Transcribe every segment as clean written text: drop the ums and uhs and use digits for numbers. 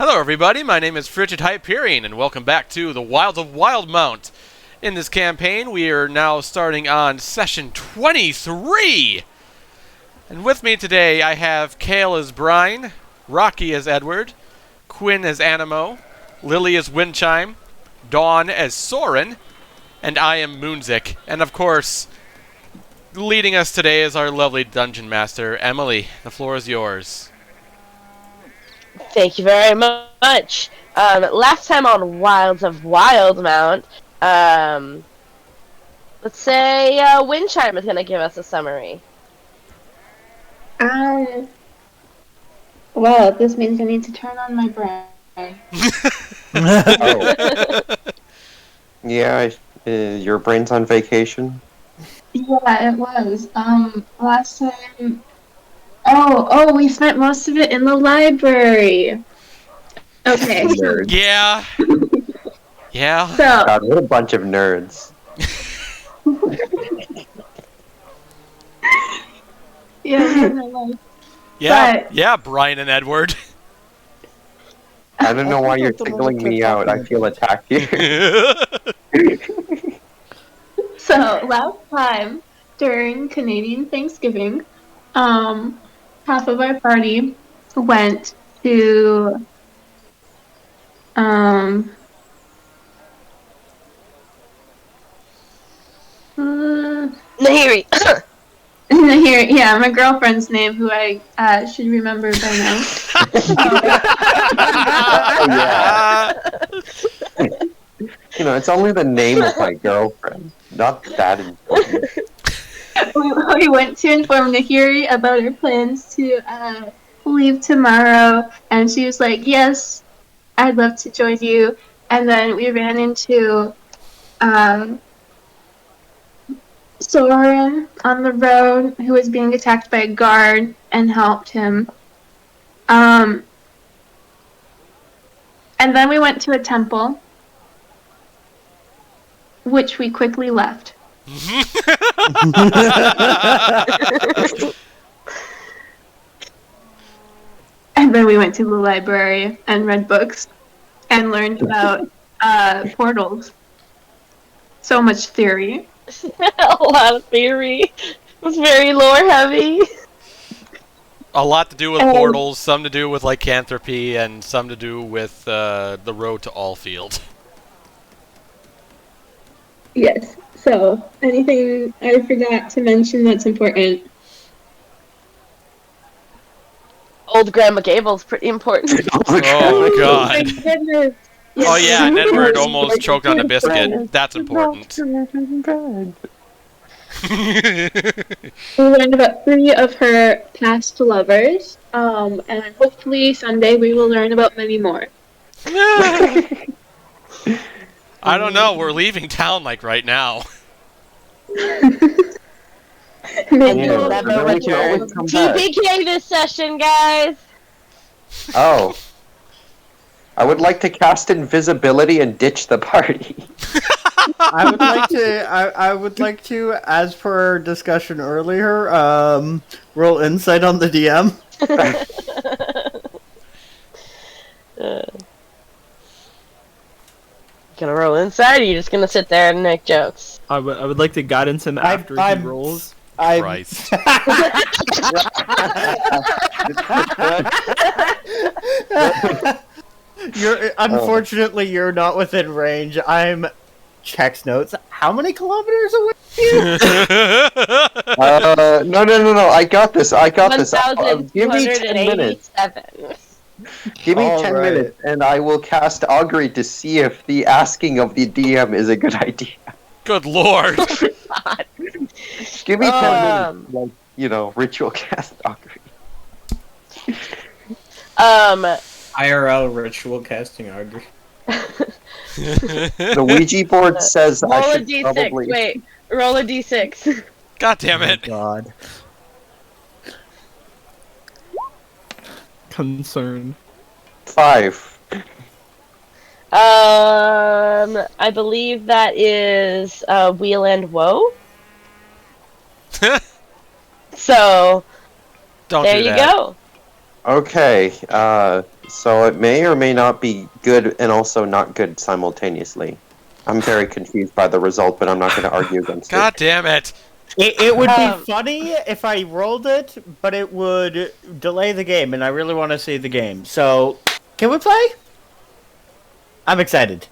Hello everybody, my name is Frigid Hyperion, and welcome back to the Wilds of Wildemount. In this campaign, we are now starting on session 23! And with me today, I have Kale as Brine, Rocky as Edward, Quinn as Animo, Lily as Windchime, Dawn as Soaren, and I am Moonzic. And of course, leading us today is our lovely Dungeon Master, Emily. The floor is yours. Thank you very much. Last time on Wilds of Wildemount, let's say Windchime is going to give us a summary. Well, this means I need to turn on my brain. Oh. Yeah, your brain's on vacation? Yeah, it was. Last time... Oh, we spent most of it in the library. Okay. Nerds. Yeah. Yeah. So, God, what a bunch of nerds. yeah, Yeah, Brian and Edward. I don't know why you're singling me out. I feel attacked here. So, last time, during Canadian Thanksgiving, half of our party went to, Nahiri. yeah, my girlfriend's name, who I should remember by now. You know, it's only the name of my girlfriend. Not that important. We went to inform Nahiri about our plans to leave tomorrow, and she was like, yes, I'd love to join you. And then we ran into Soaren on the road, who was being attacked by a guard, and helped him. And then we went to a temple, which we quickly left. And then we went to the library and read books and learned about portals. So much theory. A lot of theory. It was very lore heavy. A lot to do with portals, some to do with lycanthropy, and some to do with the road to Allfield. Yes. So, anything I forgot to mention that's important? Old Grandma Gable's pretty important. Oh, God. Goodness. Oh, yeah, and Edward almost choked on a biscuit. That's important. We learned about 3 of her past lovers, and hopefully Sunday we will learn about many more. I don't know, we're leaving town right now. Maybe We'll we'll never then we can return. always come back. TPK this session, guys. Oh. I would like to cast invisibility and ditch the party. I would like to, as per our discussion earlier, roll insight on the DM. Gonna roll inside, or you just gonna sit there and make jokes? I would like to guidance him after he rolls. Christ. Unfortunately, you're not within range. I'm checks notes. How many kilometers away are you? No. I got this. Give me 10 minutes. 1,287. Give me All 10 right. minutes, and I will cast Augury to see if the asking of the DM is a good idea. Good lord. Give me 10 minutes, ritual cast Augury. IRL ritual casting augury. The Ouija board says Roll I a should d6. probably... Wait, roll a d6. God damn it. God. Concern. 5. I believe that is Wheel and Woe. So Don't there do you that. go. Okay, so it may or may not be good and also not good simultaneously. I'm very confused by the result, but I'm not going to argue against God it. damn it! It would be funny if I rolled it, but it would delay the game, and I really want to see the game. So, can we play? I'm excited.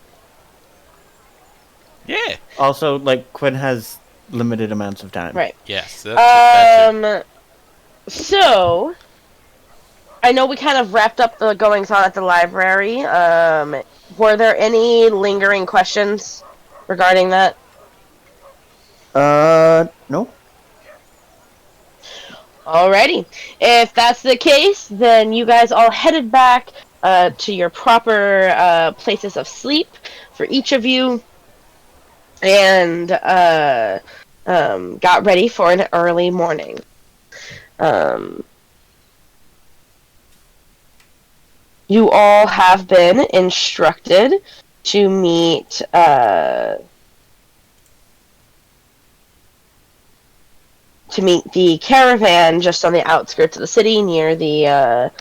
Yeah. Also, like, Quinn has limited amounts of time. Right. Yes. That's So, I know we kind of wrapped up the goings on at the library. Were there any lingering questions regarding that? No. Alrighty. If that's the case, then you guys all headed back to your proper places of sleep for each of you, and got ready for an early morning. You all have been instructed to meet the caravan just on the outskirts of the city near the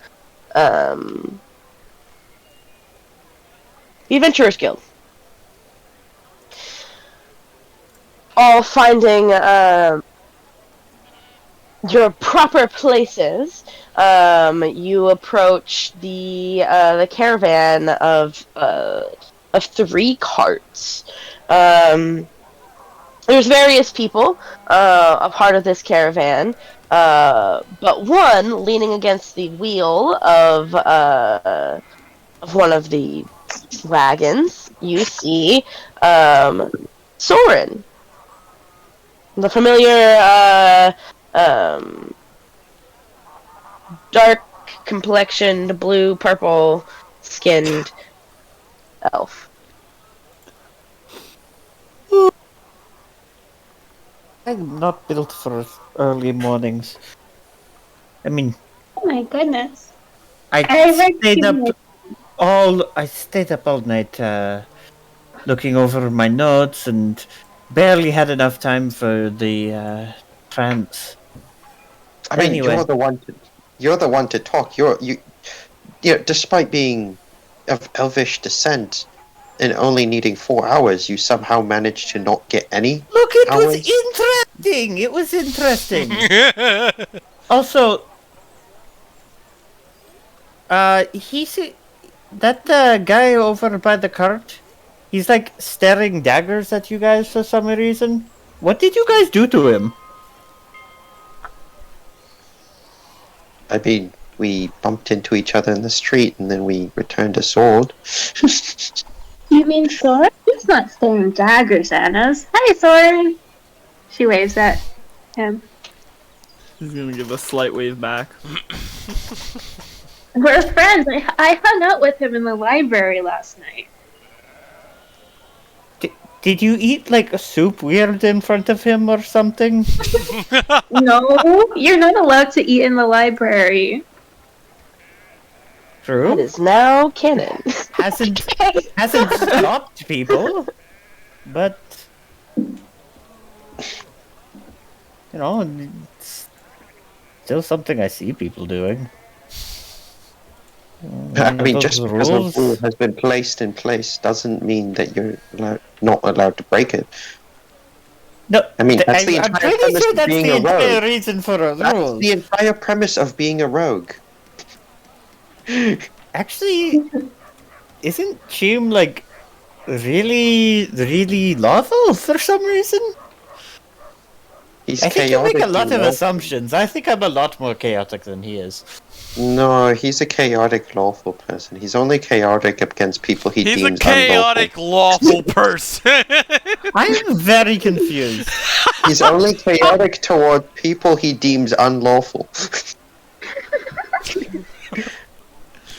Adventurers Guild. All finding your proper places, you approach the caravan of 3 carts. There's various people a part of this caravan, but one leaning against the wheel of one of the wagons. You see Soaren, the familiar dark complexioned, blue purple skinned elf. I'm not built for early mornings. I mean, Oh my goodness. I heard stayed up you- I stayed up all night looking over my notes and barely had enough time for the trance. I mean, Anyway. you're the one to talk. You know, despite being of elvish descent and only needing 4 hours, you somehow managed to not get any. Look, it was hours? interesting. It was interesting. Also, that guy over by the cart, he's like staring daggers at you guys for some reason. What did you guys do to him? I mean, we bumped into each other in the street, and then we returned a sword. You mean Soren? He's not staring daggers at us. Hi, Soren! She waves at him. He's gonna give a slight wave back. We're friends. I hung out with him in the library last night. Did you eat like a soup weird in front of him or something? No, you're not allowed to eat in the library. It True. is now canon. Hasn't stopped people, but you know, it's still something I see people doing. I mean, Those just because a rules- rule has been placed in place doesn't mean that you're not allowed to break it. No, I mean, that's the I'm entire pretty premise sure of that's being the a entire rogue. reason for a That's rule. the entire premise of being a rogue. Actually, isn't Chim like really lawful for some reason? He's I think you make a chaotic lot of lawful. assumptions. I think I'm a lot more chaotic than he is. No, he's a chaotic lawful person. He's only chaotic against people he He's a deems chaotic, lawful person. I'm very confused. unlawful. He's only chaotic toward people he deems unlawful.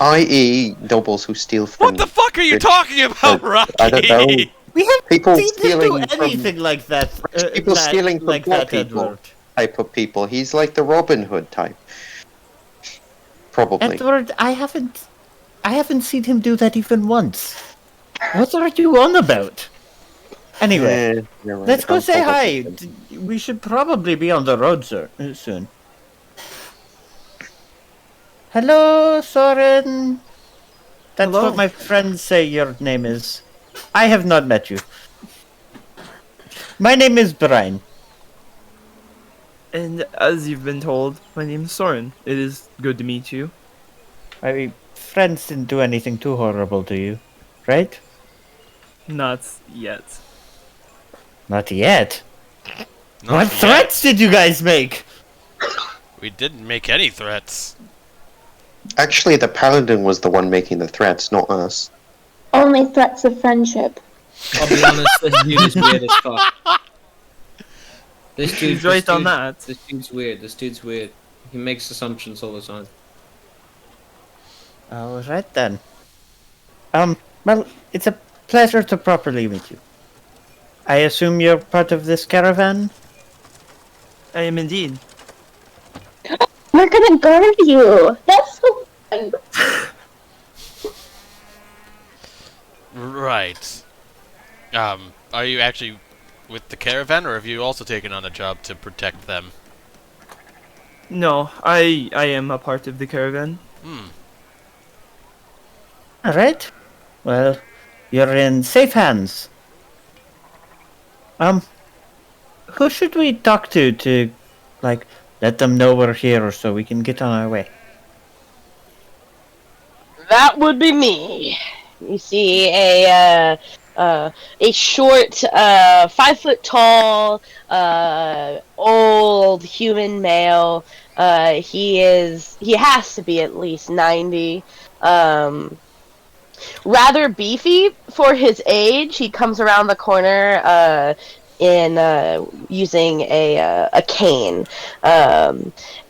I.e., nobles who steal from What the fuck are you talking about, Rocky? I don't know. We have People seen him do stealing from anything like that. people stealing from like poor that, people. Edward. type of people. He's like the Robin Hood type. Probably. Edward, I haven't seen him do that even once. What are you on about? Anyway, Yeah, you're right. let's go I'm say hi. probably- We should probably be on the road soon. Hello, Soaren. That's Hello. what my friends say your name is. I have not met you. My name is Brian. And as you've been told, my name is Soren. It is good to meet you. My friends didn't do anything too horrible to you, right? Not yet. Not yet. Not What yet. threats did you guys make? We didn't make any threats. Actually, the paladin was the one making the threats, not us. Only threats of friendship. I'll be honest, this dude is weird as fuck. He's right on that. This dude's weird. This dude's weird. He makes assumptions all the time. All right then. Well, it's a pleasure to properly meet you. I assume you're part of this caravan? I am indeed. We're gonna guard you. That's so fun. Right. Are you actually with the caravan, or have you also taken on a job to protect them? No, I am a part of the caravan. All right. Well, you're in safe hands. Who should we talk to, like, let them know we're here so we can get on our way? That would be me. You see a short, 5 foot tall, old human male. He has to be at least 90. Rather beefy for his age. He comes around the corner, using a cane.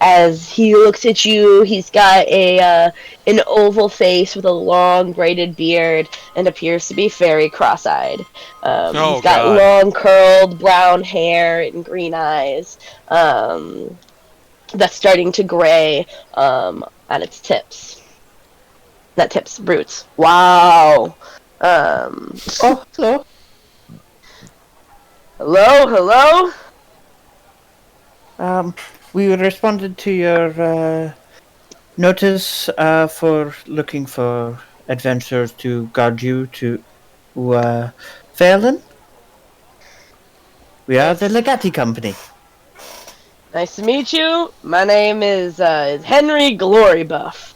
As he looks at you, he's got an oval face with a long braided beard and appears to be very cross-eyed. He's got God. long curled brown hair and green eyes that's starting to gray at its tips. Not tips, roots. Wow. Oh, hello. Hello? We responded to your notice for looking for adventurers to guard you to Feolinn. We are the Legati Company. Nice to meet you. My name is Henry Glorybuff.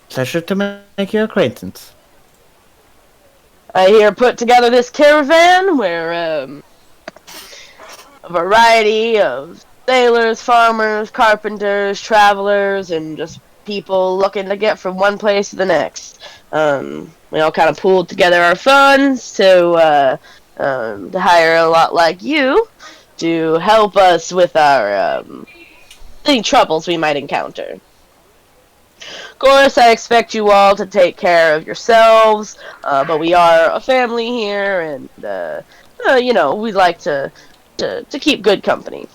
Pleasure to make your acquaintance. I here put together this caravan where a variety of sailors, farmers, carpenters, travelers, and just people looking to get from one place to the next. We all kind of pooled together our funds to hire a lot like you to help us with our any troubles we might encounter. Of course, I expect you all to take care of yourselves, but we are a family here, and we'd like to keep good company.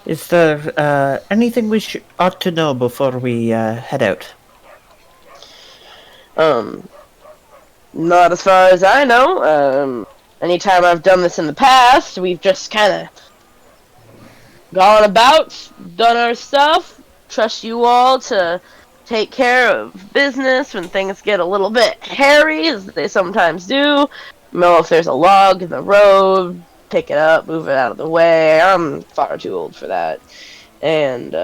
Is there anything we ought to know before we head out? Not as far as I know. Anytime I've done this in the past, we've just kind of gone about, done our stuff. Trust you all to take care of business when things get a little bit hairy, as they sometimes do. Know if there's a log in the road, pick it up, move it out of the way. I'm far too old for that. And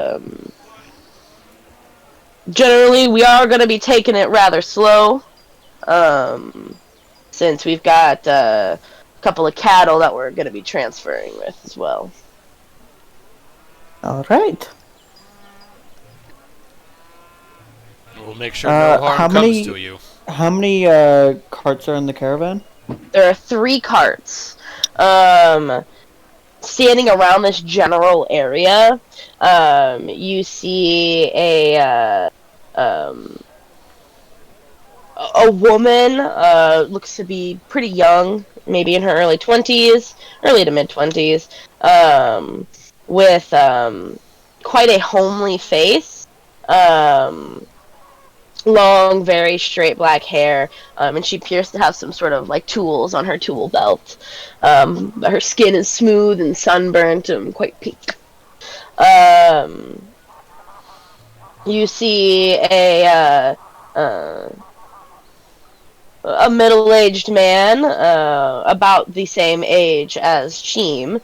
generally, we are going to be taking it rather slow, since we've got a couple of cattle that we're going to be transferring with as well. All right. We'll make sure no harm comes to you. How many carts are in the caravan? There are 3 carts. Standing around this general area, you see a woman, looks to be pretty young, maybe in her early to mid 20s, with quite a homely face. Long, very straight black hair, and she appears to have some sort of like tools on her tool belt. Her skin is smooth and sunburnt and quite pink. You see a middle-aged man, about the same age as Cheem,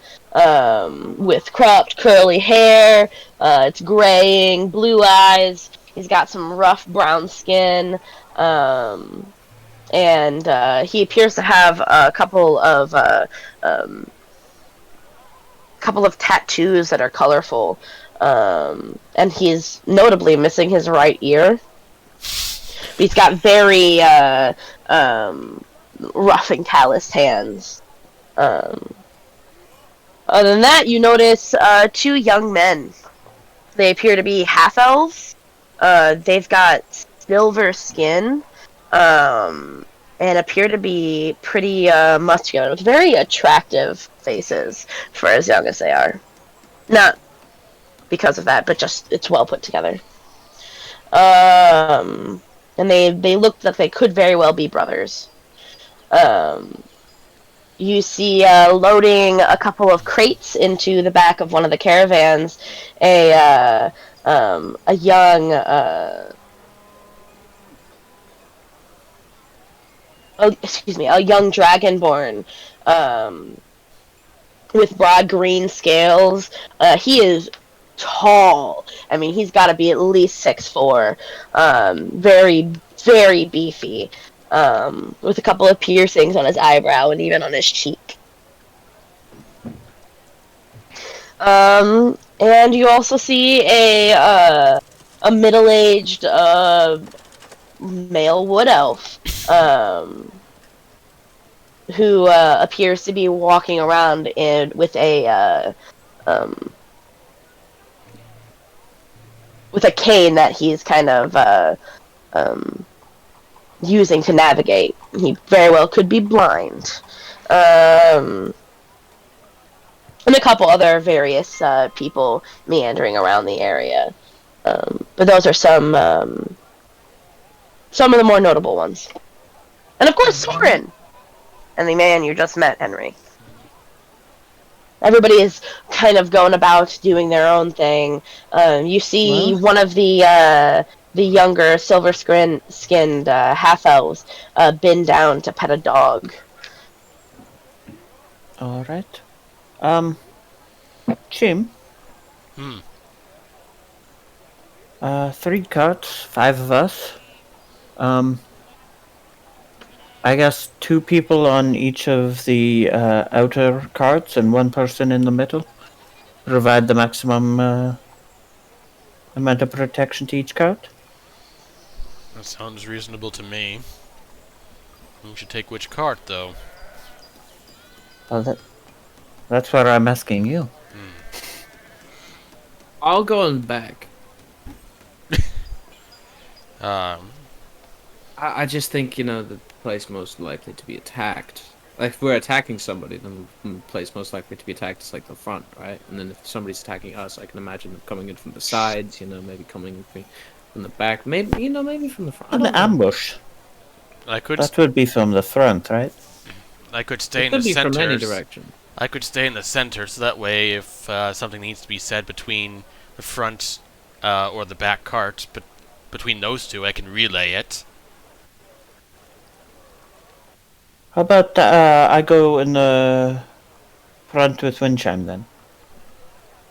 with cropped curly hair. It's graying, blue eyes. He's got some rough brown skin, and he appears to have a couple of tattoos that are colorful, and he's notably missing his right ear. He's got very rough and calloused hands. Other than that, you notice two young men. They appear to be half-elves. They've got silver skin, and appear to be pretty muscular, with very attractive faces for as young as they are. Not because of that, but just it's well put together. And they look like they could very well be brothers. You see loading a couple of crates into the back of one of the caravans, a young a young dragonborn, with broad green scales. He is tall. I mean, he's got to be at least 6'4". Very, very beefy. With a couple of piercings on his eyebrow and even on his cheek. And you also see a middle-aged male wood elf, who appears to be walking around with a cane that he's kind of using to navigate. He very well could be blind. And a couple other various people meandering around the area. But those are some of the more notable ones. And of course, Soaren! And the man you just met, Henry. Everybody is kind of going about doing their own thing. You see one of the younger silver-skinned half-elves bend down to pet a dog. All right. Jim. 3 carts, 5 of us. I guess 2 people on each of the outer carts and 1 person in the middle. Provide the maximum amount of protection to each cart. That sounds reasonable to me. Who should take which cart, though? Well, that's what I'm asking you. I'll go in the back. I just think, the place most likely to be attacked. Like, if we're attacking somebody, then the place most likely to be attacked is, like, the front, right? And then if somebody's attacking us, I can imagine them coming in from the sides, maybe coming in from the back. Maybe, maybe from the front. An ambush. That would be from the front, right? I could stay in the center. It could be from any direction. I could stay in the center, so that way, if something needs to be said between the front or the back cart, but between those two, I can relay it. How about I go in the front with Windchime then?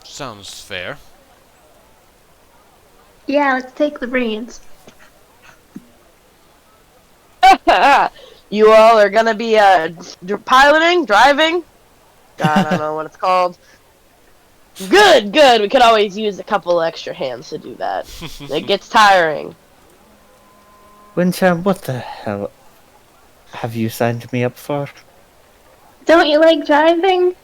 Sounds fair. Yeah, let's take the reins. You all are gonna be piloting, driving? God, I don't know what it's called. Good. We could always use a couple extra hands to do that. It gets tiring. Windchime, what the hell have you signed me up for? Don't you like driving?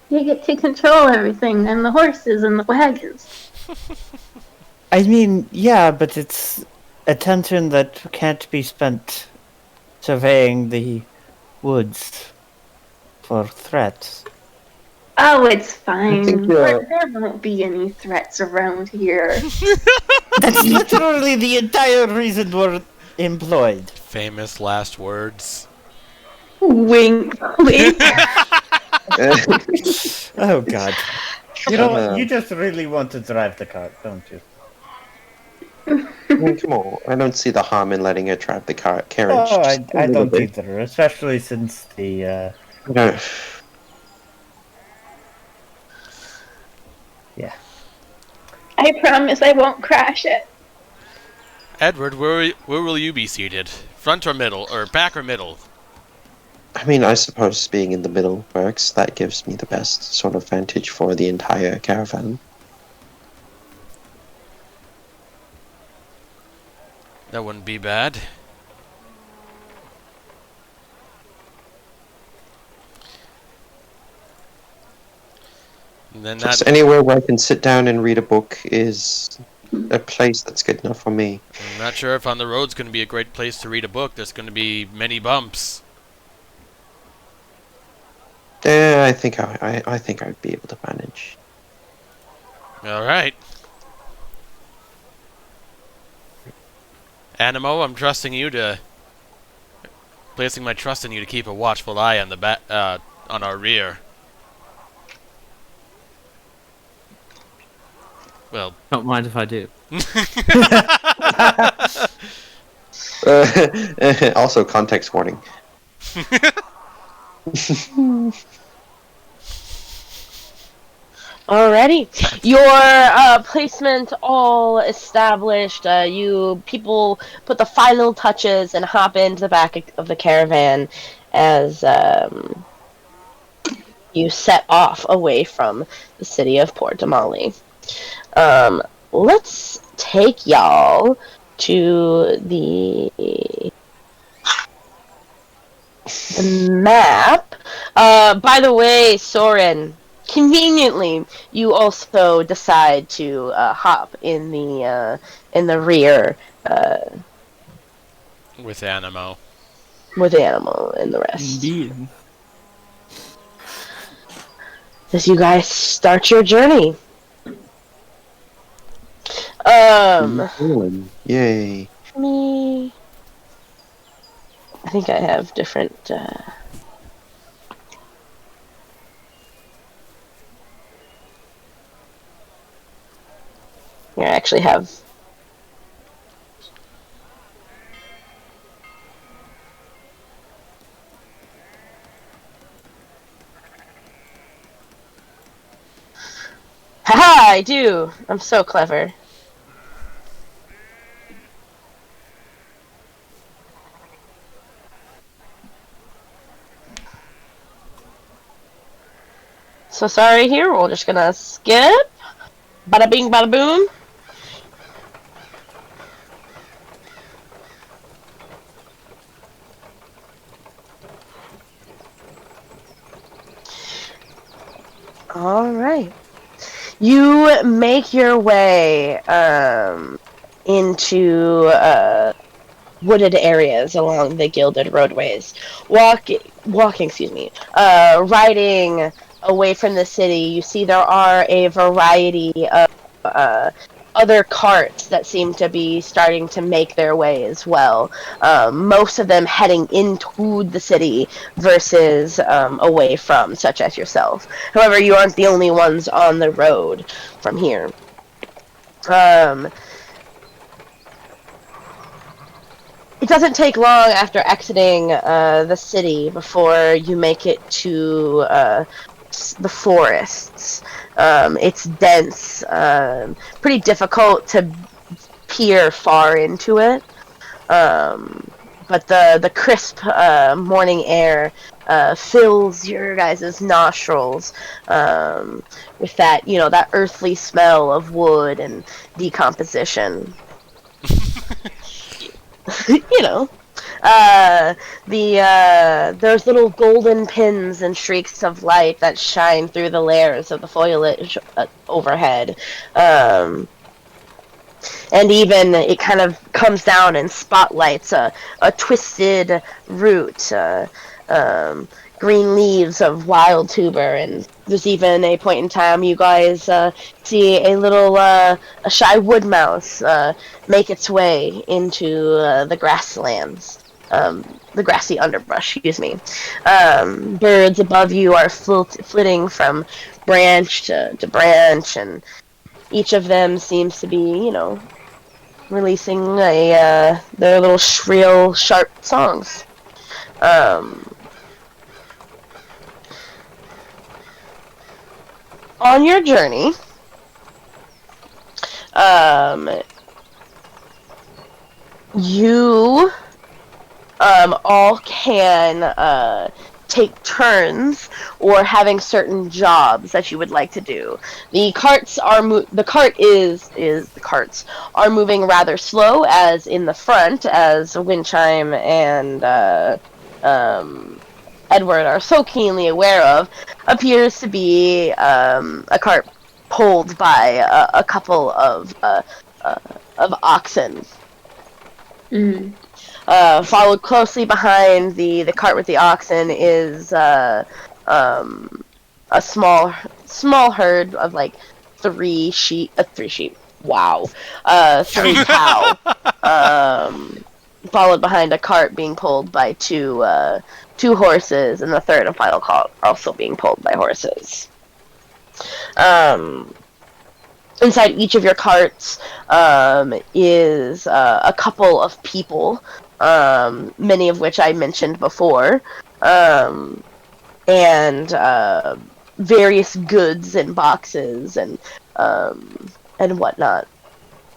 You get to control everything, and the horses and the wagons. I mean, yeah, but it's attention that can't be spent surveying the woods for threats. Oh, it's fine. you're- There won't be any threats around here. That's literally the entire reason we're employed. Famous last words. Wink, wink. Oh god. You know, you just really want to drive the cart, don't you? I mean, come on. I don't see the harm in letting her drive the carriage. Oh, just a I little don't bit. either, especially since the, No. yeah. I promise I won't crash it. Edward, where will you be seated? Front or middle, or back or middle? I mean, I suppose being in the middle works. That gives me the best sort of vantage for the entire caravan. That wouldn't be bad. And then Just that, anywhere where I can sit down and read a book is a place that's good enough for me. I'm not sure if on the road's going to be a great place to read a book. There's going to be many bumps. Yeah, I think I think I'd be able to manage. All right. Animo, I'm placing my trust in you to keep a watchful eye on the on our rear. Well, Don't mind if I do. Also, context warning. Alrighty, your placement all established. You people put the final touches and hop into the back of the caravan as you set off away from the city of Port Damali. Let's take y'all to the map. By the way, Soaren. Conveniently, you also decide to hop in the rear with Animo. with Animal and the rest. Indeed. As you guys start your journey. Yay. Me. I think I have different. Here, I actually have. Haha, I do! I'm so clever. So sorry here, we're just gonna skip. Bada bing, bada boom. Alright. You make your way into wooded areas along the gilded roadways. Riding away from the city, you see there are a variety of other carts that seem to be starting to make their way as well. Most of them heading into the city versus away from, such as yourself. However, you aren't the only ones on the road from here. It doesn't take long after exiting the city before you make it to the forests. It's dense, pretty difficult to peer far into it. But the crisp morning air fills your guys' nostrils with that, that earthly smell of wood and decomposition. There's little golden pins and streaks of light that shine through the layers of the foliage overhead. And even it kind of comes down and spotlights a twisted root, green leaves of wild tuber, and there's even a point in time you guys see a little a shy wood mouse make its way into the grasslands. the grassy underbrush, excuse me. Birds above you are flitting from branch to branch, and each of them seems to be, releasing their little shrill, sharp songs. On your journey, you all can take turns or having certain jobs that you would like to do. The carts are moving rather slow, as in the front, as Windchime and Edward are so keenly aware of, appears to be a cart pulled by a couple of oxen. Followed closely behind the cart with the oxen is a small herd of like three sheep. Wow, 3 cow. Followed behind a cart being pulled by two horses, and the third and final cart also being pulled by horses. Inside each of your carts is a couple of people, many of which I mentioned before, and various goods and boxes and whatnot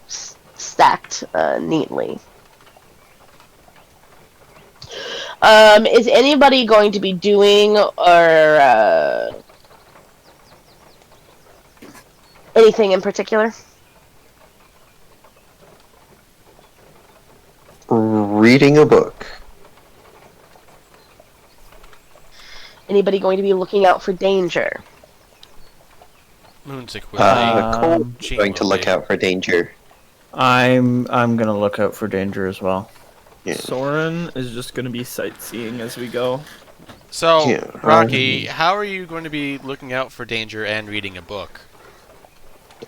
stacked neatly. Is anybody going to be doing or anything in particular? Reading a book. Anybody going to be looking out for danger? Moonzic will Cole's Gene going to will look be. out for danger. I'm gonna look out for danger as well. Yeah. Soaren is just gonna be sightseeing as we go. So, Yeah. Rocky, how are you going to be looking out for danger and reading a book?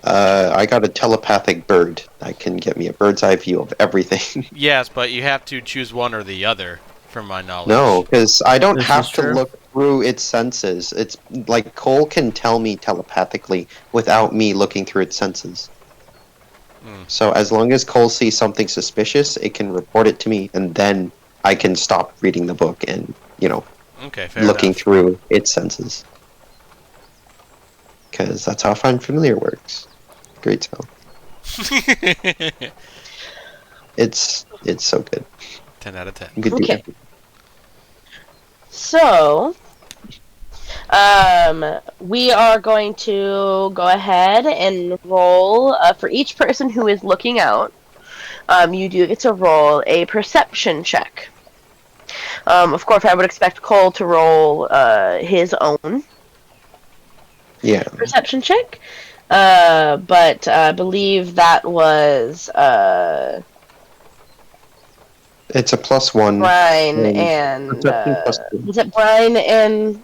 I got a telepathic bird that can get me a bird's eye view of everything. Yes, but you have to choose one or the other, from my knowledge. No, because I don't This have is to true. look through its senses. It's like Cole can tell me telepathically without me looking through its senses. So as long as Cole sees something suspicious, it can report it to me, and then I can stop reading the book and, Okay, fair looking enough. through its senses. Because that's how Find Familiar works. Great spell. It's so good. 10 out of 10. You could do Okay. everything. So, we are going to go ahead and roll for each person who is looking out. You do get to roll a perception check. Of course, I would expect Cole to roll his own Yeah. perception check, but I believe that was It's a +1. Brian Mm. and Perception +2. was it Brian and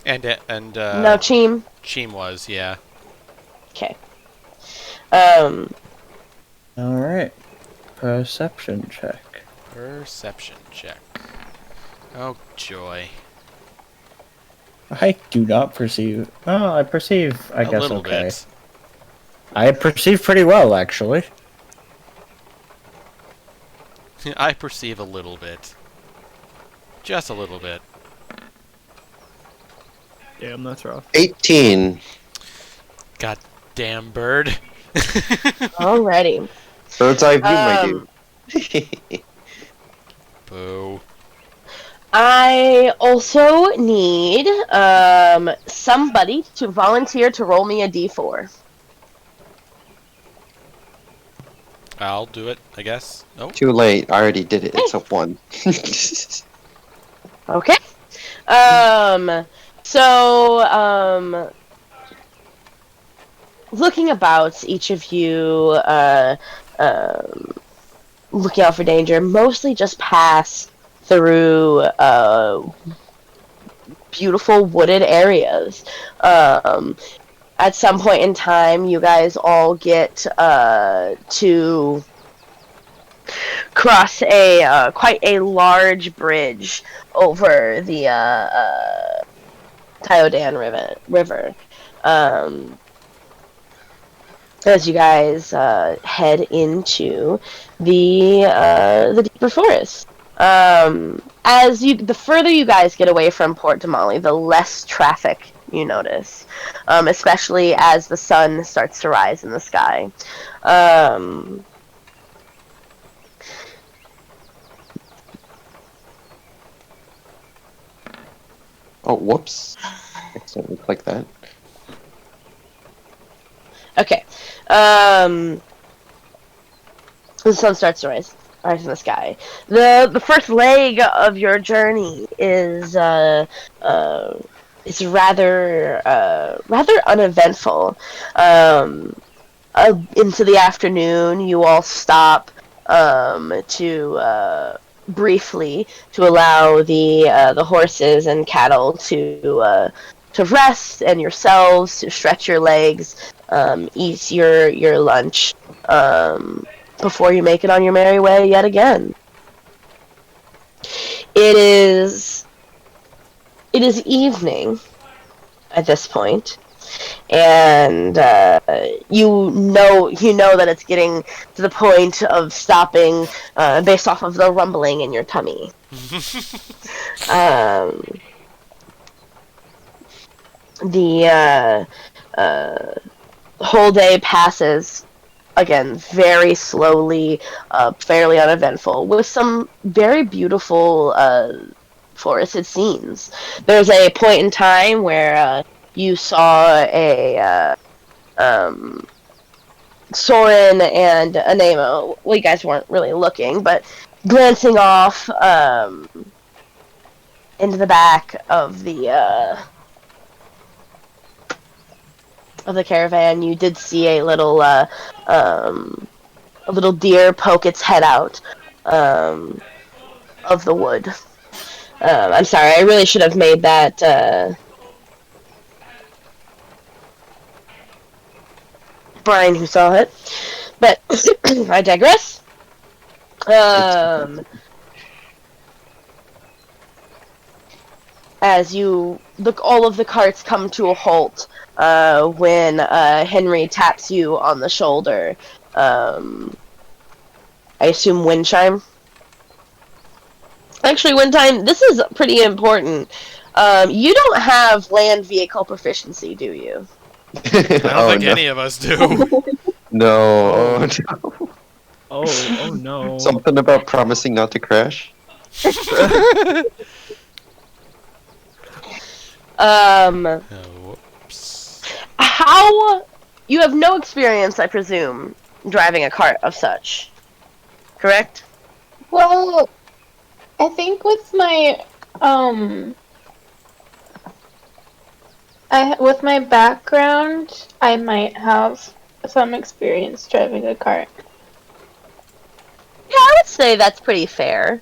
And no Cheem? Cheem was, yeah. Okay. Alright. Perception check. Perception check. Oh, joy. I do not perceive. Oh, I perceive, I A guess, little okay. bit. I perceive pretty well, actually. I perceive a little bit. Just a little bit. Damn, that's rough. 18. God damn bird. Alrighty. Bird's eye view, my dude. Boo. I also need somebody to volunteer to roll me a d4. I'll do it, I guess. Oh, Too late. I already did it. It's a 1. Okay. So, looking about, each of you, looking out for danger, mostly just pass through, beautiful wooded areas. At some point in time, you guys all get, to cross a quite a large bridge over the Tyodan River. As you guys head into the deeper forest. The further you guys get away from Port Damali, the less traffic you notice, especially as the sun starts to rise in the sky. Oh, whoops. Accidentally click that. Okay. The sun starts to rise in the sky. The first leg of your journey is rather uneventful. Into the afternoon, you all stop to briefly to allow the horses and cattle to rest, and yourselves to stretch your legs, eat your lunch, before you make it on your merry way yet again. It is evening at this point, and you know that it's getting to the point of stopping, based off of the rumbling in your tummy. The whole day passes, again, very slowly, fairly uneventful, with some very beautiful forested scenes. There's a point in time where you saw a Soaren and Anemo. Well, you guys weren't really looking, but glancing off into the back of the caravan, you did see a little deer poke its head out of the wood. I'm sorry, I really should have made that Brian who saw it, but I digress. As you look, all of the carts come to a halt when Henry taps you on the shoulder. I assume wind chime? Actually, wind chime, this is pretty important. You don't have land vehicle proficiency, do you? I don't think any of us do. No. Oh no. Something about promising not to crash? Whoops. How... You have no experience, I presume, driving a cart of such, correct? Well, I think with my with my background, I might have some experience driving a cart. Yeah, I would say that's pretty fair.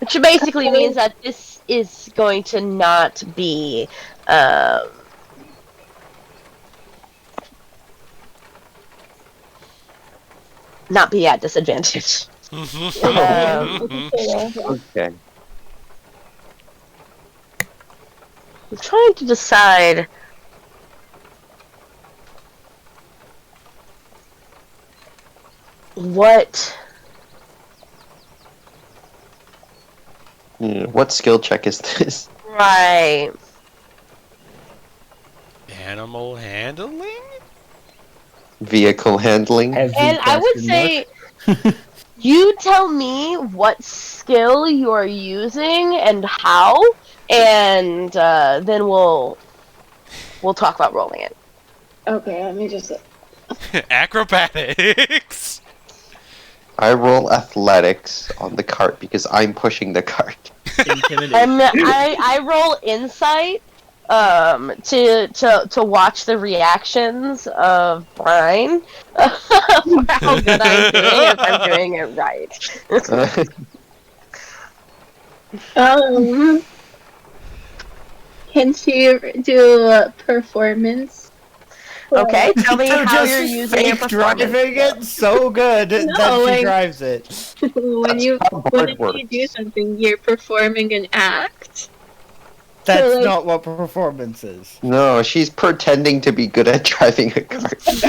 Which basically means that this is going to not be at disadvantage. Okay. I'm trying to decide what... What skill check is this? Right. Animal handling? Vehicle handling? Heavy And I would question say, you tell me what skill you're using and how, and then we'll talk about rolling it. Okay, let me just... Acrobatics. I roll athletics on the cart because I'm pushing the cart. Intimidation. I roll insight to watch the reactions of Brian for how good I'm doing, if I'm doing it right. Can she do performance? Okay, tell me So how just you're using your fake performance. driving it so good that No, she like- drives it. Whenever Hard you do works. something, you're performing an act. That's like- not what performance is. No, she's pretending to be good at driving a car. so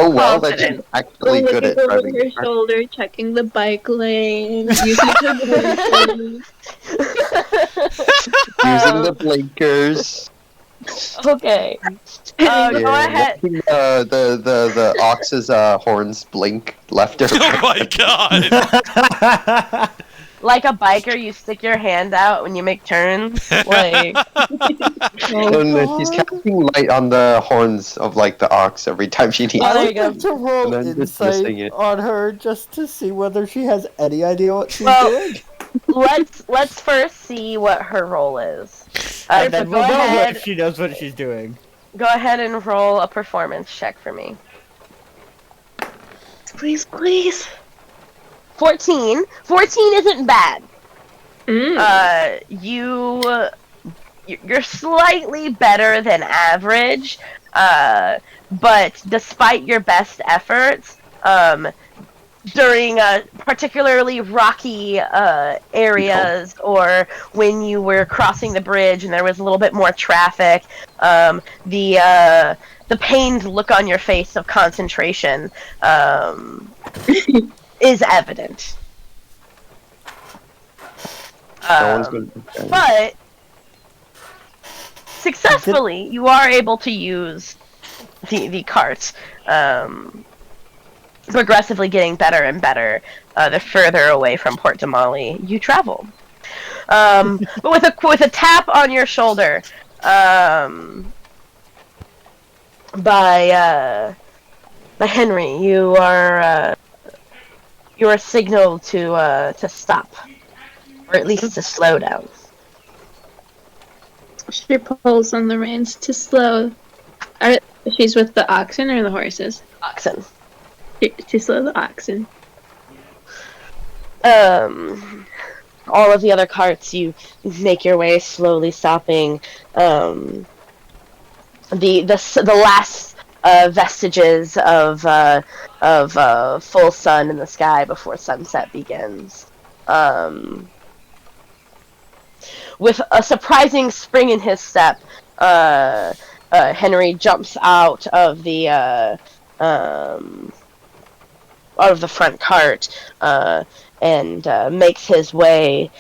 well that she's Confident. actually good Looking at over driving her a car. shoulder, checking the bike lane, using her blinkers. Using the blinkers. Okay. Go ahead. Watching the ox's horns blink left or Oh right. my god! Like a biker, you stick your hand out when you make turns. Like, And then she's casting light on the horns of like the ox every time she needs. Oh, there I you go. would like to roll And then just missing insight it. on her just to see whether she has any idea what she's Well, doing. let's first see what her role is. And So then we'll know if she knows what she's doing. go ahead and roll a performance check for me. Please, please. 14. 14 isn't bad. Mm. You're slightly better than average, but despite your best efforts, during particularly rocky areas, or when you were crossing the bridge and there was a little bit more traffic, the pained look on your face of concentration is evident. No one's going to. But successfully, you are able to use the cart, progressively getting better and better the further away from Port Damali you travel. But with a tap on your shoulder by Henry, you are signaled to stop, or at least to slow down. She pulls on the reins to slow. She's with the oxen or the horses? Oxen. To slow the oxen. All of the other carts, you make your way slowly, stopping. The last vestiges of full sun in the sky before sunset begins. With a surprising spring in his step, Henry jumps out of the front cart and makes his way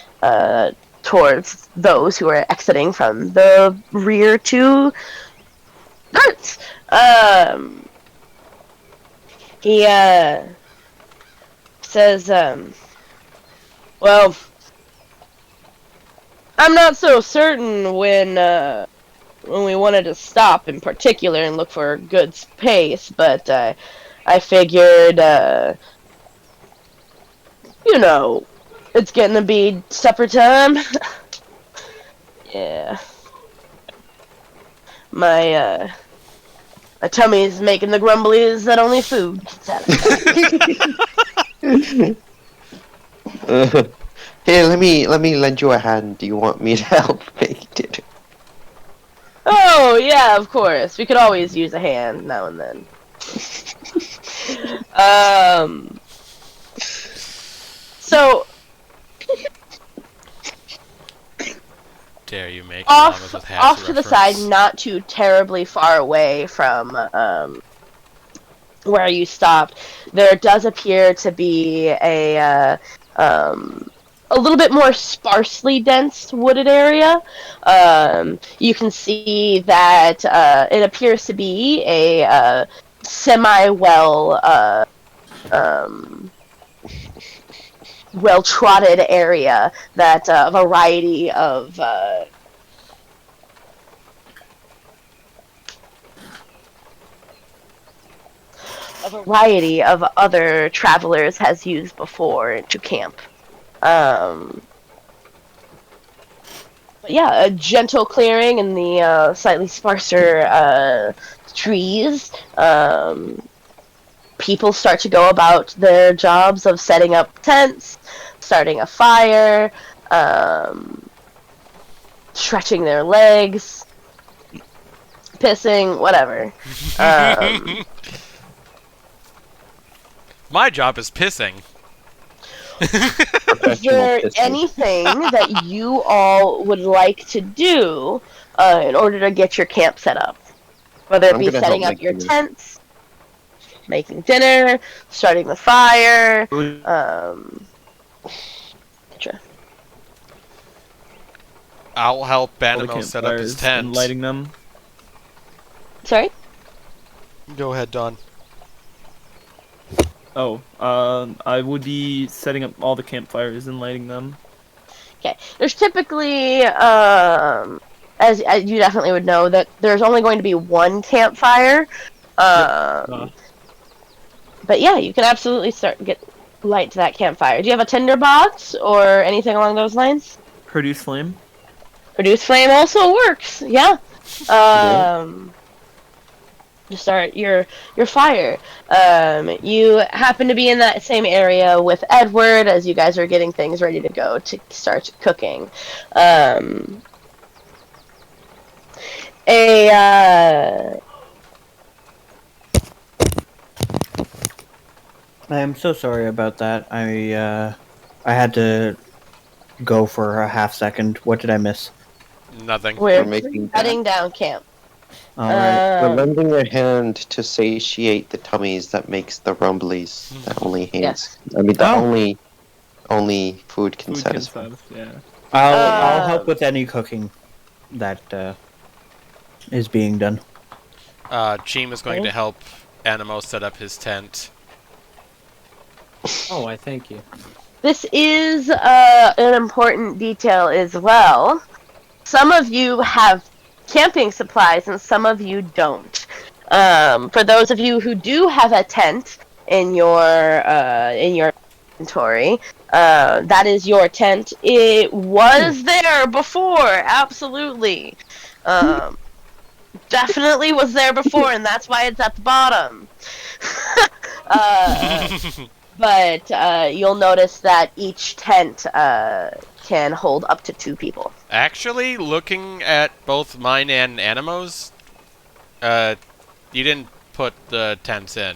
towards those who are exiting from the rear two carts. He says, well, I'm not so certain when we wanted to stop in particular and look for a good space, but I figured, it's getting to be supper time. Yeah. My tummy's making the grumblies that only food can satisfy. Here, let me lend you a hand. Do you want me to help make it? Oh, yeah, of course. We could always use a hand now and then. So, Dare you make llamas with hats off to the side, reference. not too terribly far away from where you stopped, there does appear to be a little bit more sparsely dense wooded area. You can see that it appears to be a semi-well well-trotted area that a variety of other travelers has used before to camp. But yeah, a gentle clearing in the slightly sparser trees. People start to go about their jobs of setting up tents, starting a fire, stretching their legs, pissing, whatever. My job is pissing. Is there anything that you all would like to do in order to get your camp set up? Whether it I'm be gonna setting help up make your dinner. tents, making dinner, starting the fire, etc. I'll help All the Banamo set up his campfires tent. and lighting them. Sorry? Go ahead, Don. Oh, I would be setting up all the campfires and lighting them. Okay. There's typically, as you definitely would know, that there's only going to be one campfire. But yeah, you can absolutely get light to that campfire. Do you have a tinderbox or anything along those lines? Produce flame. Produce flame also works. Yeah. To start your fire. You happen to be in that same area with Edward as you guys are getting things ready to go to start cooking. I am so sorry about that. I had to go for a half second. What did I miss? Nothing. We're making shutting down camp. All right. We're lending a hand to satiate the tummies that makes the rumblies that only hands. Yes. I mean, that Oh. only food can Food can satisfy. yeah. I'll help with any cooking that is being done. Cheem is going to help Animo set up his tent. Oh, I thank you. This is an important detail as well. Some of you have camping supplies and some of you don't. For those of you who do have a tent in your inventory, that is your tent. It was there before, absolutely. Definitely was there before, and that's why it's at the bottom. But you'll notice that each tent can hold up to 2 people. Actually, looking at both mine and Animo's, you didn't put the tents in.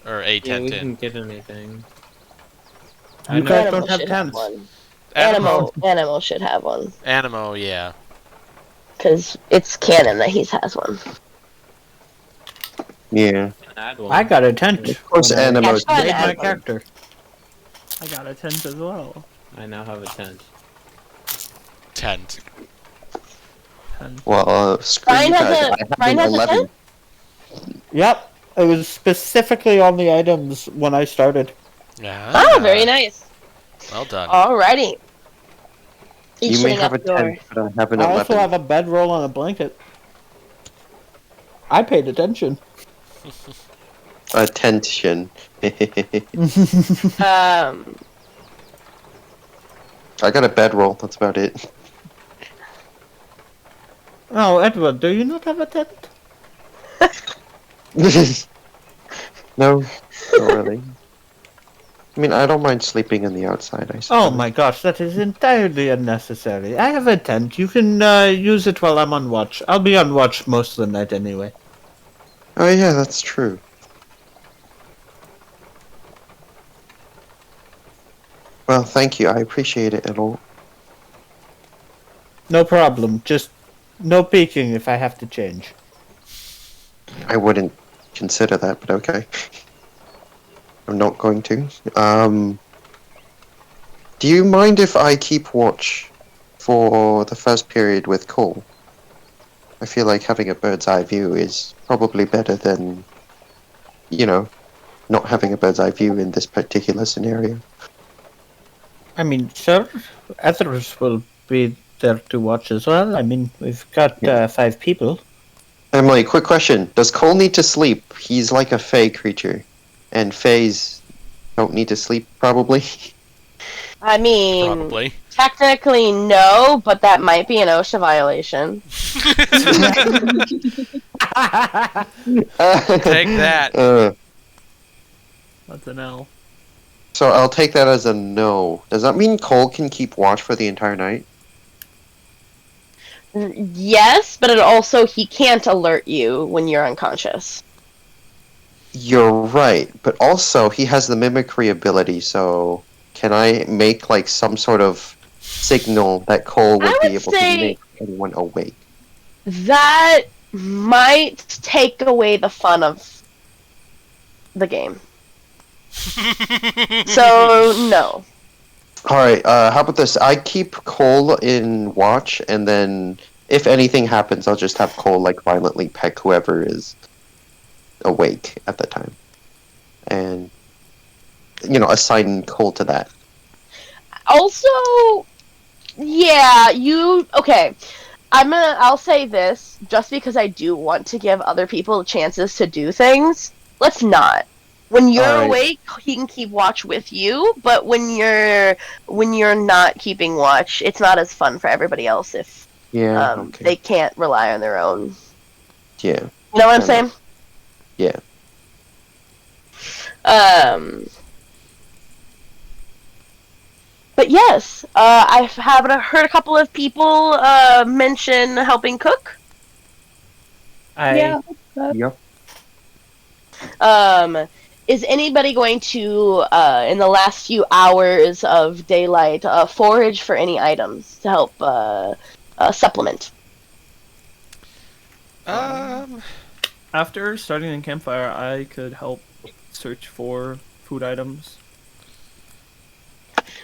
Or a Yeah, tent we in. didn't get anything. You guys Animal don't have should tents. one. Animo. Animal should have one. Animo, yeah. Because it's canon that he has one. Yeah. I got a tent. Of course, when I Animo's Catch made fun, my Adam. character. I got a tent as well. I now have a tent. Tent. Well, screw Brian you has guys. a- I have Brian an has a 11. tent? Yep. It was specifically on the items when I started. Yeah. Oh, very nice. Well done. Alrighty. Each You may sitting have a up your- 10, but I have an I 11. also have a bedroll and a blanket. I paid attention. Attention. I got a bedroll, that's about it. Oh, Edward, do you not have a tent? No, not really. I mean, I don't mind sleeping on the outside, I suppose. Oh my gosh, that is entirely unnecessary. I have a tent. You can use it while I'm on watch. I'll be on watch most of the night anyway. Oh yeah, that's true. Well, thank you. I appreciate it at all. No problem. Just no peeking if I have to change. I wouldn't consider that, but okay. I'm not going to. Do you mind if I keep watch for the first period with Cole? I feel like having a bird's eye view is probably better than, you know, not having a bird's eye view in this particular scenario. I mean, sure, others will be there to watch as well. I mean, we've got 5 people. Emily, quick question. Does Cole need to sleep? He's like a fey creature. And fays don't need to sleep, probably. I mean, Probably. technically no, but that might be an OSHA violation. Take that. That's an L. So I'll take that as a no. Does that mean Cole can keep watch for the entire night? Yes, but he can't alert you when you're unconscious. You're right, but also he has the mimicry ability, so can I make like some sort of signal that Cole would I be would able to say make anyone awake? that might take away the fun of the game. So, no. Alright, how about this? I keep Cole in watch, and then if anything happens, I'll just have Cole like violently peck whoever is awake at the time. And, assign Cole to that. Also, yeah, okay. I'll say this, just because I do want to give other people chances to do things. Let's not. When you're Alright. awake, he can keep watch with you, but when you're not keeping watch, it's not as fun for everybody else if Yeah, okay. they can't rely on their own. Yeah. You know what I'm saying? Yeah. But yes, I have heard a couple of people mention helping cook. I Yep. Is anybody going to, in the last few hours of daylight, forage for any items to help supplement? After starting the campfire, I could help search for food items.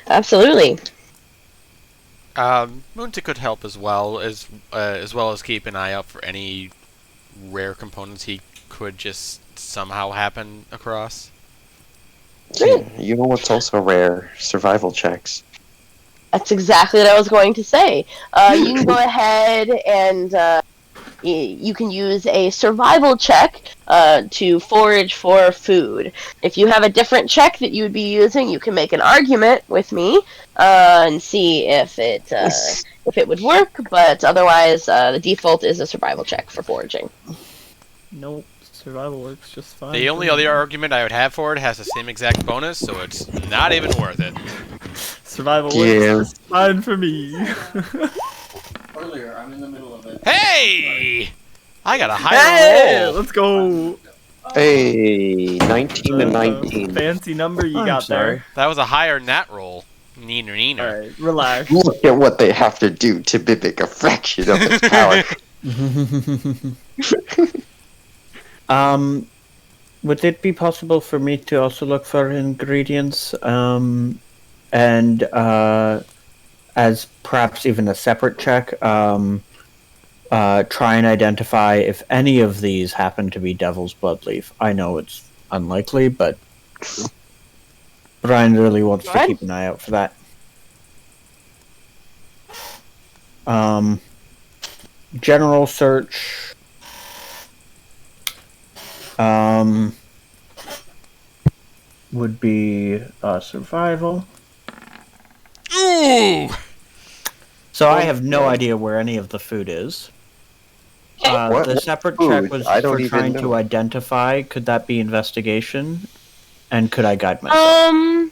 Absolutely. Moonzic could help as well as keep an eye out for any rare components he could just somehow happen across. Great. You know what's also rare? Survival checks. That's exactly what I was going to say. You can go ahead and you can use a survival check to forage for food. If you have a different check that you would be using, you can make an argument with me and see if it would work. But otherwise, the default is a survival check for foraging. Nope, survival works just fine. The only other argument I would have for it has the same exact bonus, so it's not even worth it. Survival Yeah. works just fine for me. Earlier, I'm in the middle of it. Hey! I got a higher Hey, roll. let's go. Hey, 19 and 19. Fancy number you I'm got sorry. That was a higher nat roll. Neener, neener. there. Alright, relax. Look at what they have to do to mimic a fraction of its power. Would it be possible for me to also look for ingredients, and as perhaps even a separate check, try and identify if any of these happen to be Devil's Bloodleaf? I know it's unlikely, but Brian really wants to keep an eye out for that. General search. Would be survival. Ooh! So I have no idea where any of the food is. What- The what separate food? check was I don't for even trying know. to identify. Could that be investigation? And could I guide myself?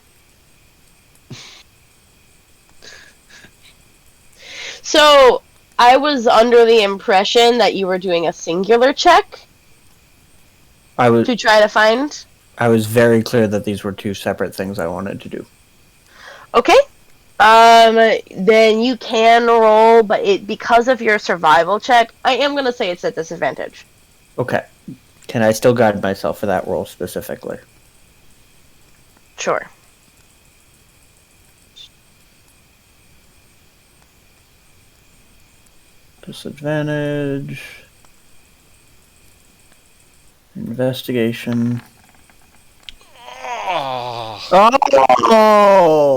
So I was under the impression that you were doing a singular check I was to try to find. very clear that these were two separate things I wanted to do. Okay. Then you can roll, but because of your survival check, I am gonna say it's at disadvantage. Okay. Can I still guide myself for that roll specifically? Sure. Disadvantage. Investigation. Oh. Oh!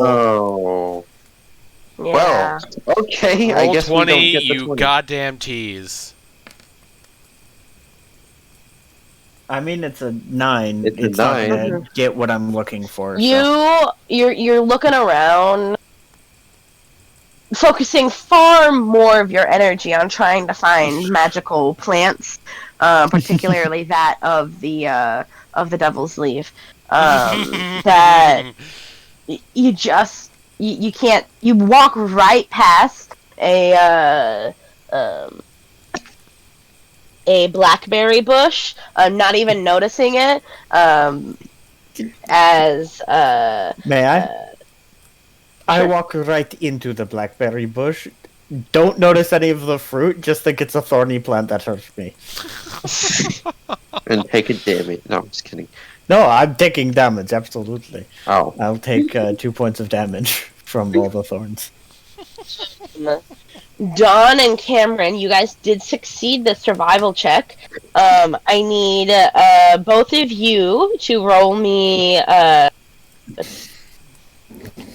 Oh. Yeah. Well, okay, I Roll guess 20, we don't get the you 20. goddamn tease. I mean, it's a 9. It's a not 9. gonna get what I'm looking for. So. You're looking around, focusing far more of your energy on trying to find magical plants, particularly that of the Devil's Leaf. That you can't. You walk right past a a blackberry bush, not even noticing it, as May I? I walk right into the blackberry bush. Don't notice any of the fruit. Just think it's a thorny plant that hurts me. And take a damage. No, I'm just kidding. No, I'm taking damage. Absolutely. Oh. I'll take 2 points of damage from all the thorns. Dawn and Cameron, you guys did succeed the survival check. I need both of you to roll me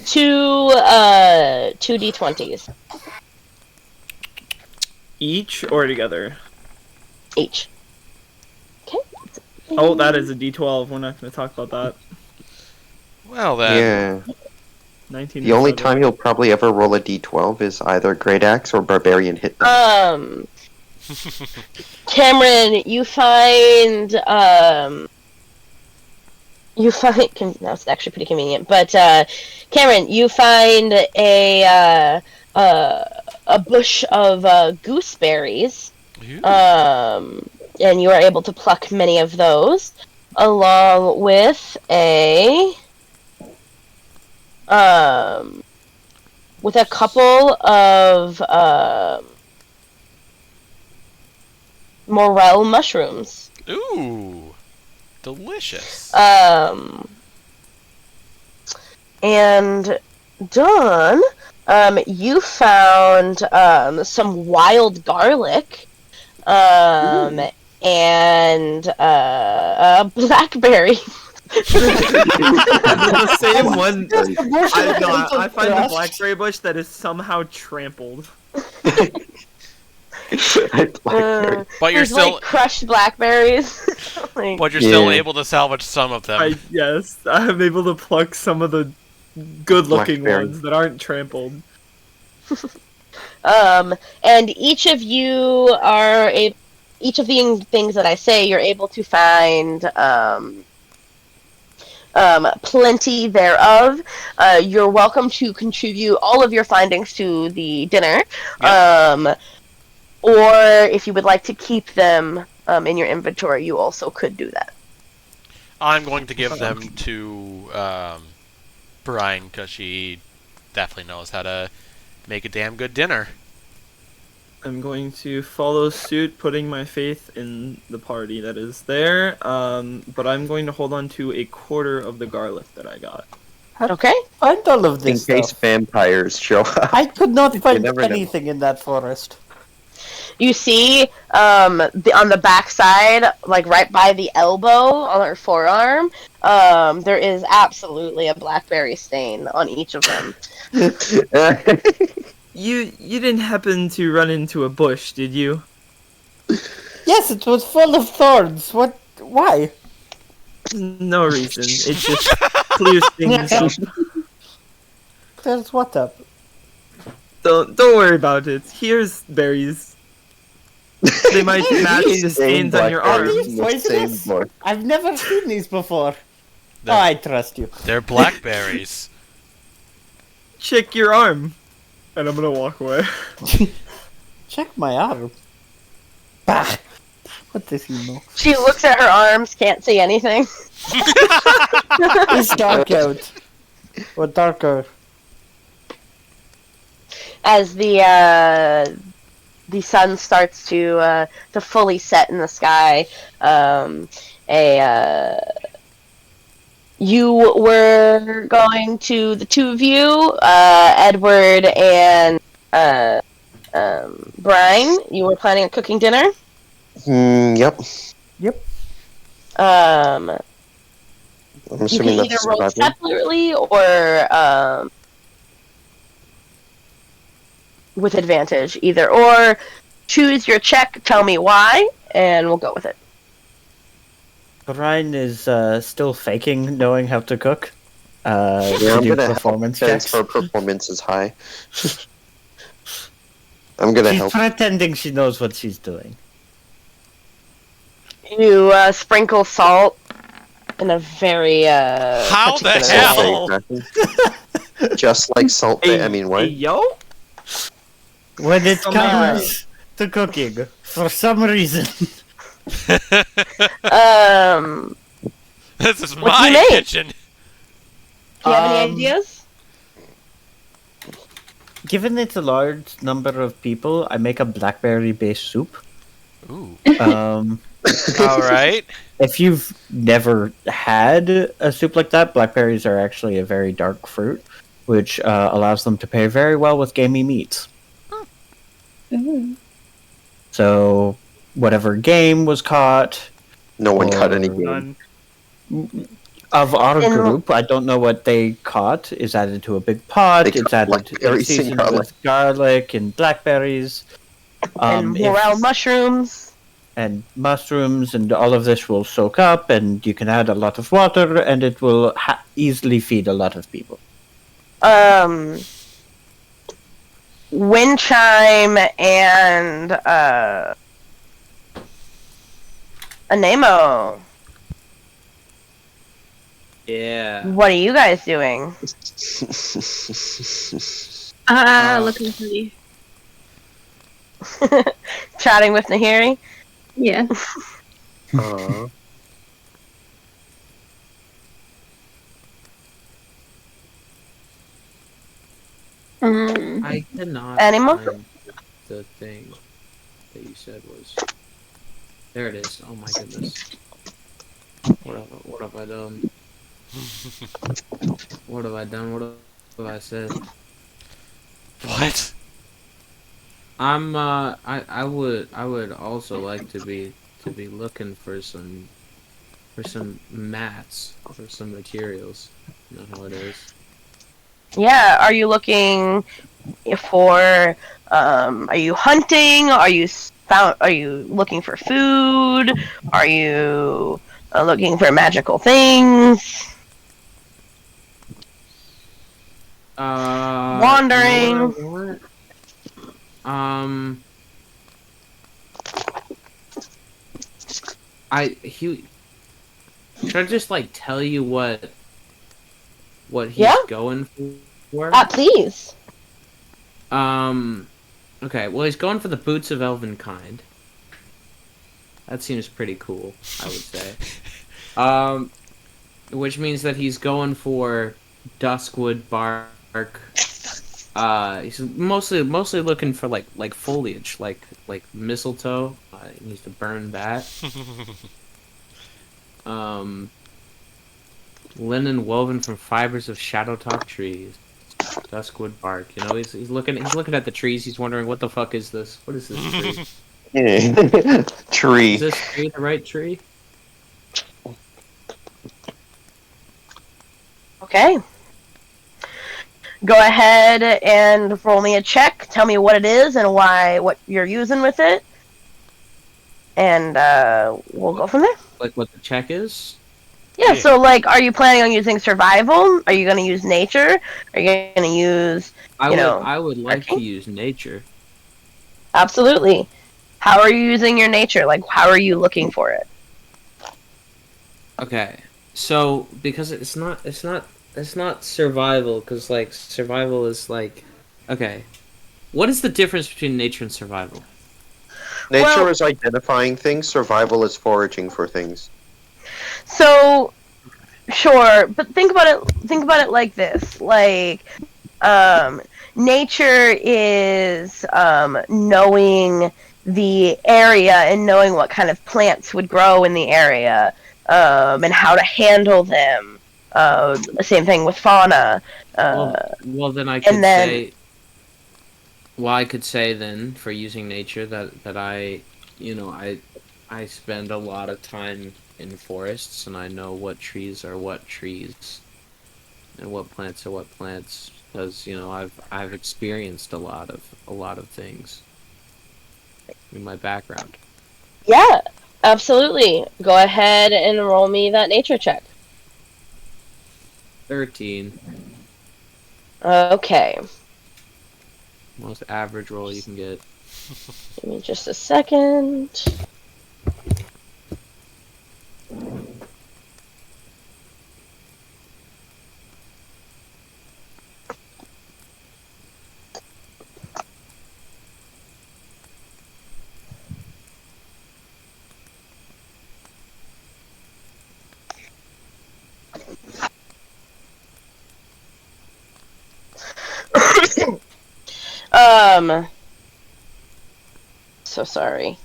two d20s Each or together? each. Okay. Oh, that is a D12. We're not going to talk about that. Well then. Yeah. 19. The only time you'll probably ever roll a d12 is either Great Axe or Barbarian hit die. Cameron, you find that's actually pretty convenient. But Cameron, you find a bush of gooseberries, and you are able to pluck many of those, along with a couple of morel mushrooms. Ooh, delicious. And Dawn, you found some wild garlic, and blackberry. The same one. I find the grass. blackberry bush that is somehow trampled. Blackberry. But you're There's, still, like, crushed blackberries. Like, but you're still Yeah. able to salvage some of them. Yes, I'm able to pluck some of the good-looking Blackberry. ones that aren't trampled. and each of you are each of the things that I say, you're able to find plenty thereof. You're welcome to contribute all of your findings to the dinner. Yep. Or if you would like to keep them in your inventory, you also could do that. I'm going to give them to Brian because she definitely knows how to make a damn good dinner. I'm going to follow suit, putting my faith in the party that is there, but I'm going to hold on to a quarter of the garlic that I got. Okay. Find all of In this case stuff. vampires show up. I could not find never know. anything in that forest. You see, on the backside, like right by the elbow on her forearm, there is absolutely a blackberry stain on each of them. You didn't happen to run into a bush, did you? Yes, it was full of thorns. What? Why? No reason. It just clears things up. There's what up? Don't worry about it. Here's berries. They might match the stains on your Blackberries arms. in the Poisonous? same bush. I've never seen these before. They're- Oh, I trust you. They're blackberries. Check your arm. And I'm gonna walk away. Check my arm. Bah! What does he know? She looks at her arms, can't see anything. It's dark out. Or darker. As the sun starts to fully set in the sky, you were going to, the two of you, Edward and Brian, you were planning on cooking dinner. Yep. Um, I'm you can assuming either that's roll survival. separately or with advantage. Either or. Choose your check, tell me why, and we'll go with it. Ryan is still faking knowing how to cook. Yeah, To I'm do gonna performance help checks. since her performance is high. I'm gonna She's help. pretending she knows what she's doing. You sprinkle salt in a very How the particular hell? way. Exactly. Just like salt. I mean, what? Hey, yo? When it Somehow. comes to cooking for some reason. Um, This is What do you my make? kitchen. do you have any Um, ideas? Given it's a large number of people, I make a blackberry-based soup. Ooh. Um, All right. if you've never had a soup like that, blackberries are actually a very dark fruit, which allows them to pair very well with gamey meats. Ooh. So, whatever game was caught, No one cut any Or- game. None. of our In- group, I don't know what they caught, is added to a big pot. They It's cut added, blackberries it's and seasoned garlic. with garlic and blackberries. And If- morel mushrooms. and mushrooms, and all of this will soak up, and you can add a lot of water, and it will easily feed a lot of people. Wind chime and Anemo. Yeah. What are you guys doing? Looking pretty. Chatting with Nahiri? Yeah. I cannot Animal? find the thing that you said was. There it is. Oh my goodness. What have I done? What have I done? What have I said? What? I would also like to be looking for some mats or some materials. You know how it is. Yeah, are you looking for are you hunting? Are you looking for food? Are you looking for magical things? Wandering. You know what I want? Should I just like tell you what he's Yeah. going for? Please. Okay, well he's going for the boots of Elvenkind. That seems pretty cool, I would say. Which means that he's going for duskwood bark. He's mostly looking for like foliage, like mistletoe. He needs to burn that. Linen woven from fibers of shadowtop trees. Duskwood bark. You know, he's looking at the trees. He's wondering, what the fuck is this? What is this tree? Tree. Is this tree the right tree? Okay. Go ahead and roll me a check. Tell me what it is and what you're using with it. And we'll go from there. Like what the check is? Yeah, so like, are you planning on using survival? Are you going to use nature? Are you going to use, I would like to working? use nature. Absolutely. How are you using your nature? Like, how are you looking for it? Okay, so because it's not survival, because like survival is like, okay, what is the difference between nature and survival? Nature Well- is identifying things. Survival is foraging for things. So, sure, but think about it like this. Like, nature is knowing the area and knowing what kind of plants would grow in the area, and how to handle them. Same thing with fauna. Well, then I could and then- say. Well, I could say then, for using nature, that I spend a lot of time in forests, and I know what trees are what trees, and what plants are what plants, because I've experienced a lot of things in my background. Yeah, absolutely. Go ahead and roll me that nature check. 13, Okay. most average roll you can get. Give me just a second. So sorry.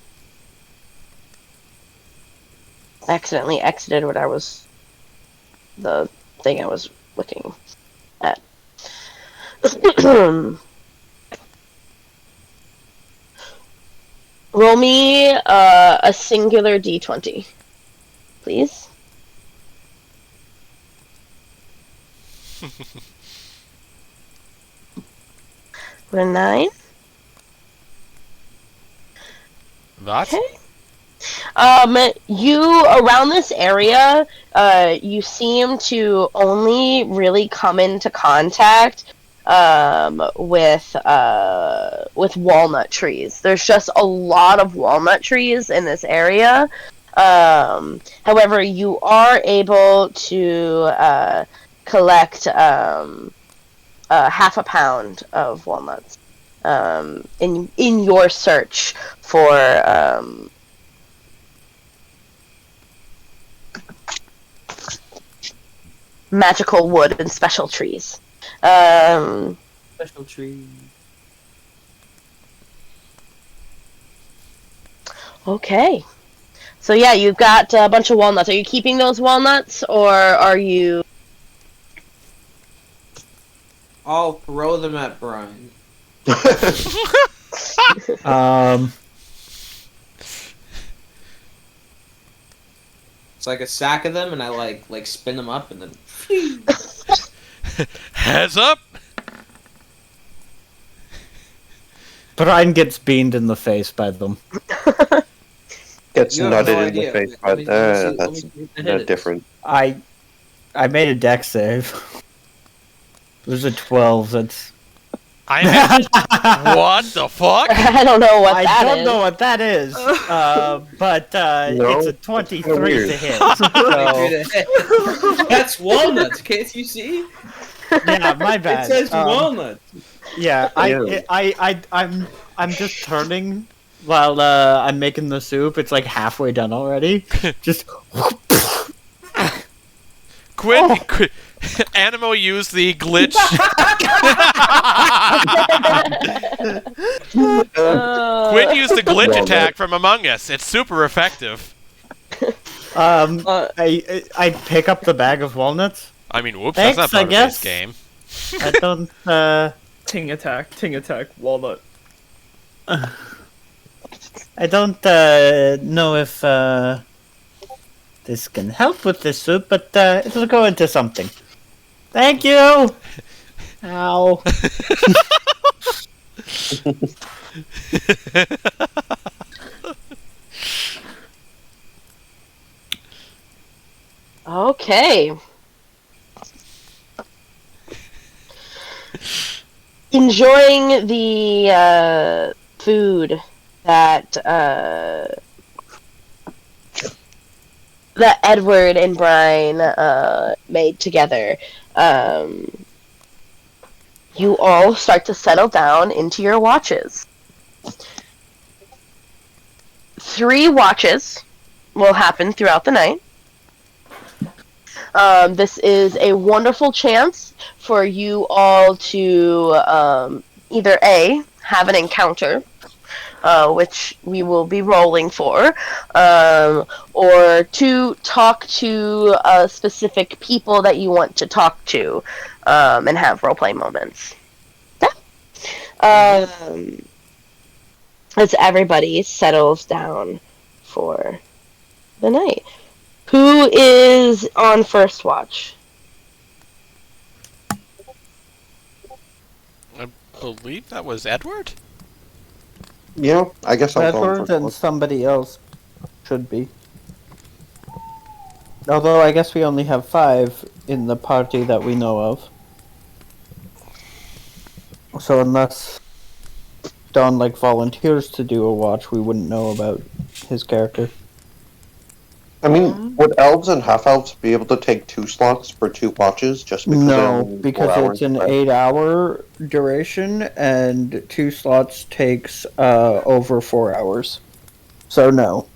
Accidentally exited what the thing I was looking at. Roll me a singular d20, please. With a 9. That? Okay. You around this area, you seem to only really come into contact with walnut trees. There's just a lot of walnut trees in this area. However, you are able to collect half a pound of walnuts in your search for magical wood and special trees. Special tree. Okay. So yeah, you've got a bunch of walnuts. Are you keeping those walnuts, or are you... I'll throw them at Brian. It's like a sack of them, and I like spin them up, and then. Heads up! Brian gets beamed in the face by them. Gets You have nutted no in idea. the face, Let but me see- let that's me hit it. different. I made a deck save. It was a 12. That's. What the fuck? I don't know what I that don't is. know what that is, but No, it's a that's 23 weird. to hit. So, That's walnuts. Can't you see? yeah, my It bad. says walnuts. Yeah, Ew. I'm just turning while I'm making the soup. It's like halfway done already. Just Quinn, Animo used the glitch. Quinn used the glitch Well, attack from Among Us. It's super effective. I pick up the bag of walnuts. I mean, whoops, Thanks, that's not I part of this guess. game. I don't Ting attack, walnut. I don't know if this can help with this soup, but it'll go into something. Thank you. Ow. Okay. Enjoying the food that that Edward and Brian made together. You all start to settle down into your watches. 3 watches will happen throughout the night. This is a wonderful chance for you all to either A, have an encounter, which we will be rolling for, or to talk to specific people that you want to talk to, and have roleplay moments. Yeah. As everybody settles down for the night. Who is on first watch? I believe that was Edward? Yeah, I guess I'll go on Edward first. and somebody else should be. Although I guess we only have 5 in the party that we know of. So unless Don volunteers to do a watch, we wouldn't know about his character. I mean, would elves and half-elves be able to take 2 slots for 2 watches just because they're No, only 4 because hours? it's an Right. 8-hour duration, and 2 slots takes over 4 hours. So no.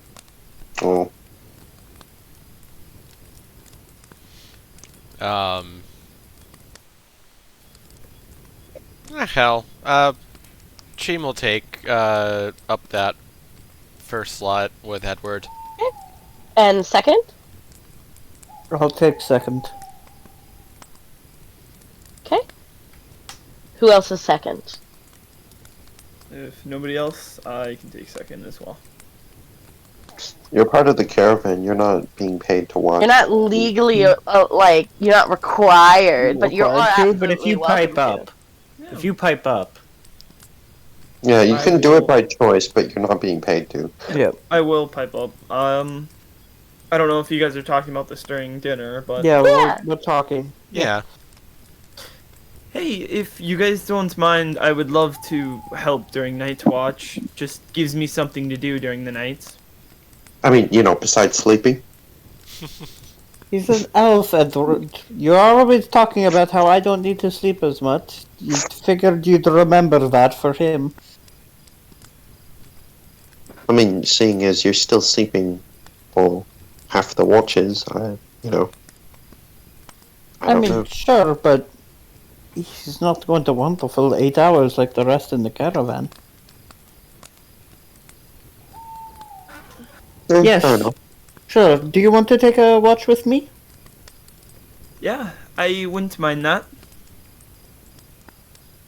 Oh. Hell. Chim will take up that first slot with Edward. And second? I'll take second. Okay. Who else is second? If nobody else, I can take second as well. You're part of the caravan. You're not being paid to watch. You're not legally, you're not required, but you are Required to, but if absolutely you pipe welcome up, if you pipe up, Yeah, you I can do will- it by choice, but you're not being paid to. yeah, I will pipe up. I don't know if you guys are talking about this during dinner, but yeah, Yeah. we're talking. Yeah. hey, if you guys don't mind, I would love to help during night watch. Just gives me something to do during the nights. I mean, besides sleeping. He's an elf, Edward. You're always talking about how I don't need to sleep as much. You figured you'd remember that for him. I mean, seeing as you're still sleeping for half the watches, I don't know. Sure, but he's not going to want the full 8 hours like the rest in the caravan. Yes. Fair enough. Sure. Do you want to take a watch with me? Yeah, I wouldn't mind that.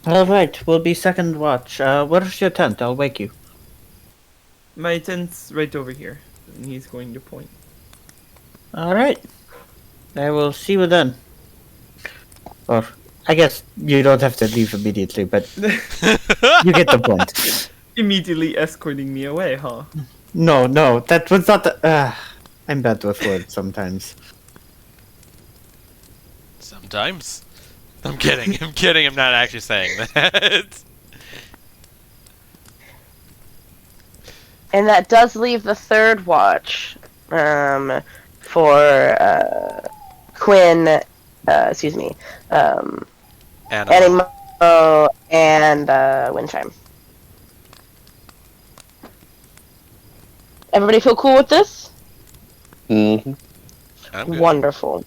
All right, we'll be second watch. Where's your tent? I'll wake you. My tent's right over here, and he's going to point. All right. I will see you then. Or, I guess you don't have to leave immediately, but you get the point. Immediately escorting me away, huh? No, that was not the... I'm bad with words sometimes. Sometimes. I'm kidding. I'm not actually saying that. And that does leave the third watch for Quinn, Anima. Animo, and Windchime. Everybody feel cool with this? Mm-hmm. I'm good. Wonderful.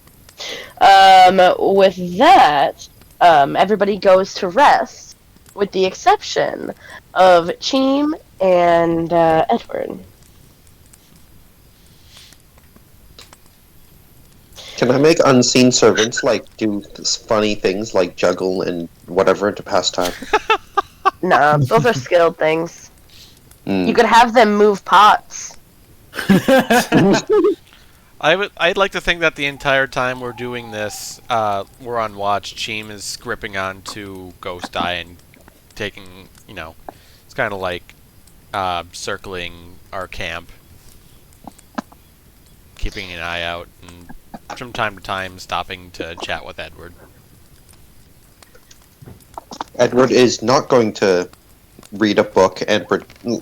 With that, everybody goes to rest, with the exception of Cheem and Edward. Can I make unseen servants do funny things like juggle and whatever to pass time? Nah, those are skilled things. Mm. You could have them move pots. I'd like to think that the entire time we're doing this, we're on watch. Cheem is gripping on to Ghost Eye and taking, it's kind of like circling our camp, keeping an eye out, and from time to time stopping to chat with Edward. Edward is not going to read a book,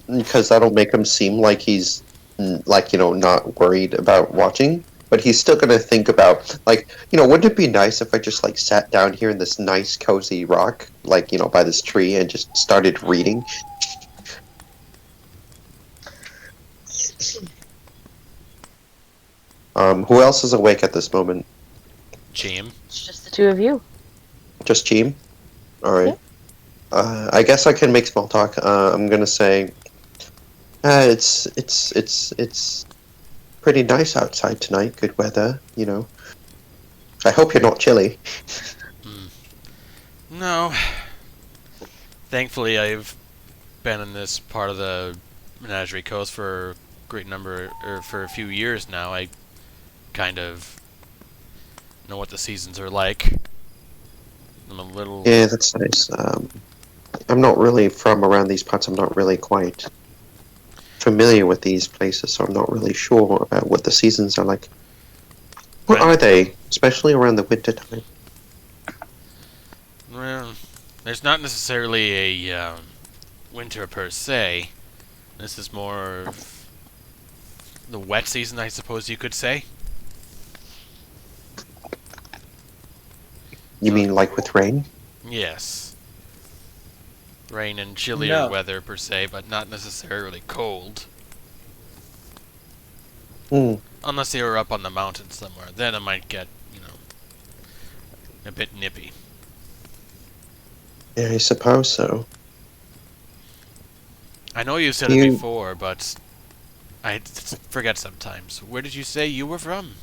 because that'll make him seem like he's not worried about watching. But he's still going to think about, wouldn't it be nice if I just sat down here in this nice cozy rock, by this tree and just started reading? Who else is awake at this moment? Cheem. It's just the two of you. Just Cheem? Alright. I guess I can make small talk. I'm gonna say, it's pretty nice outside tonight. Good weather, I hope you're not chilly. No. Thankfully, I've been in this part of the Menagerie Coast for a great number, or for a few years now. I kind of know what the seasons are like. I'm a little... Yeah, that's nice. I'm not really from around these parts. I'm not really quite familiar with these places, so I'm not really sure about what the seasons are like. What Right. are they, especially around the winter time? Well, there's not necessarily a winter per se. This is more of the wet season, I suppose you could say. You mean with rain? Yes. Rain and chillier No. weather per se, but not necessarily cold. Hmm. Unless they were up on the mountain somewhere. Then it might get, a bit nippy. Yeah, I suppose so. know you said it before, but I forget sometimes. Where did you say you were from?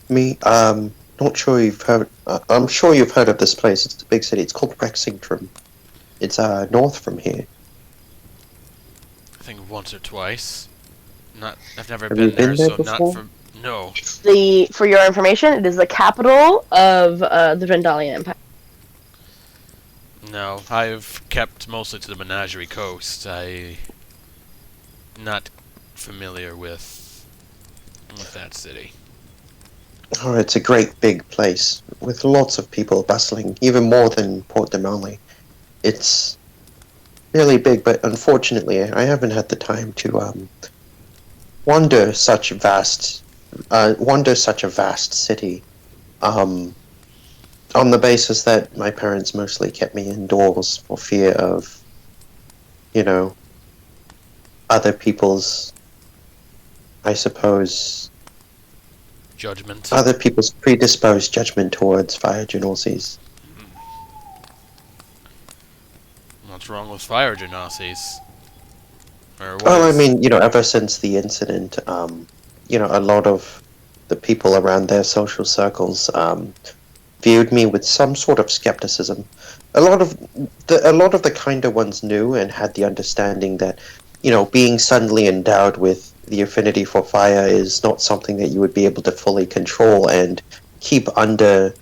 Me, not sure you've heard. I'm sure you've heard of this place. It's a big city. It's called Rexington. It's north from here. I think once or twice. I've never Have been you been there so I'm not before? from. No. For your information, it is the capital of the Vendalian Empire. No, I've kept mostly to the Menagerie Coast. Not familiar with that city. Oh, it's a great big place with lots of people bustling, even more than Port de Marly. It's really big, but unfortunately, I haven't had the time to wander such a vast city. On the basis that my parents mostly kept me indoors for fear of, other people's, I suppose, Judgment. other people's predisposed judgment towards fire genocides. What's wrong with fire genocides? Or what Well, I is- mean, ever since the incident, a lot of the people around their social circles viewed me with some sort of skepticism. A lot of the kinder ones knew and had the understanding that, being suddenly endowed with the affinity for fire is not something that you would be able to fully control and keep under,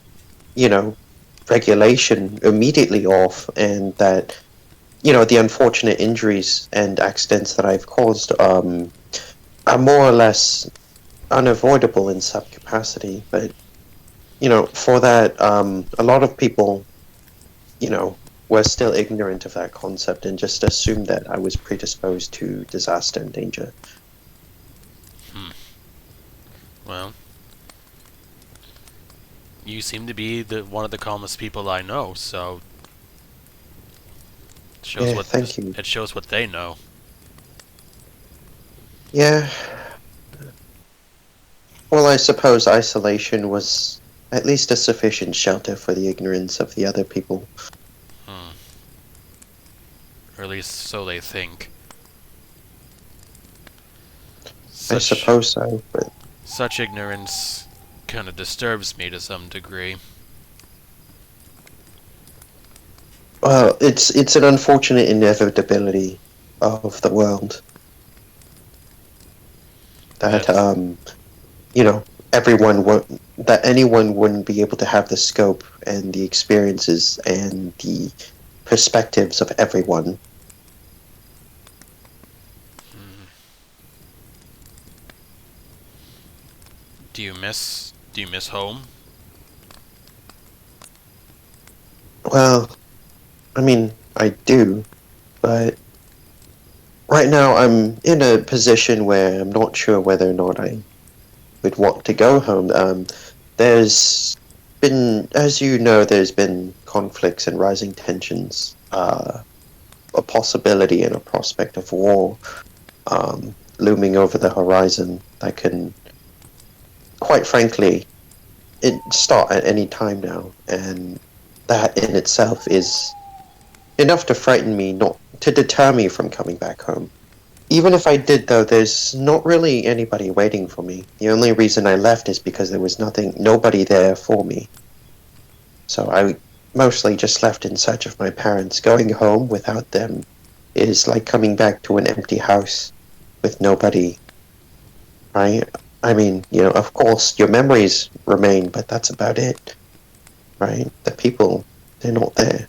regulation immediately off, and that, the unfortunate injuries and accidents that I've caused are more or less unavoidable in some capacity. But, for that, a lot of people, were still ignorant of that concept and just assumed that I was predisposed to disaster and danger. Well, you seem to be one of the calmest people I know, so it shows Yeah, thank you. It shows what they know. Yeah. Well, I suppose isolation was at least a sufficient shelter for the ignorance of the other people. Or at least so they think. I suppose so, but Such ignorance kind of disturbs me to some degree. well, it's an unfortunate inevitability of the world that Yes. that anyone wouldn't be able to have the scope and the experiences and the perspectives of everyone. Do you miss home? Well, I mean, I do, but right now I'm in a position where I'm not sure whether or not I would want to go home. There's been, as you know, there's been conflicts and rising tensions, a possibility and a prospect of war looming over the horizon that can, quite frankly, start at any time now, and that in itself is enough to frighten me, not to deter me from coming back home. Even if I did, though, there's not really anybody waiting for me. The only reason I left is because there was nobody there for me. So I mostly just left in search of my parents. Going home without them is like coming back to an empty house with nobody, right? I mean, of course, your memories remain, but that's about it, right? The people, they're not there.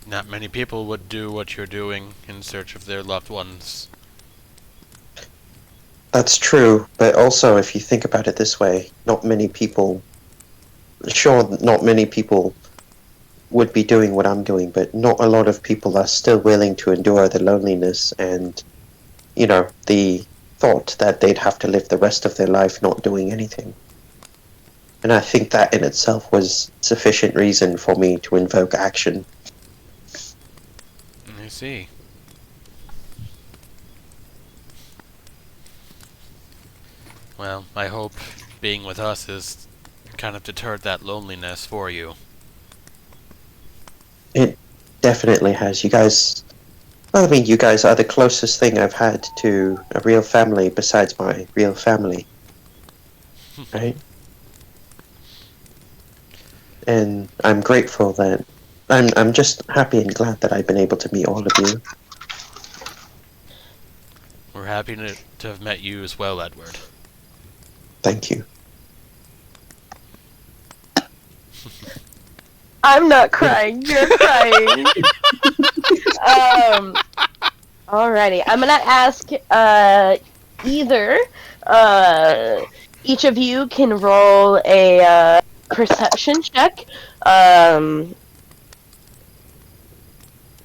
Not many people would do what you're doing in search of their loved ones. That's true, but also if you think about it this way, not many people would be doing what I'm doing, but not a lot of people are still willing to endure the loneliness and, the thought that they'd have to live the rest of their life not doing anything. And I think that in itself was sufficient reason for me to invoke action. I see. Well, I hope being with us has kind of deterred that loneliness for you. It definitely has. You guys, well, I mean, you guys are the closest thing I've had to a real family besides my real family, right? And I'm grateful that I'm just happy and glad that I've been able to meet all of you. We're happy to have met you as well, Edward. Thank you. I'm not crying. You're crying. Alrighty. I'm gonna ask either each of you can roll a perception check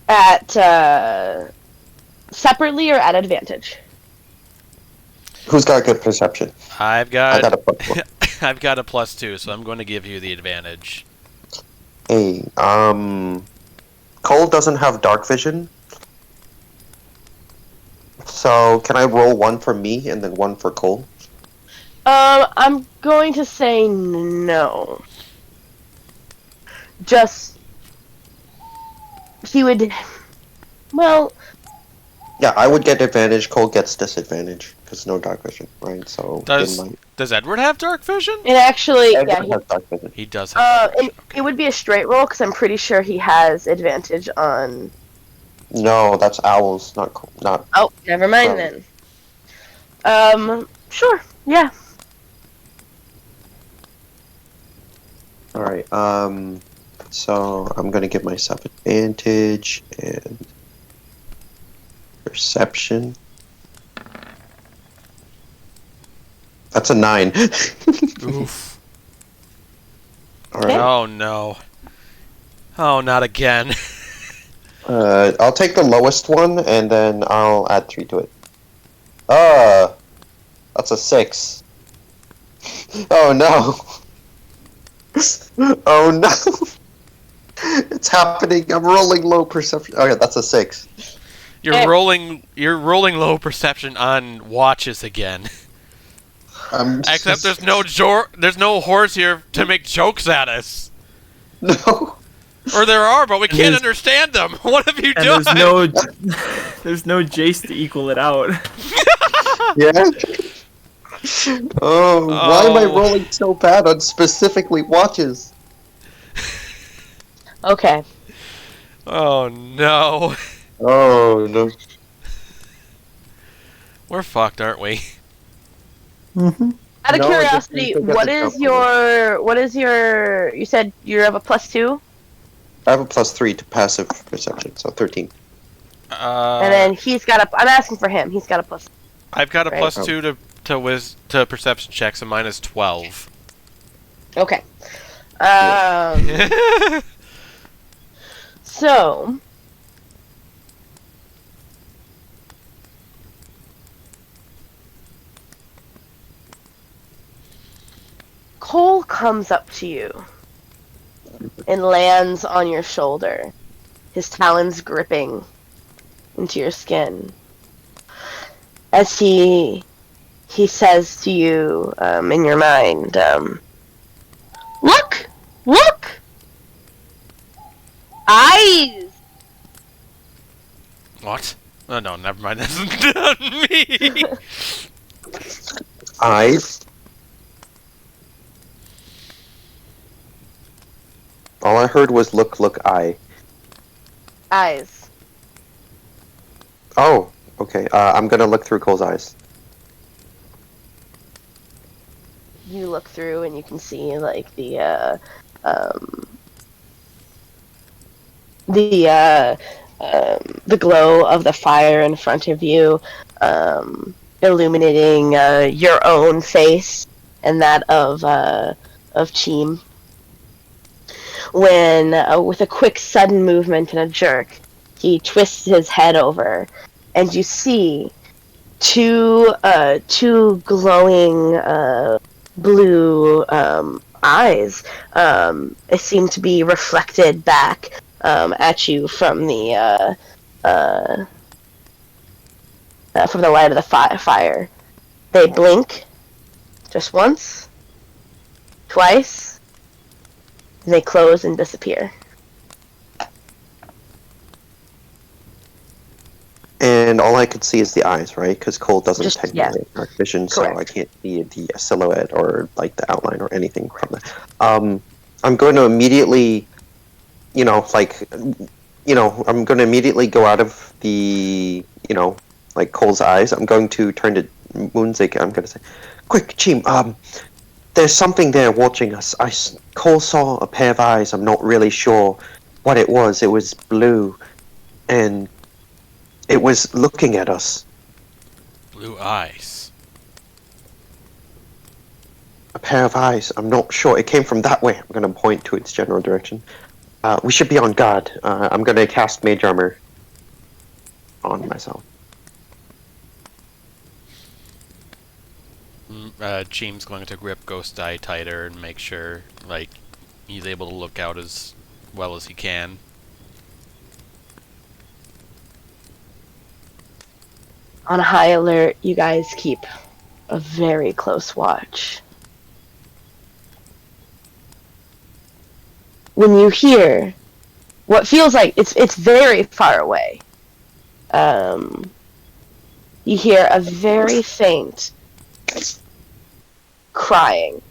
at separately or at advantage. Who's got good perception? I've I got got a +1. I've got a +2, so I'm going to give you the advantage. Hey, Cole doesn't have dark vision. So, can I roll one for me and then one for Cole? I'm going to say no. Just he would. Well, Yeah, I would get advantage. Cole gets disadvantage because no dark vision, right? So Does Edward have dark vision? it actually, Everyone yeah, has dark vision. He does have dark vision. it would be a straight roll because I'm pretty sure he has advantage on. No, that's owls, not. Oh, never mind then. Sure, yeah. All right. So I'm gonna give myself advantage and perception. That's a 9. Oof. All right. Oh no. Oh, not again. I'll take the lowest one and then I'll add 3 to it. That's a 6. Oh no. Oh no. It's happening. I'm rolling low perception. Okay, that's a 6. You're rolling low perception on watches again. Except there's no horse here to make jokes at us. No. Or there are, but we And can't there's- understand them. What have you And done? there's no Jace to equal it out. Yeah. Oh, why am I Oh. rolling so bad on specifically watches? Okay. Oh no. Oh no. We're fucked, aren't we? Mm-hmm. Out of No, I just curiosity, think that's what is your? You said you have a +2, I have a +3 to passive perception, so 13. and then he's got a. I'm asking for him. He's got a +. I've got a Right. +2 to perception checks, and mine is 12. Okay. So. Cole comes up to you and lands on your shoulder, his talons gripping into your skin. As he says to you in your mind, "Look! Look! Eyes!" What? Oh no, never mind. That's not me. Eyes. All I heard was look, eye. Eyes. Oh, okay. I'm gonna look through Cole's eyes. You look through and you can see like the glow of the fire in front of you, illuminating your own face and that of Cheem. When, with a quick, sudden movement and a jerk, he twists his head over, and you see two glowing blue eyes. It seem to be reflected back at you from the light of the fire. They blink just once, twice. They close and disappear. And all I could see is the eyes, right? Because Cole doesn't Just- technically have dark vision, so Correct. I can't see the silhouette or like the outline or anything from that. I'm going to immediately, I'm going to immediately go out of the, like Cole's eyes. I'm going to turn to Moonzic. I'm going to say, "Quick, Chim, there's something there watching us. Cole saw a pair of eyes. I'm not really sure what it was. It was blue, and it was looking at us. Blue eyes. A pair of eyes. I'm not sure. It came from that way." I'm going to point to its general direction. We should be on guard. I'm going to cast Mage Armor on myself. Cheem's going to grip Ghost Eye tighter and make sure, like, he's able to look out as well as he can. On high alert, you guys keep a very close watch. When you hear what feels like it's very far away, you hear a very faint crying.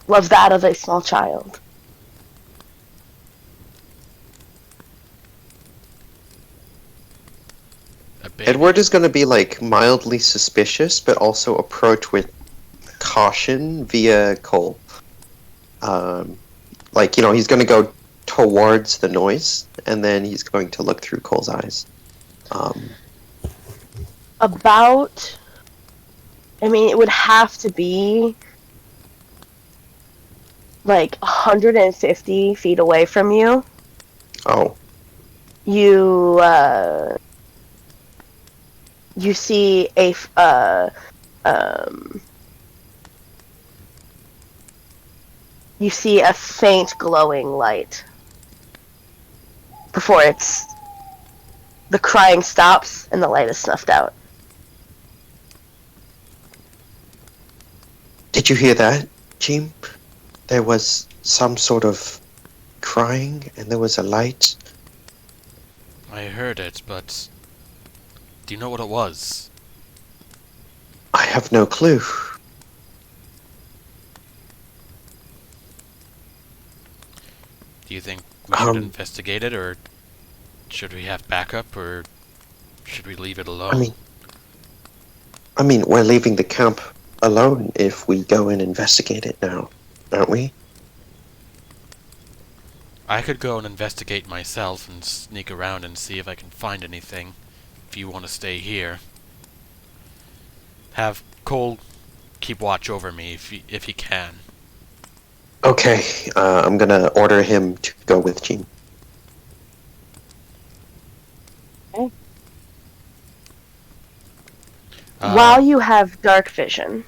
Was that of a small child. A baby. Edward is going to be like mildly suspicious, but also approach with caution via Cole. He's going to go towards the noise, and then he's going to look through Cole's eyes. It would have to be like 150 feet away from you. Oh. You see a faint glowing light before the crying stops and the light is snuffed out. Did you hear that, Jim? There was some sort of crying, and there was a light. I heard it, but do you know what it was? I have no clue. Do you think we should investigate it, or should we have backup, or should we leave it alone? I mean, we're leaving the camp alone if we go and investigate it now, aren't we? I could go and investigate myself and sneak around and see if I can find anything, if you want to stay here. Have Cole keep watch over me if he can. Okay, I'm gonna order him to go with Jean. While you have dark vision,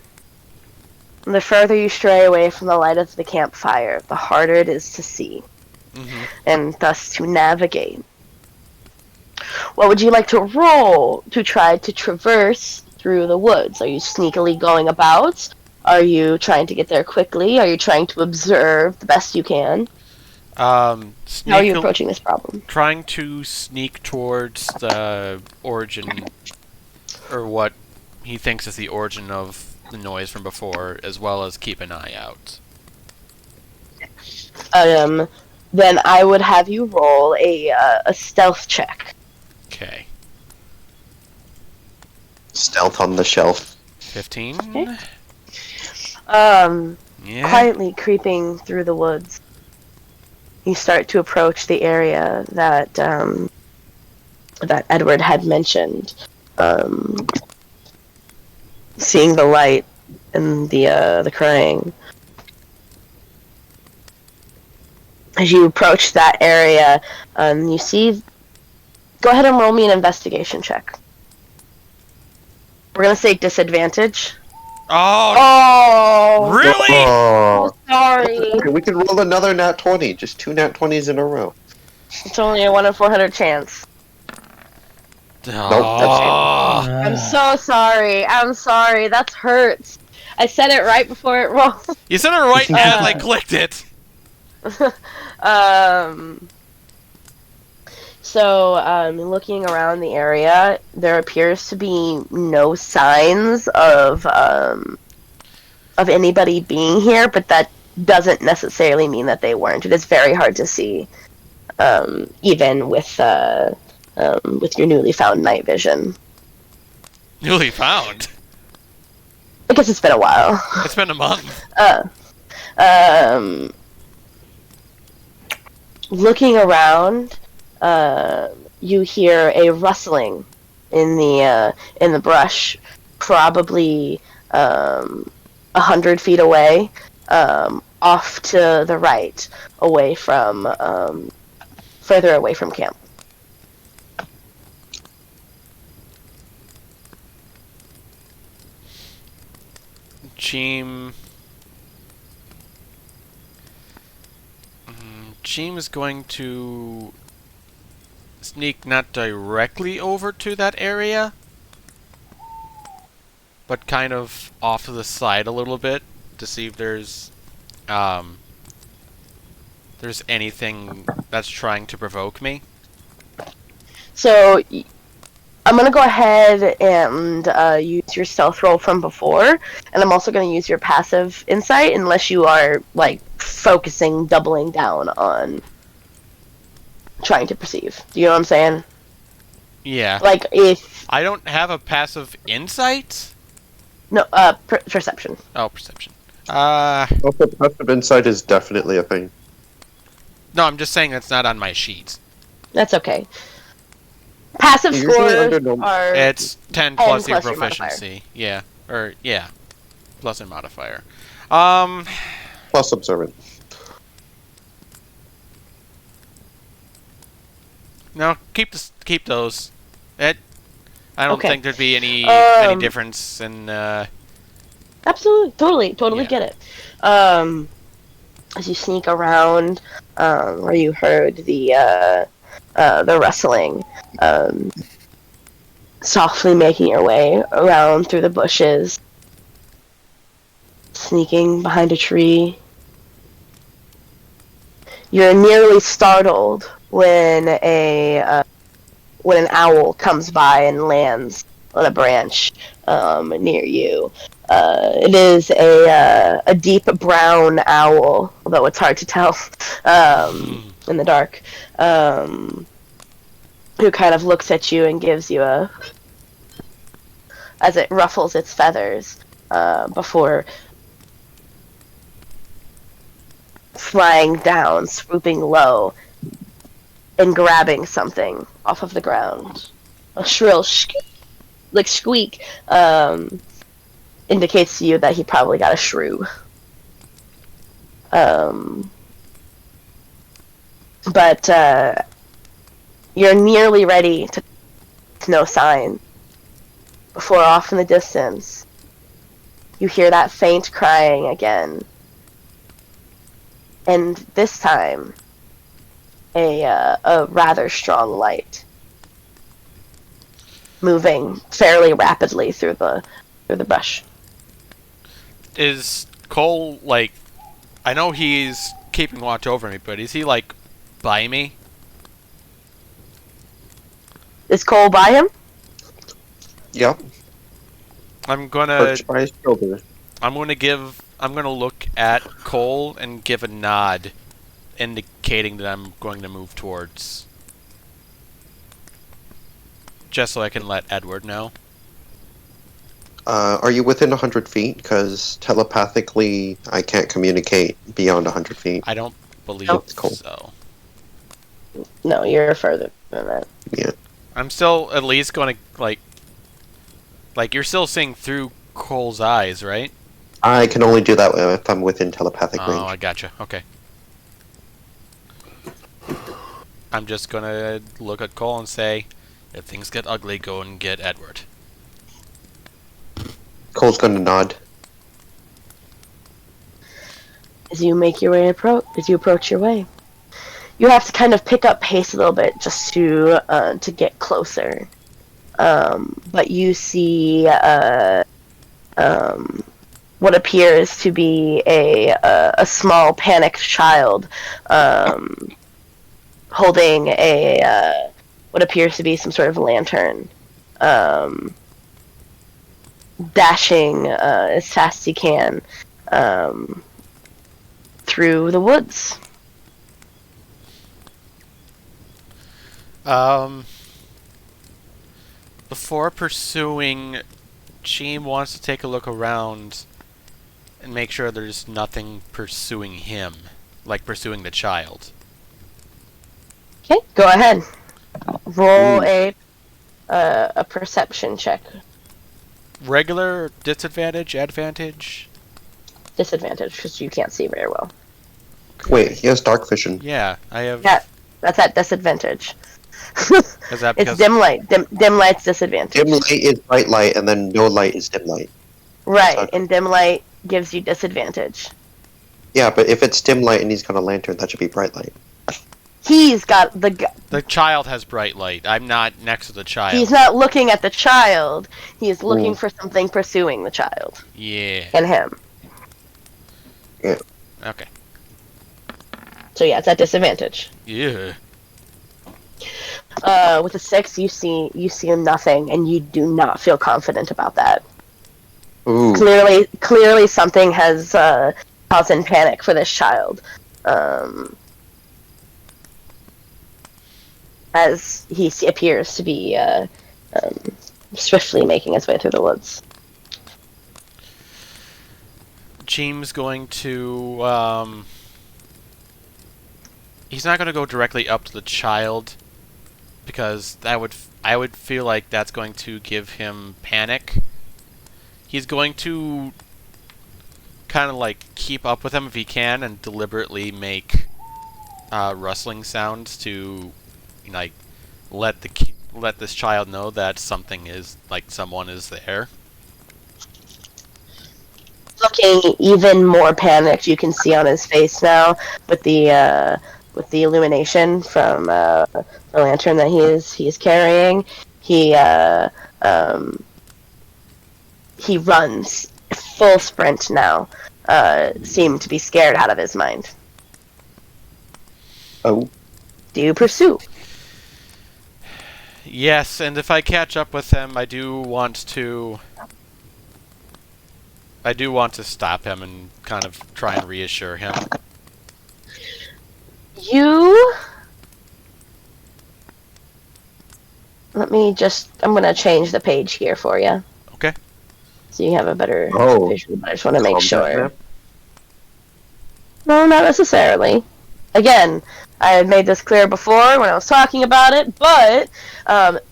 the further you stray away from the light of the campfire, the harder it is to see, and thus to navigate. What would you like to roll to try to traverse through the woods? Are you sneakily going about? Are you trying to get there quickly? Are you trying to observe the best you can? How are you approaching this problem? Trying to sneak towards the origin, or what he thinks is the origin of the noise from before, as well as keep an eye out. Then I would have you roll a stealth check. Okay. Stealth on the shelf. 15? Okay. Yeah. Quietly creeping through the woods, you start to approach the area that that Edward had mentioned. Seeing the light and the crying. As you approach that area, you see. Go ahead and roll me an investigation check. We're gonna say disadvantage. Oh, really? Oh, Sorry. okay, we can roll another nat 20. Just 2 nat 20s in a row. It's only a 1 in 400 chance. Oh. I'm so sorry. I'm sorry. That hurts. I said it right before it rolled. You said it right as I clicked it. So, looking around the area, there appears to be no signs of anybody being here, but that doesn't necessarily mean that they weren't. It is very hard to see, even with your newly found night vision. Newly found. I guess it's been a while. It's been a month. Looking around, you hear a rustling in the brush, probably 100 feet away, off to the right, further away from camp. Cheem is going to sneak not directly over to that area, but kind of off to the side a little bit to see if there's anything that's trying to provoke me. So I'm going to go ahead and use your stealth roll from before, and I'm also going to use your passive insight unless you are, like, focusing, doubling down on trying to perceive. Do you know what I'm saying? Yeah. Like, if... I don't have a passive insight? No, perception. Oh, perception. Also, passive insight is definitely a thing. No, I'm just saying that's not on my sheet. That's okay. Passive Usually scores under normal- are... It's 10 plus your plus your proficiency. Yeah. Or, yeah. Plus a modifier. Plus observant. No, keep those. I don't Okay. think there'd be any difference in. Absolutely, totally Yeah. get it. As you sneak around, where you heard the rustling, softly making your way around through the bushes, sneaking behind a tree. You're nearly startled when an owl comes by and lands on a branch near you. It is a deep brown owl, although it's hard to tell in the dark, who kind of looks at you and gives you as it ruffles its feathers before flying down, swooping low, and grabbing something off of the ground. A shrill squeak indicates to you that he probably got a shrew. But you're nearly ready to no sign before off in the distance you hear that faint crying again. And this time, a rather strong light moving fairly rapidly through the brush. Is Cole, like, I know he's keeping watch over me, but is he, like, by me? Is Cole by him? Yep. I'm gonna Perched by his shoulder. I'm gonna look at Cole and give a nod, indicating that I'm going to move towards. Just so I can let Edward know. Are you within 100 feet? Because telepathically, I can't communicate beyond 100 feet. I don't believe Cool. so. No, you're further than that. Yeah. I'm still at least going to, like you're still seeing through Cole's eyes, right? I can only do that if I'm within telepathic Oh, range. I gotcha. Okay. I'm just gonna look at Cole and say, if things get ugly, go and get Edward. Cole's gonna nod. As you make your way as you approach your way, you have to kind of pick up pace a little bit just to get closer. But you see what appears to be a small panicked child holding a what appears to be some sort of lantern, dashing as fast as he can through the woods. Before pursuing, Cheem wants to take a look around and make sure there's nothing pursuing him, like pursuing the child. Okay, go ahead. Roll a perception check. Regular, disadvantage, advantage? Disadvantage, because you can't see very well. Wait, he has dark vision. Yeah, I have... Yeah, that's at disadvantage. Is that It's because... dim light. Dim light's disadvantage. Dim light is bright light, and then no light is dim light. Right, Okay. and dim light gives you disadvantage. Yeah, but if it's dim light and he's got a lantern, that should be bright light. He's got The child has bright light. I'm not next to the child. He's not looking at the child. He's looking Ooh. for something pursuing the child Yeah. and him. Yeah. Okay. So yeah, it's at disadvantage. Yeah. With a 6, you see nothing, and you do not feel confident about that. Ooh. Clearly, something has caused panic for this child. As he appears to be swiftly making his way through the woods. Cheem's going to, he's not going to go directly up to the child, because I would feel like that's going to give him panic. He's going to kind of like keep up with him if he can, and deliberately make rustling sounds to like let this child know that someone is there. Looking even more panicked, you can see on his face now with the illumination from the lantern that he is carrying. He runs full sprint now. Seemed to be scared out of his mind. Oh. Hmm. Do you pursue? Yes, and if I catch up with him, I do want to stop him and kind of try and reassure him. I'm going to change the page here for you. Okay. So you have a better Oh. visual, but I just want to make Combat sure. map? No, not necessarily. Again, I had made this clear before when I was talking about it, but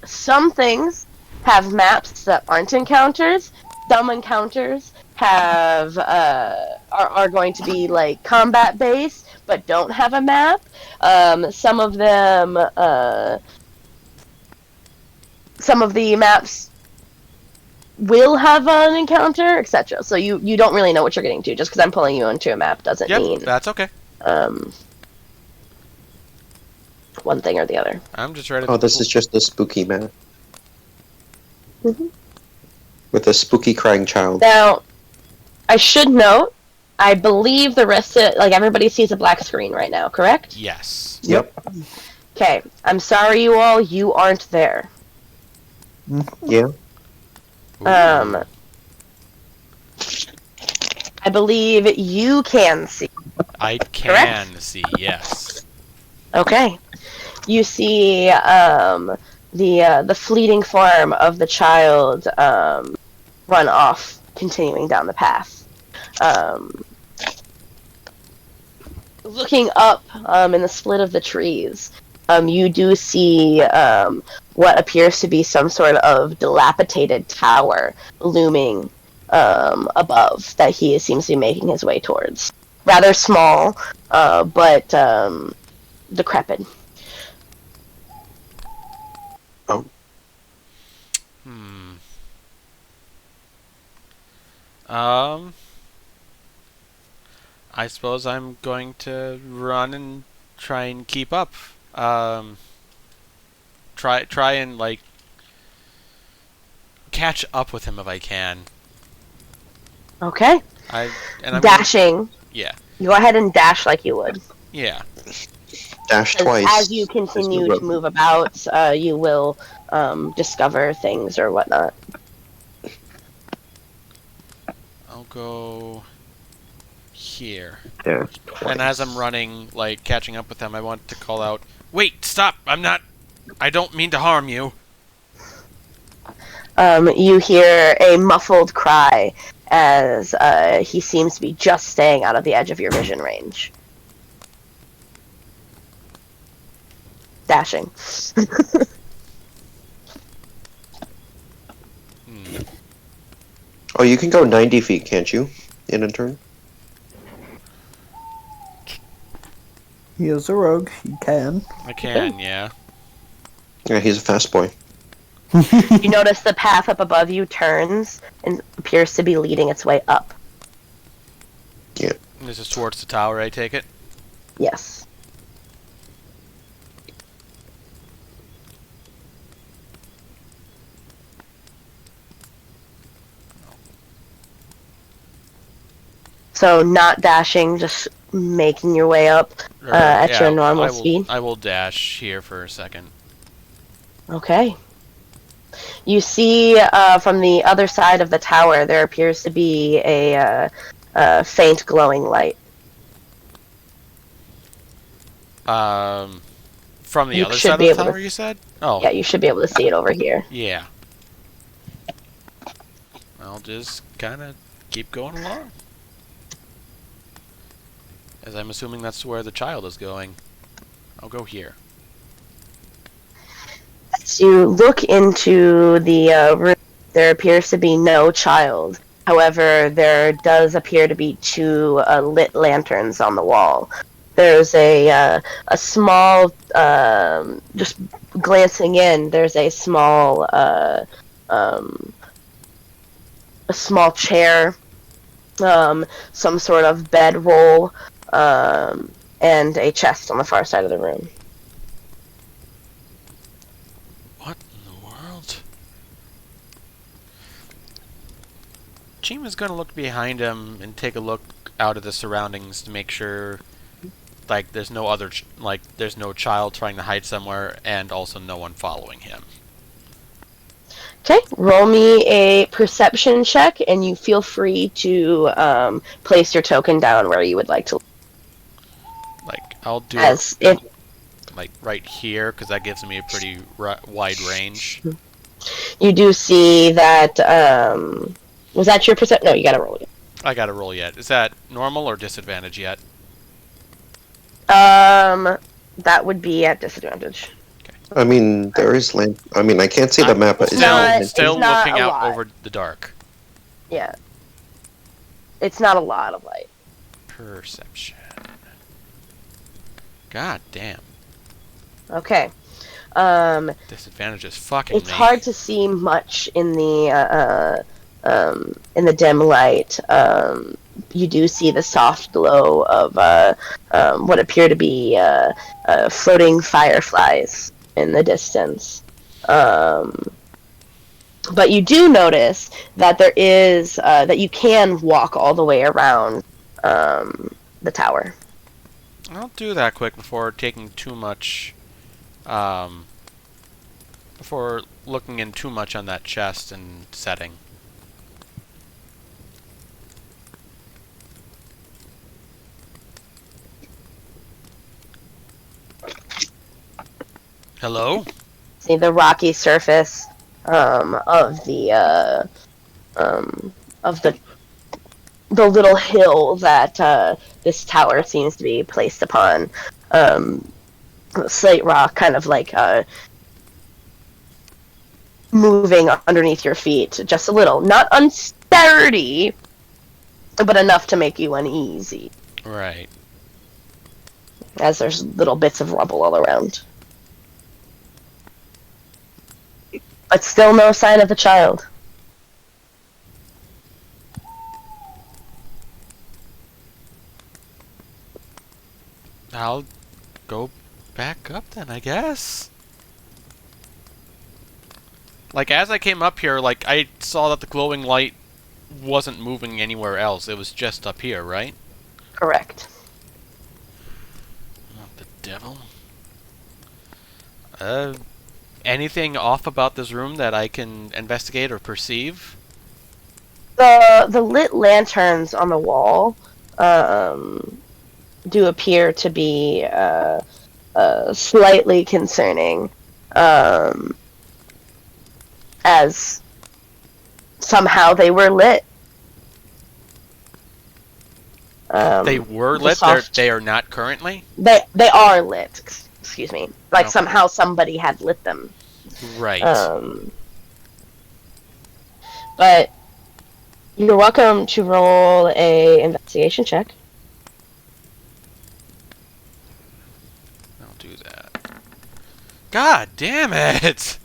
some things have maps that aren't encounters. Some encounters have are going to be like combat based, but don't have a map. Some of the maps will have an encounter, etc. So you don't really know what you're getting to. Just because I'm pulling you onto a map doesn't mean That's okay. one thing or the other. I'm just ready. Oh, this is just a spooky map. Mm-hmm. With a spooky crying child. Now, I should note, I believe the rest of everybody sees a black screen right now, correct? Yes. Yep. Okay, I'm sorry you all, you aren't there. Yeah. I believe you can see. I can see, yes. Okay. You see the fleeting form of the child run off, continuing down the path. Looking up in the split of the trees, you do see what appears to be some sort of dilapidated tower looming above that he seems to be making his way towards. Rather small, but decrepit. Oh. I suppose I'm going to run and try and keep up. Try and like catch up with him if I can. Okay. I'm Dashing. Yeah. Go ahead and dash like you would. Yeah. Dash 'Cause twice. as you continue to move about, you will discover things or whatnot. I'll go here. Dash And as I'm running, like, catching up with them, I want to call out, "Wait, stop! I don't mean to harm you." You hear a muffled cry as he seems to be just staying out of the edge of your vision range. Dashing. Oh, you can go 90 feet, can't you? In a turn? He is a rogue. He can. I can, yeah. Yeah, he's a fast boy. You notice the path up above you turns and appears to be leading its way up. Yeah. And this is towards the tower, I take it? Yes. So not dashing, just making your way up at your normal speed. I will dash here for a second. Okay. You see from the other side of the tower, there appears to be a faint glowing light. From the You other should side of be the able to- tower, you said? Oh, Yeah, you should be able to see it over here. yeah. I'll just kind of keep going along. As I'm assuming that's where the child is going. I'll go here. As you look into the room, there appears to be no child. However, there does appear to be two lit lanterns on the wall. There's a small, just glancing in, there's a small chair, some sort of bedroll, and a chest on the far side of the room. What in the world? Chima's gonna look behind him and take a look out of the surroundings to make sure, like, there's no other, there's no child trying to hide somewhere, and also no one following him. Okay, roll me a perception check, and you feel free to place your token down where you would like to. Like, I'll do As it, if like, right here, because that gives me a pretty wide range. you do see that, was that your perception? No, you gotta roll it. I gotta roll yet. Is that normal or disadvantage yet? That would be at disadvantage. I mean, there is land. I mean, I can't see the map, but Still it's not looking a out lot. over the dark. Yeah. It's not a lot of light. Perception. God damn. Okay. Disadvantage is fucking It's me. hard to see much in the dim light. You do see the soft glow of what appear to be floating fireflies in the distance. But you do notice that there is that you can walk all the way around the tower. I'll do that quick before taking too much, before looking in too much on that chest and setting. Hello? See the rocky surface of the little hill that this tower seems to be placed upon. Slate rock, kind of like moving underneath your feet just a little, not unsturdy, but enough to make you uneasy. Right. As there's little bits of rubble all around. But still no sign of the child. I'll go back up then, I guess. Like, as I came up here, like, I saw that the glowing light wasn't moving anywhere else. It was just up here, right? Correct. Oh, the devil. Anything off about this room that I can investigate or perceive? The lit lanterns on the wall do appear to be slightly concerning, as somehow they were lit. They were the lit. soft- They are not currently. They are lit. Excuse me. Like Okay. somehow somebody had lit them. Right. But you're welcome to roll a investigation check. I'll do that. God damn it!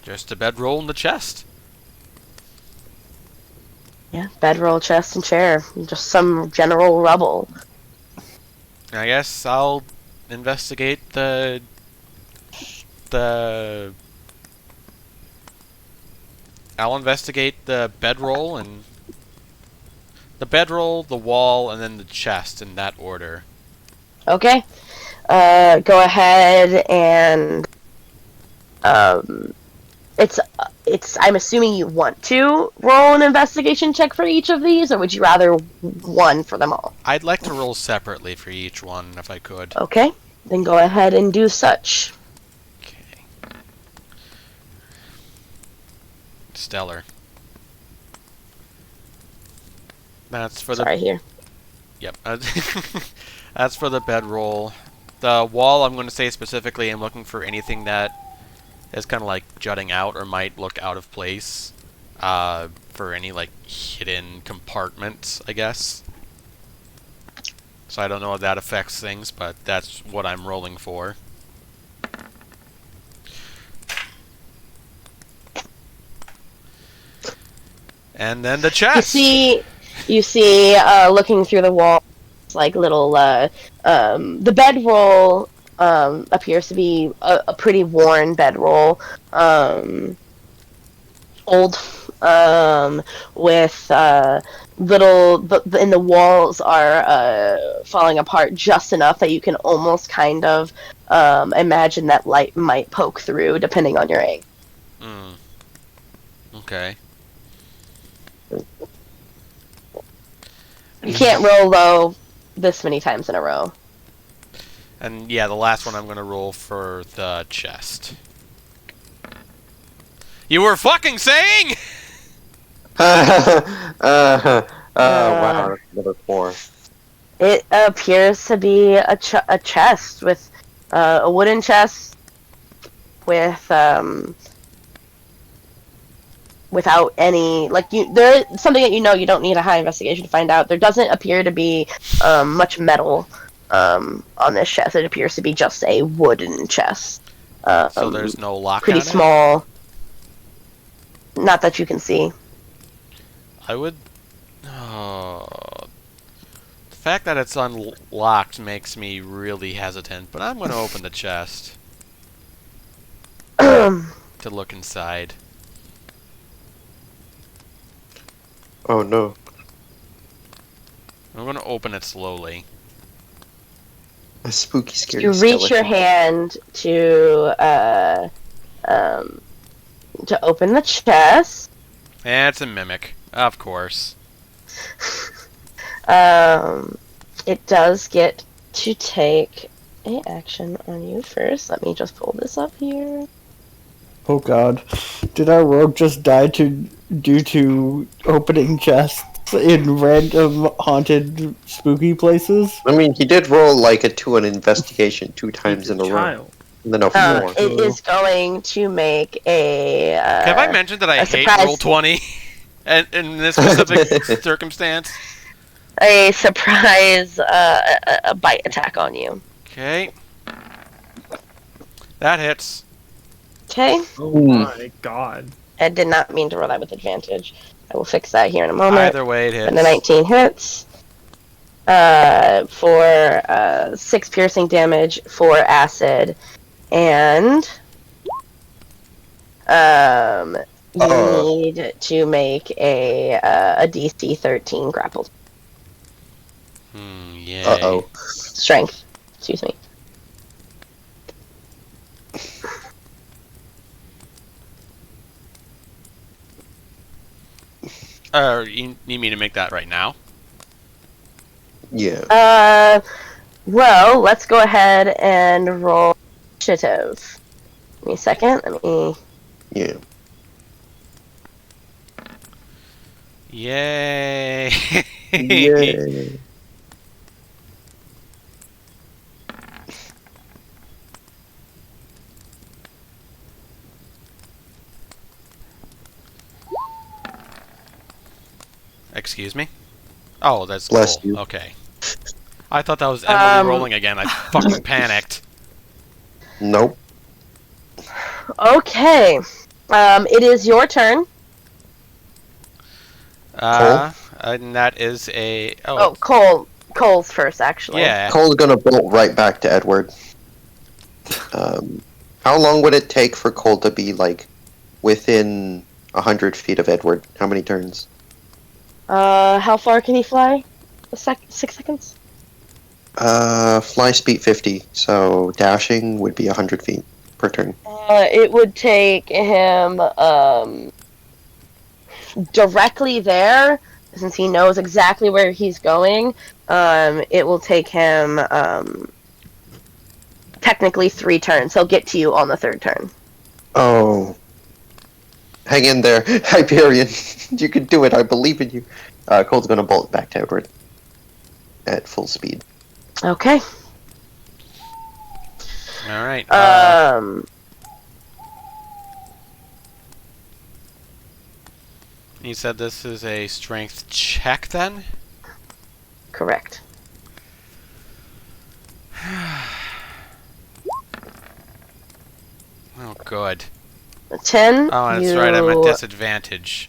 Just a bedroll in the chest. Yeah, bedroll, chest, and chair. Just some general rubble. I guess I'll investigate the I'll investigate the bedroll and the bedroll, the wall, and then the chest in that order. Okay. Go ahead and it's I'm assuming you want to roll an investigation check for each of these, or would you rather one for them all? I'd like to roll separately for each one if I could. Okay. Then go ahead and do such. Okay. Stellar. That's for Sorry, the here. Yep. That's for the bedroll. The wall, I'm going to say specifically, I'm looking for anything that is kind of like jutting out or might look out of place. For any like hidden compartments, I guess. So I don't know if that affects things, but that's what I'm rolling for. And then the chest. You see, looking through the wall, like little, the bedroll appears to be a pretty worn bedroll, old, with and the walls are falling apart just enough that you can almost kind of imagine that light might poke through, depending on your angle. Okay. You can't roll low this many times in a row. And yeah, the last one I'm going to roll for the chest. You were fucking saying? Wow, number 4. It appears to be a chest with a wooden chest with without any there is something that you don't need a high investigation to find out. There doesn't appear to be much metal on this chest. It appears to be just a wooden chest. So there's no lock pretty on it? small. Not that you can see. I would... Oh, the fact that it's unlocked makes me really hesitant, but I'm going to open the chest to look inside. Oh no. I'm going to open it slowly. A spooky, scary You reach skeleton. your hand to open the chest. It's a mimic, of course. It does get to take an action on you first. Let me just pull this up here. Oh god. Did our rogue just die due to opening chests in random haunted spooky places? I mean, he did roll like a 2 on investigation 2 times in a row. Child. And then a 4. It is going to make a. Have I mentioned that I a hate surprise- roll 20 in this specific circumstance? a surprise a bite attack on you. Okay. That hits. Okay. Oh my god. I did not mean to roll that with advantage. I will fix that here in a moment. Either way, it hits. And the 19 hits. For 6 piercing damage, 4 acid, and you need to make a DC 13 grapple. Yeah. Uh-oh. Strength. Excuse me. You need me to make that right now? Yeah. Well, let's go ahead and roll initiative. Give me a second. Let me. Yeah. Yay! Yay. Excuse me? Oh, that's Bless cool. you. Okay. I thought that was Emily rolling again. I fucking panicked. Nope. Okay. It is your turn. And that is a... Oh, Cole. Cole's first, actually. yeah. Cole's gonna bolt right back to Edward. How long would it take for Cole to be, like, within 100 feet of Edward? How many turns? How far can he fly? 6 seconds? Fly speed 50, so dashing would be 100 feet per turn. It would take him, directly there, since he knows exactly where he's going, it will take him, technically 3 turns. He'll get to you on the 3rd turn. Oh. Hang in there, Hyperion. You can do it, I believe in you. Cole's gonna bolt back to Edward. At full speed. Okay. Alright. You said this is a strength check, then? Correct. Oh, good. 10. Oh, that's right, I'm at disadvantage.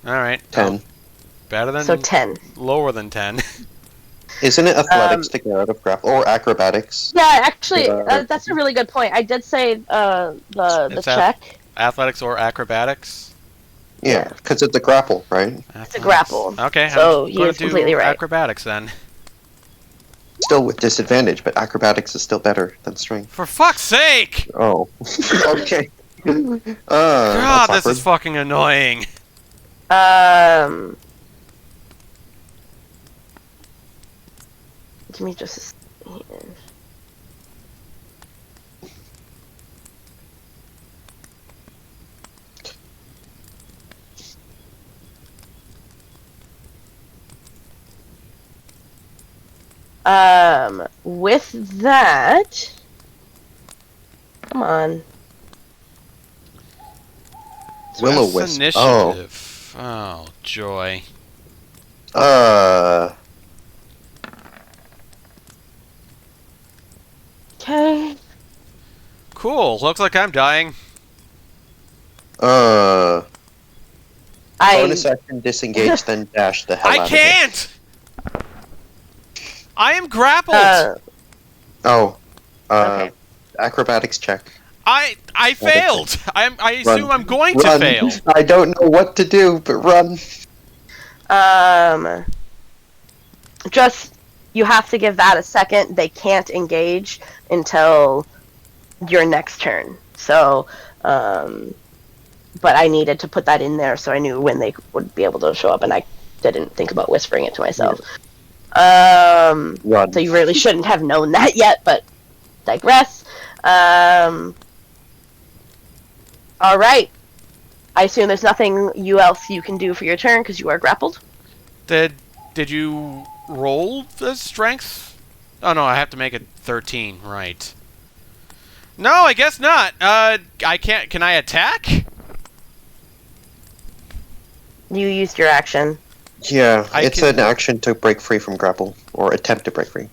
Alright. 10. Better than... So 10. Lower than 10. Isn't it athletics to get out of grapple? Or acrobatics? Yeah, actually, that's a really good point. I did say the check. Athletics or acrobatics? Yeah, because it's a grapple, right? It's a grapple. Okay, so I'm he gonna is completely do right. acrobatics then. Still with disadvantage, but acrobatics is still better than strength. For fuck's sake! Oh. Okay. God, this is fucking annoying. Give me just a second here. With that, come on. Will-o-wisp. Initiative. Oh, joy. Okay. Cool. Looks like I'm dying. Bonus action disengage, then dash the hell out I of can't! I am grappled! Okay. Acrobatics check. I failed! I assume I'm going to Run. fail. I don't know what to do, but run. Just, you have to give that a second. They can't engage until your next turn. So, but I needed to put that in there so I knew when they would be able to show up, and I didn't think about whispering it to myself. Run. So you really shouldn't have known that yet, but digress. Alright. I assume there's nothing else you can do for your turn because you are grappled. Did you roll the strength? Oh no, I have to make it 13, right. No, I guess not. I can't. Can I attack? You used your action. Yeah, it's an action to break free from grapple, or attempt to break free.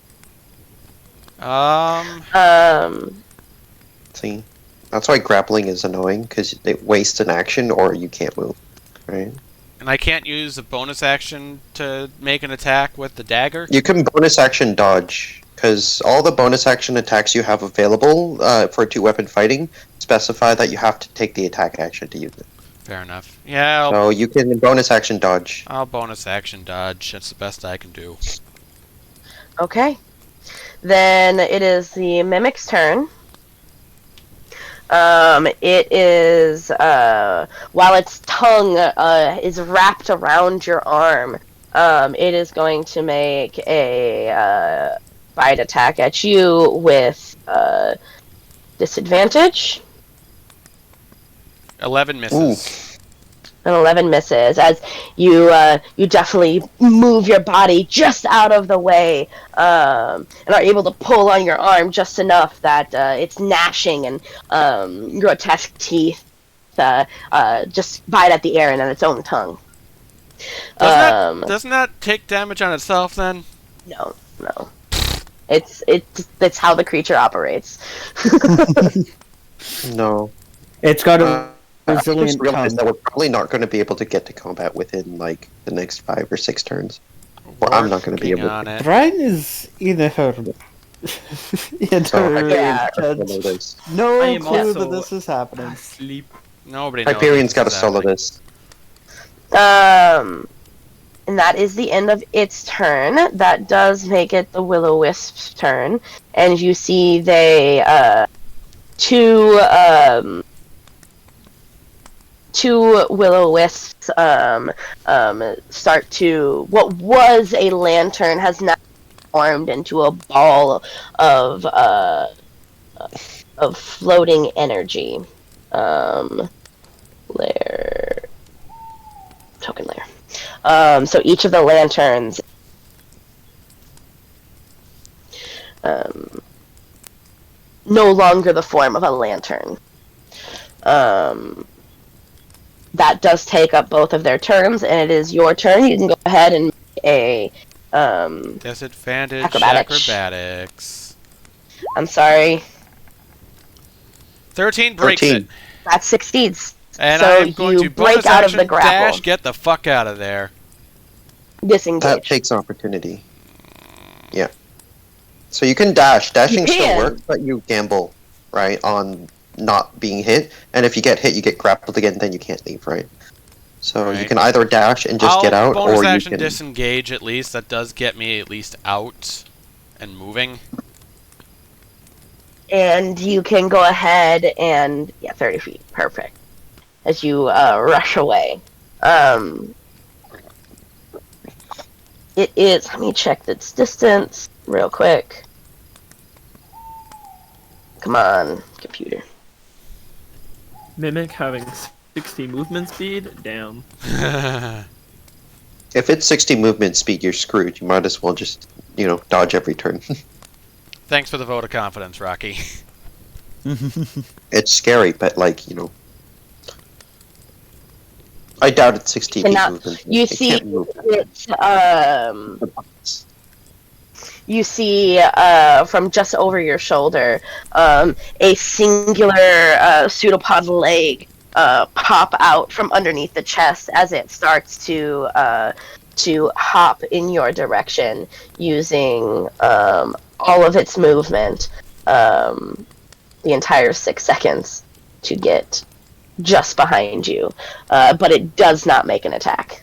See? That's why grappling is annoying, because it wastes an action, or you can't move, right? And I can't use a bonus action to make an attack with the dagger? You can bonus action dodge, because all the bonus action attacks you have available for 2-weapon fighting specify that you have to take the attack action to use it. Fair enough. Yeah, So you can bonus action dodge. I'll bonus action dodge. That's the best I can do. Okay. Then it is the mimic's turn. It is while its tongue is wrapped around your arm. It is going to make a bite attack at you with disadvantage. 11 misses. An 11 misses as you definitely move your body just out of the way and are able to pull on your arm just enough that it's gnashing and grotesque teeth just bite at the air and on its own tongue. Doesn't that take damage on itself then? No. It's how the creature operates. No. It's got a I just resilient realized that tongue. we're probably not going to be able to get to combat within like the next 5 or 6 turns. Or I'm not going to be Working able on to. it. Brian is in her. in So her Yeah. head. this. No I am clue also that this is happening. Sleep. Nobody knows. Hyperion's got to what's solo happening. this. And that is the end of its turn. That does make it the Will-O-Wisp's turn. And you see they, two Will-O-Wisps, start to, what was a lantern has now formed into a ball of floating energy. Token layer. So each of the lanterns no longer the form of a lantern. That does take up both of their turns, and it is your turn. You can go ahead and make a Disadvantage Acrobatics. acrobatics. I'm sorry, 13 breaks 13. it. that succeeds. And So I'm going you to break bonus out of action the grapple. dash, get the fuck out of there. Disengage. That takes opportunity. Yeah. So you can dash. Dashing You still can. works, but you gamble, right, on not being hit. And if you get hit, you get grappled again, then you can't leave, right? So you Right. can either dash and just I'll get out, bonus or you action can... disengage at least. That does get me at least out and moving. And you can go ahead and 30 feet, perfect. As you rush away. It is. Let me check its distance real quick. Come on, computer. Mimic having 60 movement speed? Damn. If it's 60 movement speed, you're screwed. You might as well just, dodge every turn. Thanks for the vote of confidence, Rocky. It's scary, but I doubt it's 60 feet Cannot- movement. you It see can't move. It's you see from just over your shoulder a singular pseudopod leg pop out from underneath the chest as it starts to hop in your direction using all of its movement, the entire 6 seconds to get just behind you, but it does not make an attack.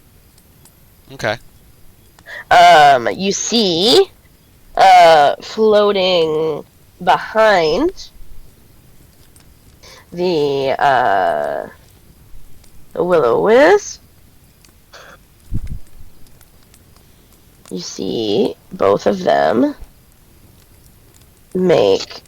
Okay. You see, floating behind the Will-O-Wisp, you see both of them make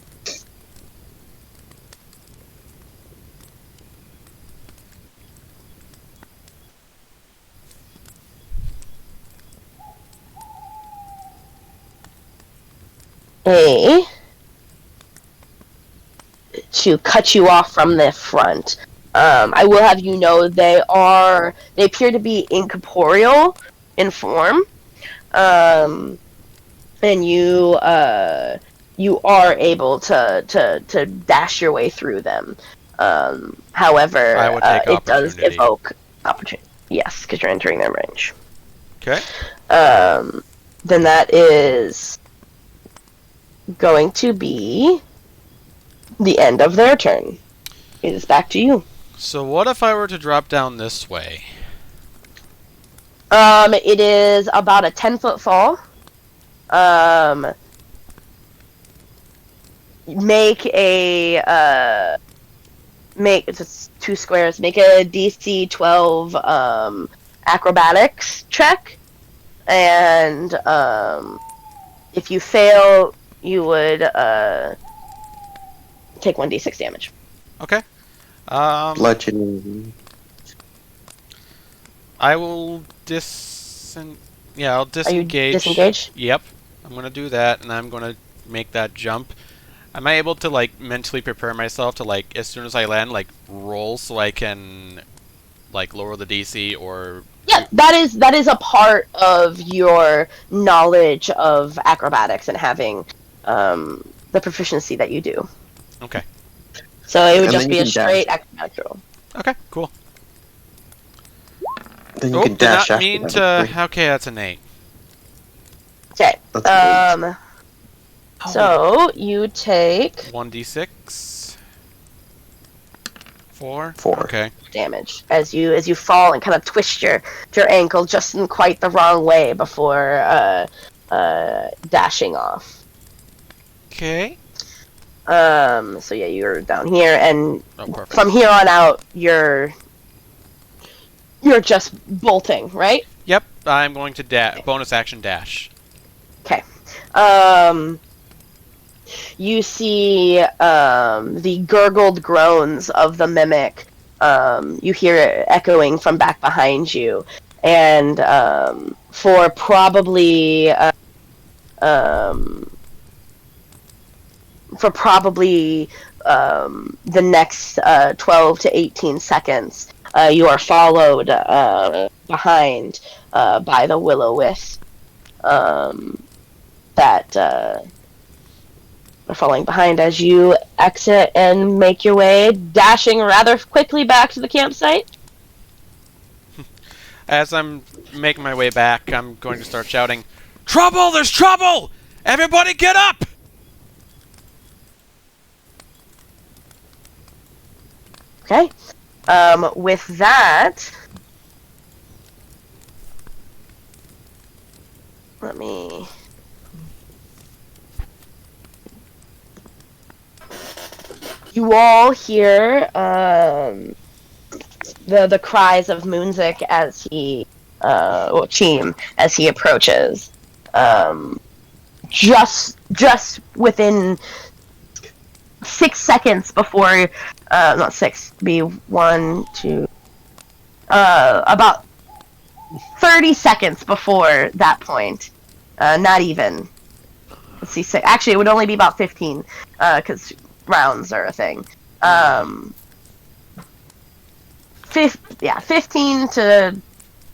to cut you off from the front. I will have you know they appear to be incorporeal in form, and you are able to dash your way through them. However, I would take it does opportunity. evoke opportunity. Yes, because you're entering their range. Okay. Then that is going to be the end of their turn. It is back to you. So what if I were to drop down this way? It is about a 10-foot fall. Make it's 2 squares. Make a DC 12 acrobatics check, and if you fail, you would take 1d6 damage. Okay. Bludgeoning. I will I'll disengage. Are you disengaged? Yep. I'm gonna do that, and I'm gonna make that jump. Am I able to like mentally prepare myself to like as soon as I land like roll so I can like lower the DC or? Yeah, that is a part of your knowledge of acrobatics and having the proficiency that you do. Okay. So it would And just then be you a can straight acrobatic roll. Okay. Cool. Then you Oh, can did dash not after mean that. to. Okay, that's an 8. Okay. That's great. So you take 1d6. 4. 4. Okay. damage as you fall and kind of twist your ankle just in quite the wrong way before dashing off. Okay. So yeah, you're down here, and Oh, perfect. from here on out, you're just bolting, right? Yep. I'm going to bonus action dash. Okay. You see the gurgled groans of the mimic. You hear it echoing from back behind you, and for probably the next 12 to 18 seconds, you are followed behind by the will-o-wisp that are falling behind as you exit and make your way, dashing rather quickly back to the campsite. As I'm making my way back, I'm going to start shouting, "Trouble! There's trouble! Everybody get up!" Okay. With that, let me... You all hear the cries of Moonzic as he, or Cheem, as he approaches. Just within 6 seconds before, not 6, be 1, 2, about 30 seconds before that point. Not even. Let's see, actually, it would only be about 15, because rounds are a thing. 15 to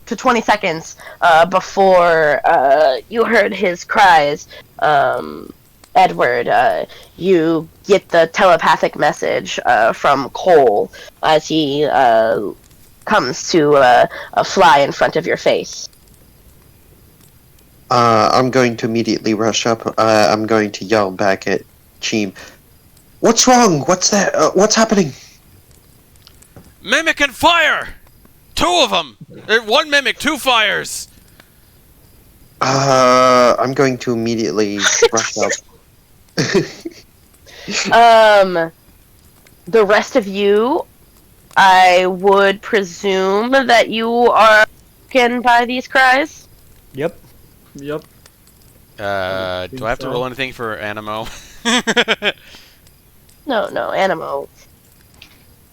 20 seconds before you heard his cries, Edward, you get the telepathic message from Cole as he comes to fly in front of your face. I'm going to immediately rush up. I'm going to yell back at Cheem. What's wrong? What's that? What's happening? Mimic and fire! 2 of them! 1 mimic, 2 fires! I'm going to immediately rush up. The rest of you, I would presume that you are taken by these cries. Yep. Yep. Do I have to so. roll anything for Animo? No,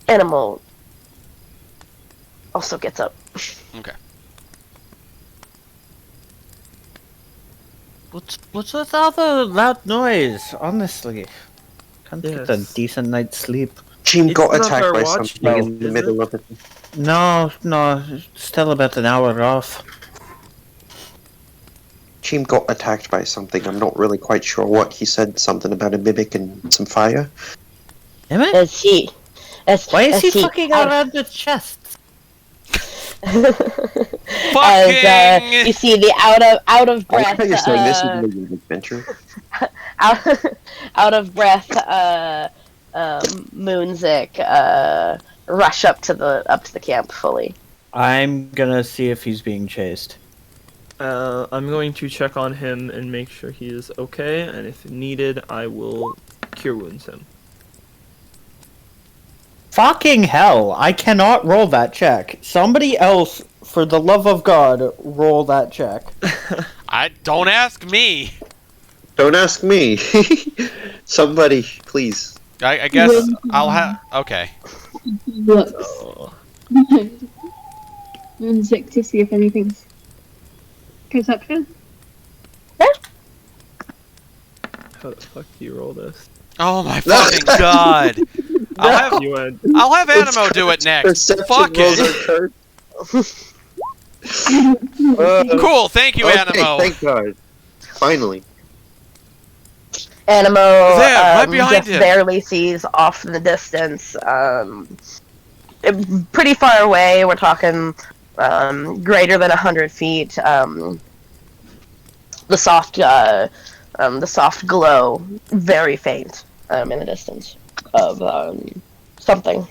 Animal also gets up. Okay. What's with all the loud noise? Honestly, can't get a Yes. decent night's sleep. Cheem It's got not attacked our by watch something now, in the is middle it? of it. No, still about an hour off. Cheem got attacked by something. I'm not really quite sure what. He said something about a mimic and some fire. Damn it! Why Why is he fucking around the chest? Fucking! You see the out of I like breath, how you're saying this is an adventure. out of breath, Moonzic rush up to the camp fully. I'm gonna see if he's being chased. I'm going to check on him and make sure he is okay, and if needed, I will cure wounds him. Fucking hell! I cannot roll that check. Somebody else, for the love of God, roll that check. Don't ask me. Don't ask me. Somebody, please. I guess I'll have. Okay. Looks So, behind Moonzic to see if anything's perception. how the fuck do you roll this? Oh my fucking god. You went. I'll have Animo do it next. Perception Fuck rolls it. are cursed. Cool. Thank you, Okay, Animo. thank God. Finally. Animo There, right behind just him. barely sees off in the distance. Pretty far away. We're talking greater than 100 feet. The soft glow, very faint, in the distance of something.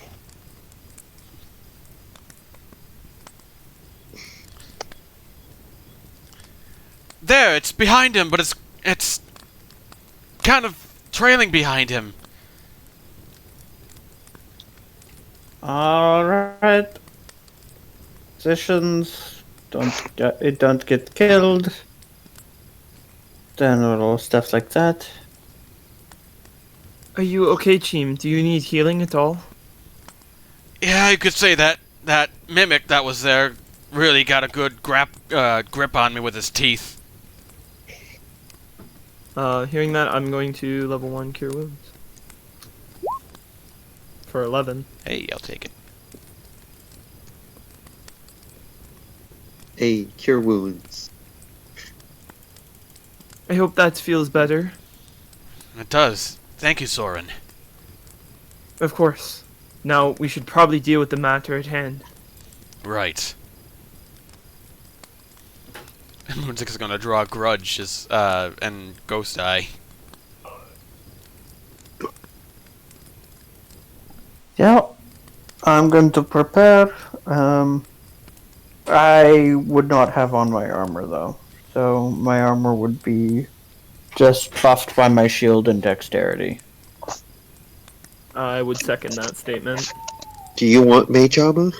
There, it's behind him, but it's kind of trailing behind him. Alright. Positions. Don't get killed. General stuff like that. Are you okay, Cheem? Do you need healing at all? Yeah, you could say that mimic that was there really got a good grip on me with his teeth. Hearing that, I'm going to level 1 cure wounds. For 11. Hey, I'll take it. Hey, cure wounds. I hope that feels better. It does. Thank you, Soaren. Of course. Now, we should probably deal with the matter at hand. Right. And Moonzic is gonna draw a grudge and Ghost Eye. Yeah, I'm going to prepare. I would not have on my armor though, so my armor would be just buffed by my shield and dexterity. I would second that statement. Do you want mage armor?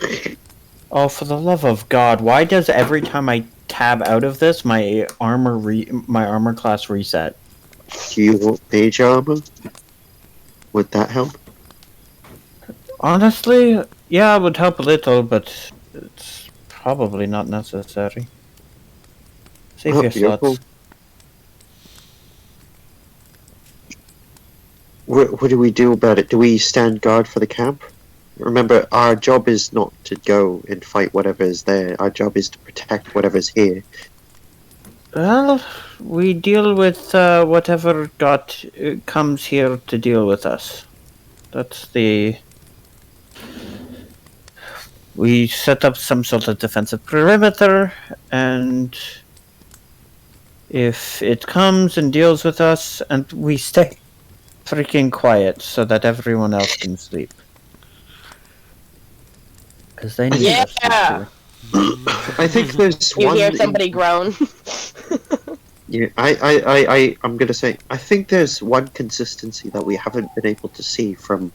Oh, for the love of God! Why does every time I tab out of this, my armor class reset? Do you want mage armor? Would that help? Honestly, yeah, it would help a little, but it's probably not necessary. Save your Beautiful. slots. What do we do about it? Do we stand guard for the camp? Remember, our job is not to go and fight whatever is there. Our job is to protect whatever's here. Well, we deal with whatever comes here to deal with us. That's the... We set up some sort of defensive perimeter, and if it comes and deals with us, and we stay freaking quiet so that everyone else can sleep. Because they need Yeah. to sleep too. I think there's You one. hear somebody groan. Yeah, I'm gonna say I think there's one consistency that we haven't been able to see from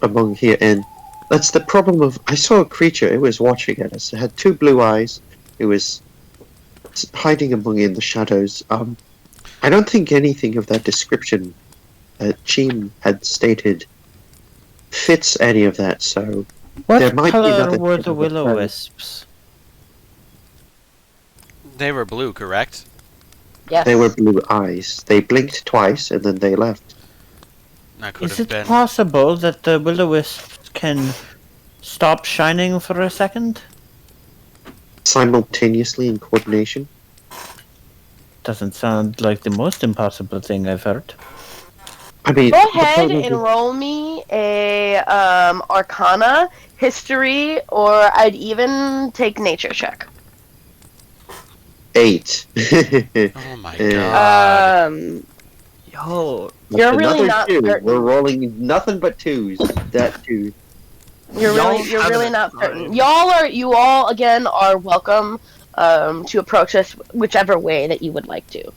among here, and that's the problem of. I saw a creature. It was watching at us. It had two blue eyes. It was hiding among in the shadows. I don't think anything of that description that Cheem had stated fits any of that. So What there might be color another were the type of will-o-wisps? They were blue, correct? Yes. They were blue eyes. They blinked twice and then they left. That could Is have it been. possible that the will-o-wisps can stop shining for a second? Simultaneously in coordination. Doesn't sound like the most impossible thing I've heard. I mean, Go the ahead problem and is- roll me a Arcana, History, or I'd even take Nature check. 8. Oh my Yeah. god. Yo, You're really Another not 2. certain. We're rolling nothing but 2s. That 2. You're really not certain. You all again are welcome to approach us whichever way that you would like to.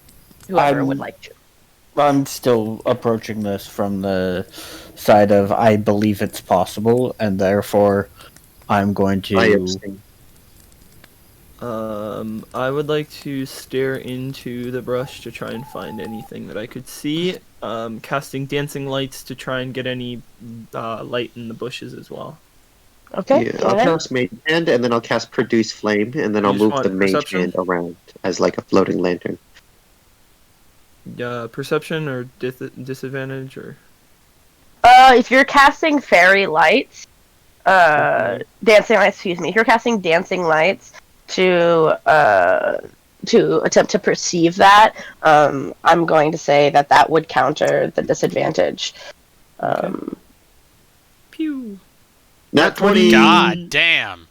Whoever would like to. I'm still approaching this from the side of I believe it's possible, and therefore I'm going I to. abstain. I would like to stare into the brush to try and find anything that I could see. Casting dancing lights to try and get any light in the bushes as well. Okay. Yeah, I'll cast Mage Hand, and then I'll cast Produce Flame, and then You I'll just move want the Mage perception? Hand around as like a floating lantern. Perception or disadvantage or. If you're casting fairy lights, dancing lights. Excuse me. If you're casting dancing lights to attempt to perceive that, I'm going to say that would counter the disadvantage. Pew. Nat 20! God damn.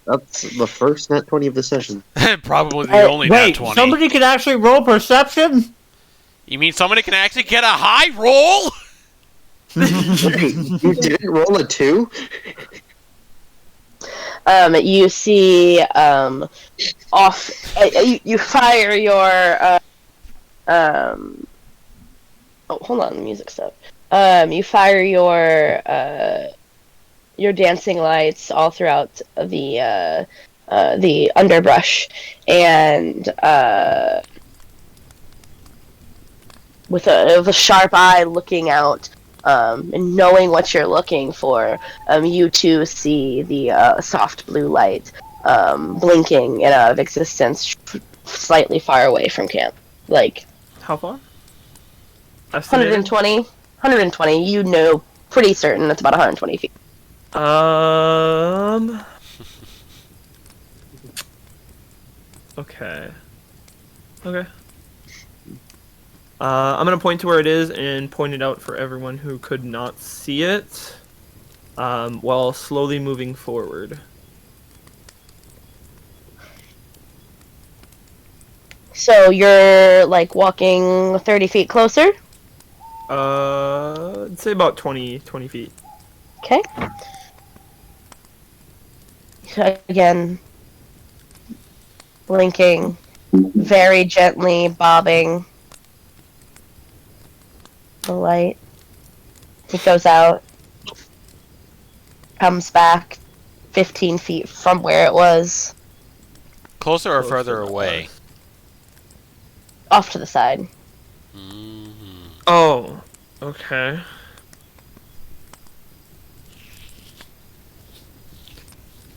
That's the first Nat 20 of the session. Probably the only nat Wait, 20. somebody can actually roll perception? You mean somebody can actually get a high roll? Wait, you didn't roll a 2? You see, you fire your, oh, hold on, the music stopped. You fire your dancing lights all throughout the underbrush, and, with a sharp eye looking out, and knowing what you're looking for, you too see the soft blue light blinking and out of existence slightly far away from camp. Like How far? Estimated? 120, you know pretty certain it's about 120 feet. Okay. I'm gonna point to where it is and point it out for everyone who could not see it, while slowly moving forward. So you're like walking 30 feet closer? I'd say about 20 feet. Okay. So again, blinking, very gently bobbing the light. It goes out, comes back 15 feet from where it was, Closer or Closer further to away? us. off to the side. Oh, okay.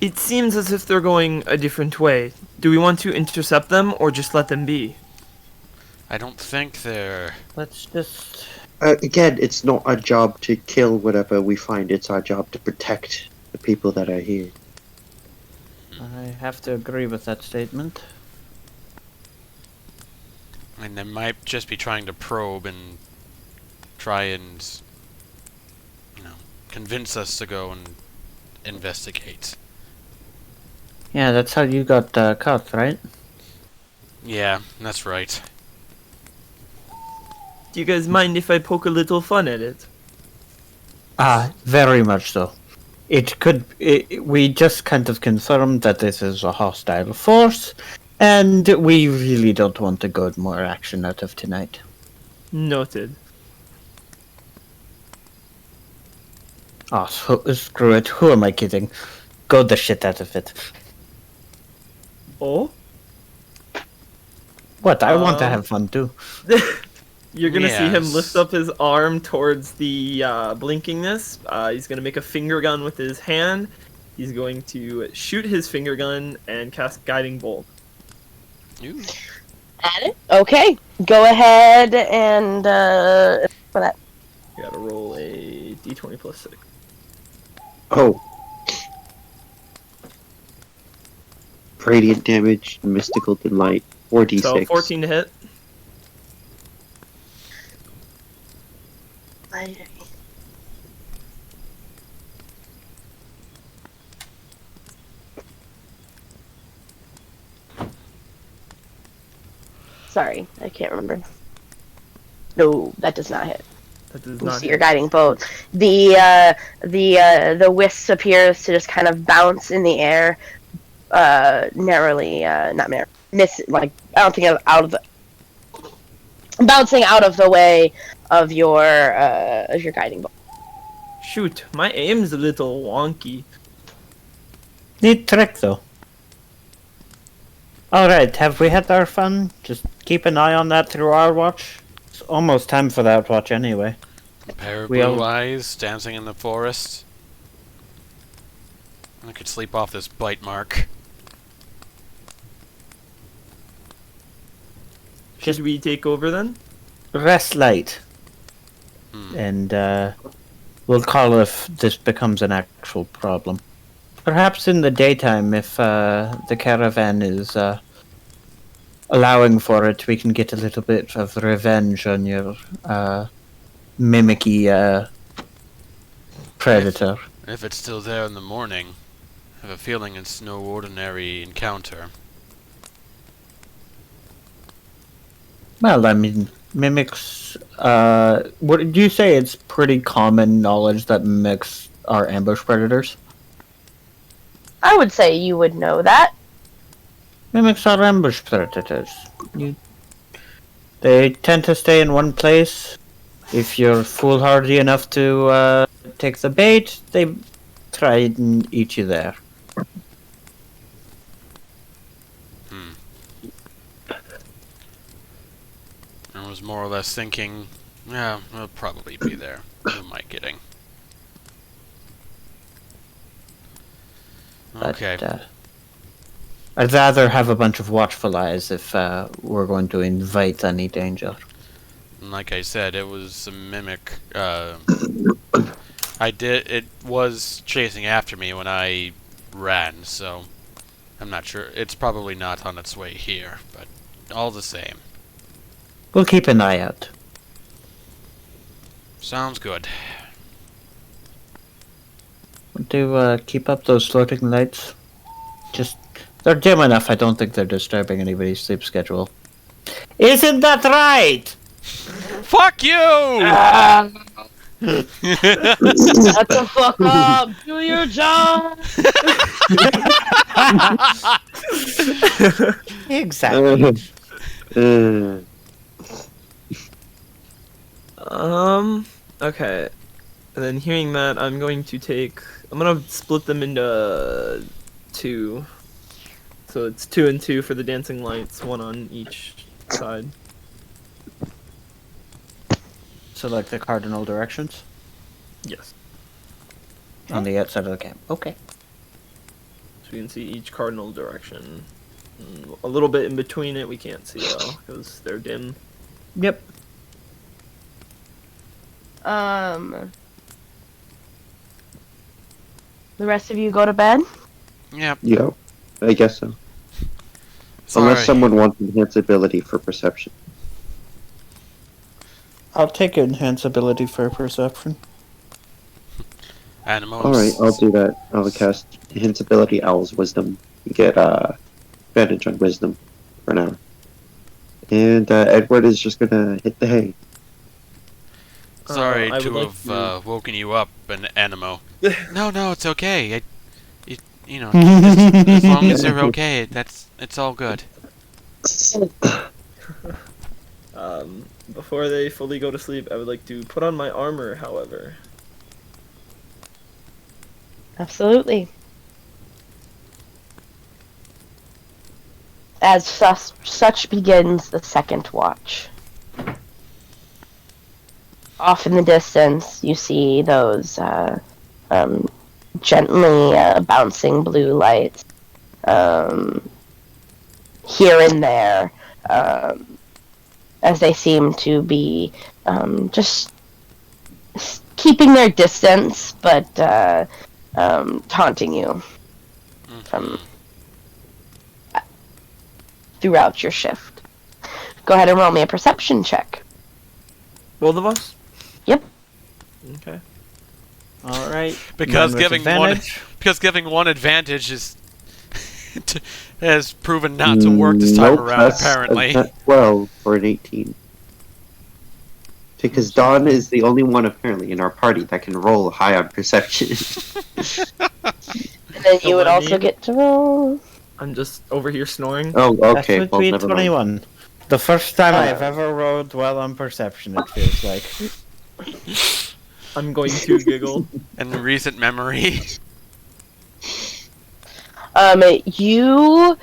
It seems as if they're going a different way. Do we want to intercept them or just let them be? I don't think they're... Let's just. Again, it's not our job to kill whatever we find. It's our job to protect the people that are here. I have to agree with that statement. And they might just be trying to probe and try and, convince us to go and investigate. Yeah, that's how you got caught, right? Yeah, that's right. Do you guys mind if I poke a little fun at it? Very much so. We just kind of confirmed that this is a hostile force, and we really don't want to get more action out of tonight. Noted. Oh, screw it. Who am I kidding? Go the shit out of it. Oh? What? I want to have fun too. You're gonna see him Yes. lift up his arm towards the blinkingness. He's gonna make a finger gun with his hand. He's going to shoot his finger gun and cast Guiding Bolt. Ooh. At it? Okay. Go ahead and for that. You gotta roll a d20 plus 6. Oh. Radiant damage, mystical delight, 4d6. So 14 to hit. Sorry, I can't remember. No, that does not hit. That does You not see your hit. guiding bolt. The wisp appears to just kind of bounce in the air, narrowly, not narrow, bouncing out of the way of your guiding bolt. Shoot, my aim's a little wonky. Neat trick, though. Alright, have we had our fun? Just keep an eye on that through our watch. It's almost time for that watch anyway. A pair of We blue all- eyes dancing in the forest. I could sleep off this bite mark. Should we take over then? Rest light. Hmm. And we'll call if this becomes an actual problem. Perhaps in the daytime, if the caravan is allowing for it, we can get a little bit of revenge on your mimicky predator. If it's still there in the morning, I have a feeling it's no ordinary encounter. Well, I mean, mimics. What do you say? It's pretty common knowledge that mimics are ambush predators. I would say you would know that. Mimics are ambush predators. They tend to stay in one place. If you're foolhardy enough to take the bait, they try and eat you there. I was more or less thinking, yeah, we'll probably be there. Who am I kidding? But, Okay. I'd rather have a bunch of watchful eyes if we're going to invite any danger. And like I said, it was a mimic. It was chasing after me when I ran, so I'm not sure. It's probably not on its way here, but all the same. We'll keep an eye out. Sounds good. To keep up those floating lights. They're dim enough, I don't think they're disturbing anybody's sleep schedule. Isn't that right? Fuck you! Shut the fuck up! Do your job! Exactly. Okay. And then hearing that, I'm gonna split them into two. So it's 2 and 2 for the dancing lights, one on each side. So like the cardinal directions? Yes. On the outside of the camp. Okay. So we can see each cardinal direction. A little bit in between it we can't see well, because they're dim. Yep. The rest of you go to bed? Yep. Yeah, I guess so. Sorry. Unless someone wants enhanceability for perception. I'll take enhanceability for perception. Animals. Alright, I'll do that. I'll cast enhanceability Owl's Wisdom. You get advantage on Wisdom for now. And Edward is just gonna hit the hay. Sorry I to would like have woken you up, an Animo. No, it's okay. As long as you're okay, it's all good. Before they fully go to sleep, I would like to put on my armor, however. Absolutely. As such begins the second watch. Off in the distance, you see those gently bouncing blue lights here and there, as they seem to be just keeping their distance, but taunting you from throughout your shift. Go ahead and roll me a perception check. Both of us? Yep. Okay. All right. Because None with giving one advantage is has proven not to work this time Nope, around. that's Apparently. a 12 for an 18. Because Dawn is the only one apparently in our party that can roll high on perception. And then So you would what I also mean- get to roll. I'm just over here snoring. Oh, That okay. would Well, be never mind. 21. The first time Oh. I've ever rolled well on perception, it feels like. I'm going to giggle. In recent memory. You,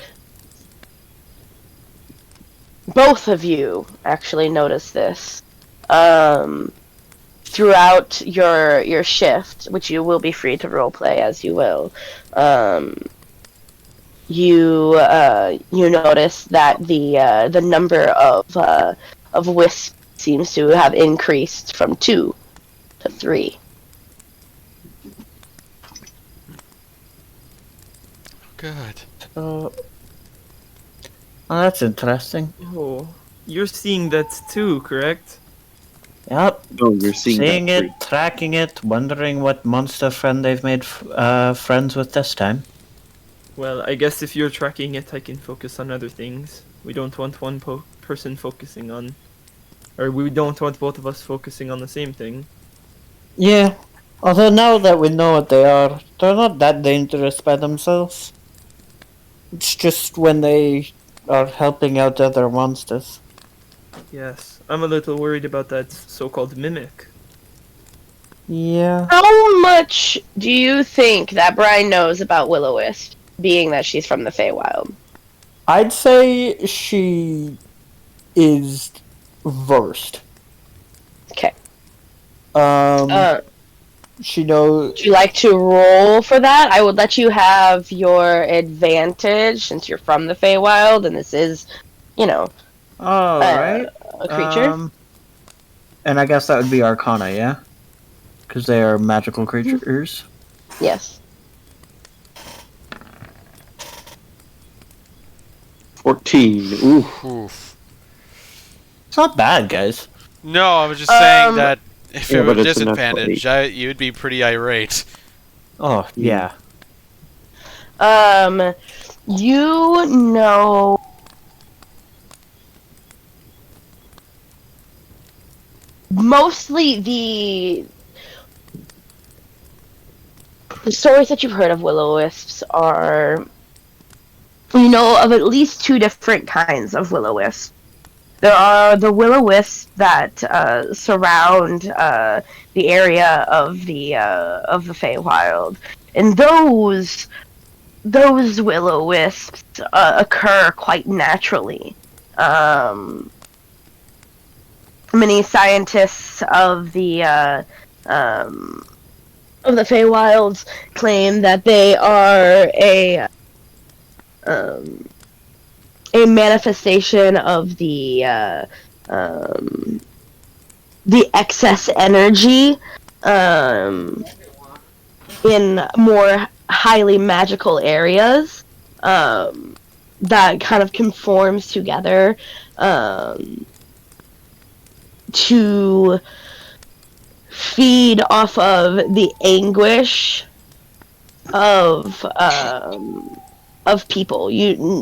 both of you actually notice this. Throughout your shift, which you will be free to roleplay as you will. You notice that the number of wisps seems to have increased from 2 to 3. Good. Oh, that's interesting. Oh, you're seeing that too, correct? Yep. Oh, you're seeing Seeing that it, tracking it, wondering what monster friend they've made friends with this time. Well, I guess if you're tracking it, I can focus on other things. We don't want one person focusing on... Or we don't want both of us focusing on the same thing. Yeah. Although now that we know what they are, they're not that dangerous by themselves. It's just when they are helping out other monsters. Yes, I'm a little worried about that so-called mimic. Yeah. How much do you think that Brian knows about Will-O-Wisp, being that she's from the Feywild? I'd say she is versed. Okay. She knows. Would you like to roll for that? I would let you have your advantage since you're from the Feywild, and this is, Oh, right. a creature. And I guess that would be Arcana, yeah? Because they are magical creatures. Yes. 14. Ooh. Oof. It's not bad, guys. No, I was just saying that if Yeah, it were but it's a natural disadvantage, you'd be pretty irate. Oh, yeah. You know... Mostly the stories that you've heard of Will-O-Wisps are... You know of at least 2 different kinds of Will-O-Wisps. There are the Will-O-Wisps that surround the area of the Feywild, and those Will-O-Wisps occur quite naturally. Many scientists of the Feywilds claim that they are a manifestation of the excess energy in more highly magical areas that kind of conforms together to feed off of the anguish of people.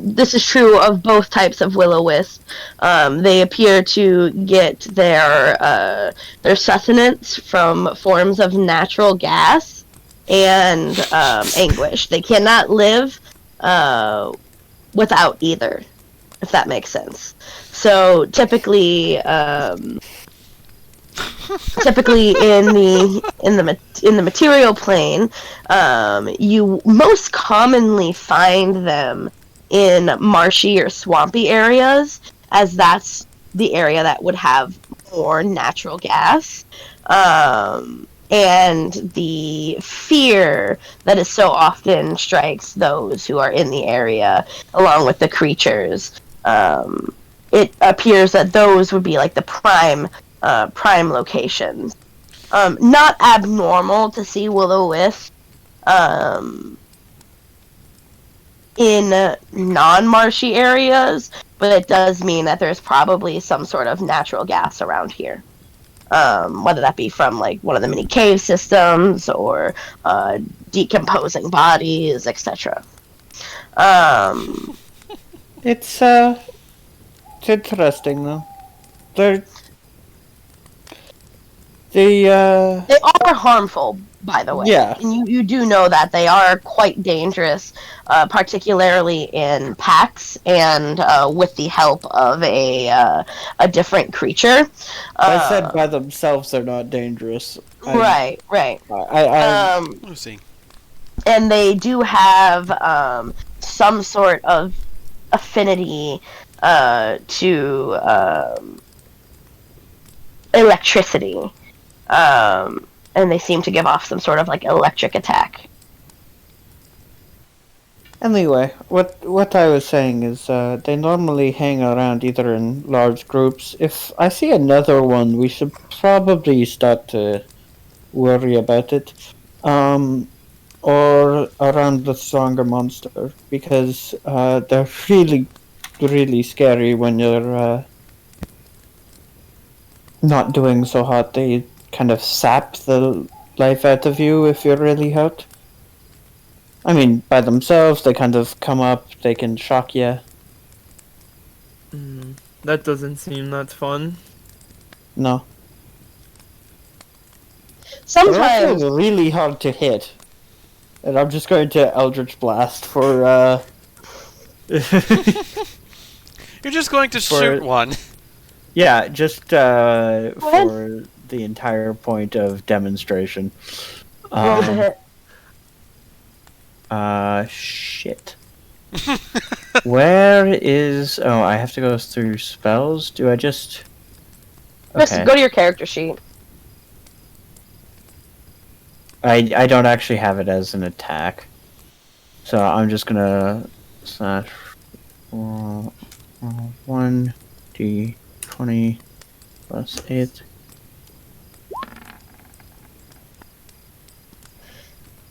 This is true of both types of Will-O-Wisp. They appear to get their sustenance from forms of natural gas and anguish. They cannot live without either, if that makes sense. So typically in the material plane, you most commonly find them in marshy or swampy areas, as that's the area that would have more natural gas. And the fear that is so often strikes those who are in the area, along with the creatures. It appears that those would be like the prime locations. Not abnormal to see Will-O-Wisp in non-marshy areas, but it does mean that there's probably some sort of natural gas around here. Whether that be from like one of the many cave systems or decomposing bodies, etc. It's interesting though. They're They They are harmful, by the way. Yeah. And you do know that they are quite dangerous, particularly in packs and with the help of a different creature. I said by themselves they're not dangerous. Right. Let's see. And they do have some sort of affinity to electricity. And they seem to give off some sort of like electric attack. Anyway, what I was saying is they normally hang around either in large groups. If I see another one, we should probably start to worry about it. Or around the stronger monster, because they're really, really scary when you're not doing so hot. They kind of sap the life out of you if you're really hurt. I mean, by themselves, they kind of come up, they can shock you. That doesn't seem that fun. No. They're Sometimes also really hard to hit. And I'm just going to Eldritch Blast for, You're just going to shoot one. Yeah, just for the entire point of demonstration. roll to hit. Shit. Where is... Oh, I have to go through spells? Do I just... Just Okay. go to your character sheet. I don't actually have it as an attack. So I'm just gonna slash 1d20 plus 8.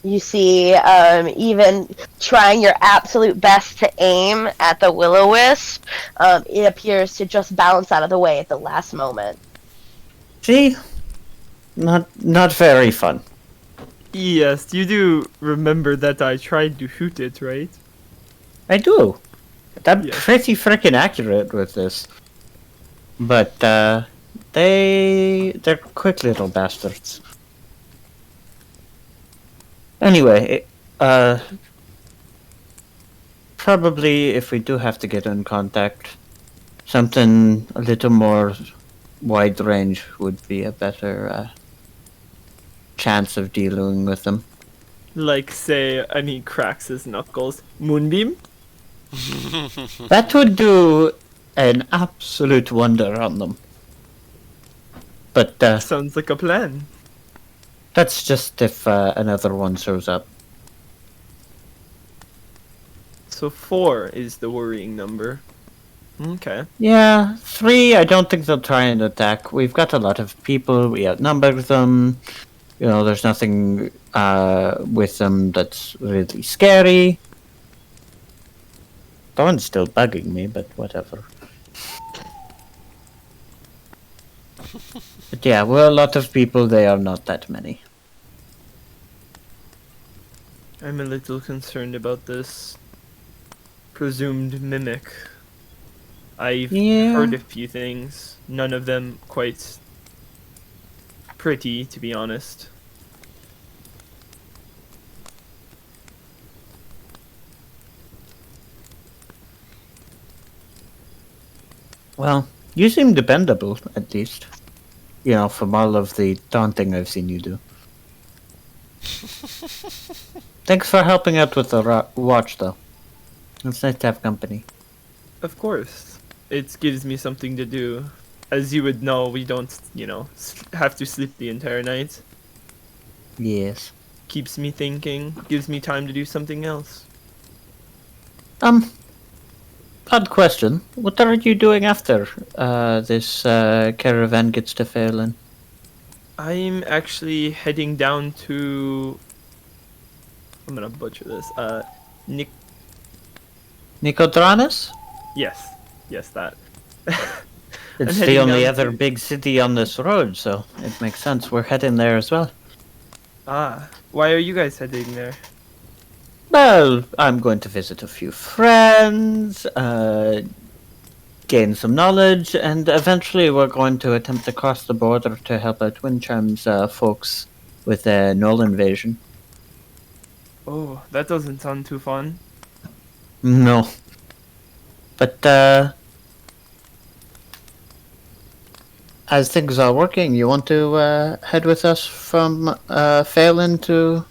You see, even trying your absolute best to aim at the will-o-wisp, it appears to just bounce out of the way at the last moment. See? Not very fun. Yes, you do remember that I tried to shoot it, right? I do. I'm Yeah. pretty freaking accurate with this. But they're quick little bastards. Anyway, probably if we do have to get in contact, something a little more wide range would be a better chance of dealing with them. Like, say, and he cracks his knuckles. Moonbeam? That would do an absolute wonder on them. But Sounds like a plan. that's just if another one shows up. So 4 is the worrying number. Okay. Yeah, 3, I don't think they'll try and attack. We've got a lot of people, we outnumber them. You know, there's nothing with them that's really scary. The one's still bugging me, but whatever. But yeah, we're a lot of people, they are not that many. I'm a little concerned about this presumed mimic. I've Yeah. heard a few things, none of them quite pretty, to be honest. Well, you seem dependable, at least. You know, from all of the taunting I've seen you do. Thanks for helping out with the watch, though. It's nice to have company. Of course. It gives me something to do. As you would know, we don't, have to sleep the entire night. Yes. Keeps me thinking, gives me time to do something else. Odd question. What are you doing after this caravan gets to Feolinn? I'm actually heading down to... I'm gonna butcher this. Nicodranas? Yes, that. It's heading the only down other to- big city on this road, so it makes sense. We're heading there as well. Why are you guys heading there? Well, I'm going to visit a few friends, gain some knowledge, and eventually we're going to attempt to cross the border to help out Windcharm's folks with a Null invasion. Oh, that doesn't sound too fun. No. But, as things are working, you want to head with us from Feolinn to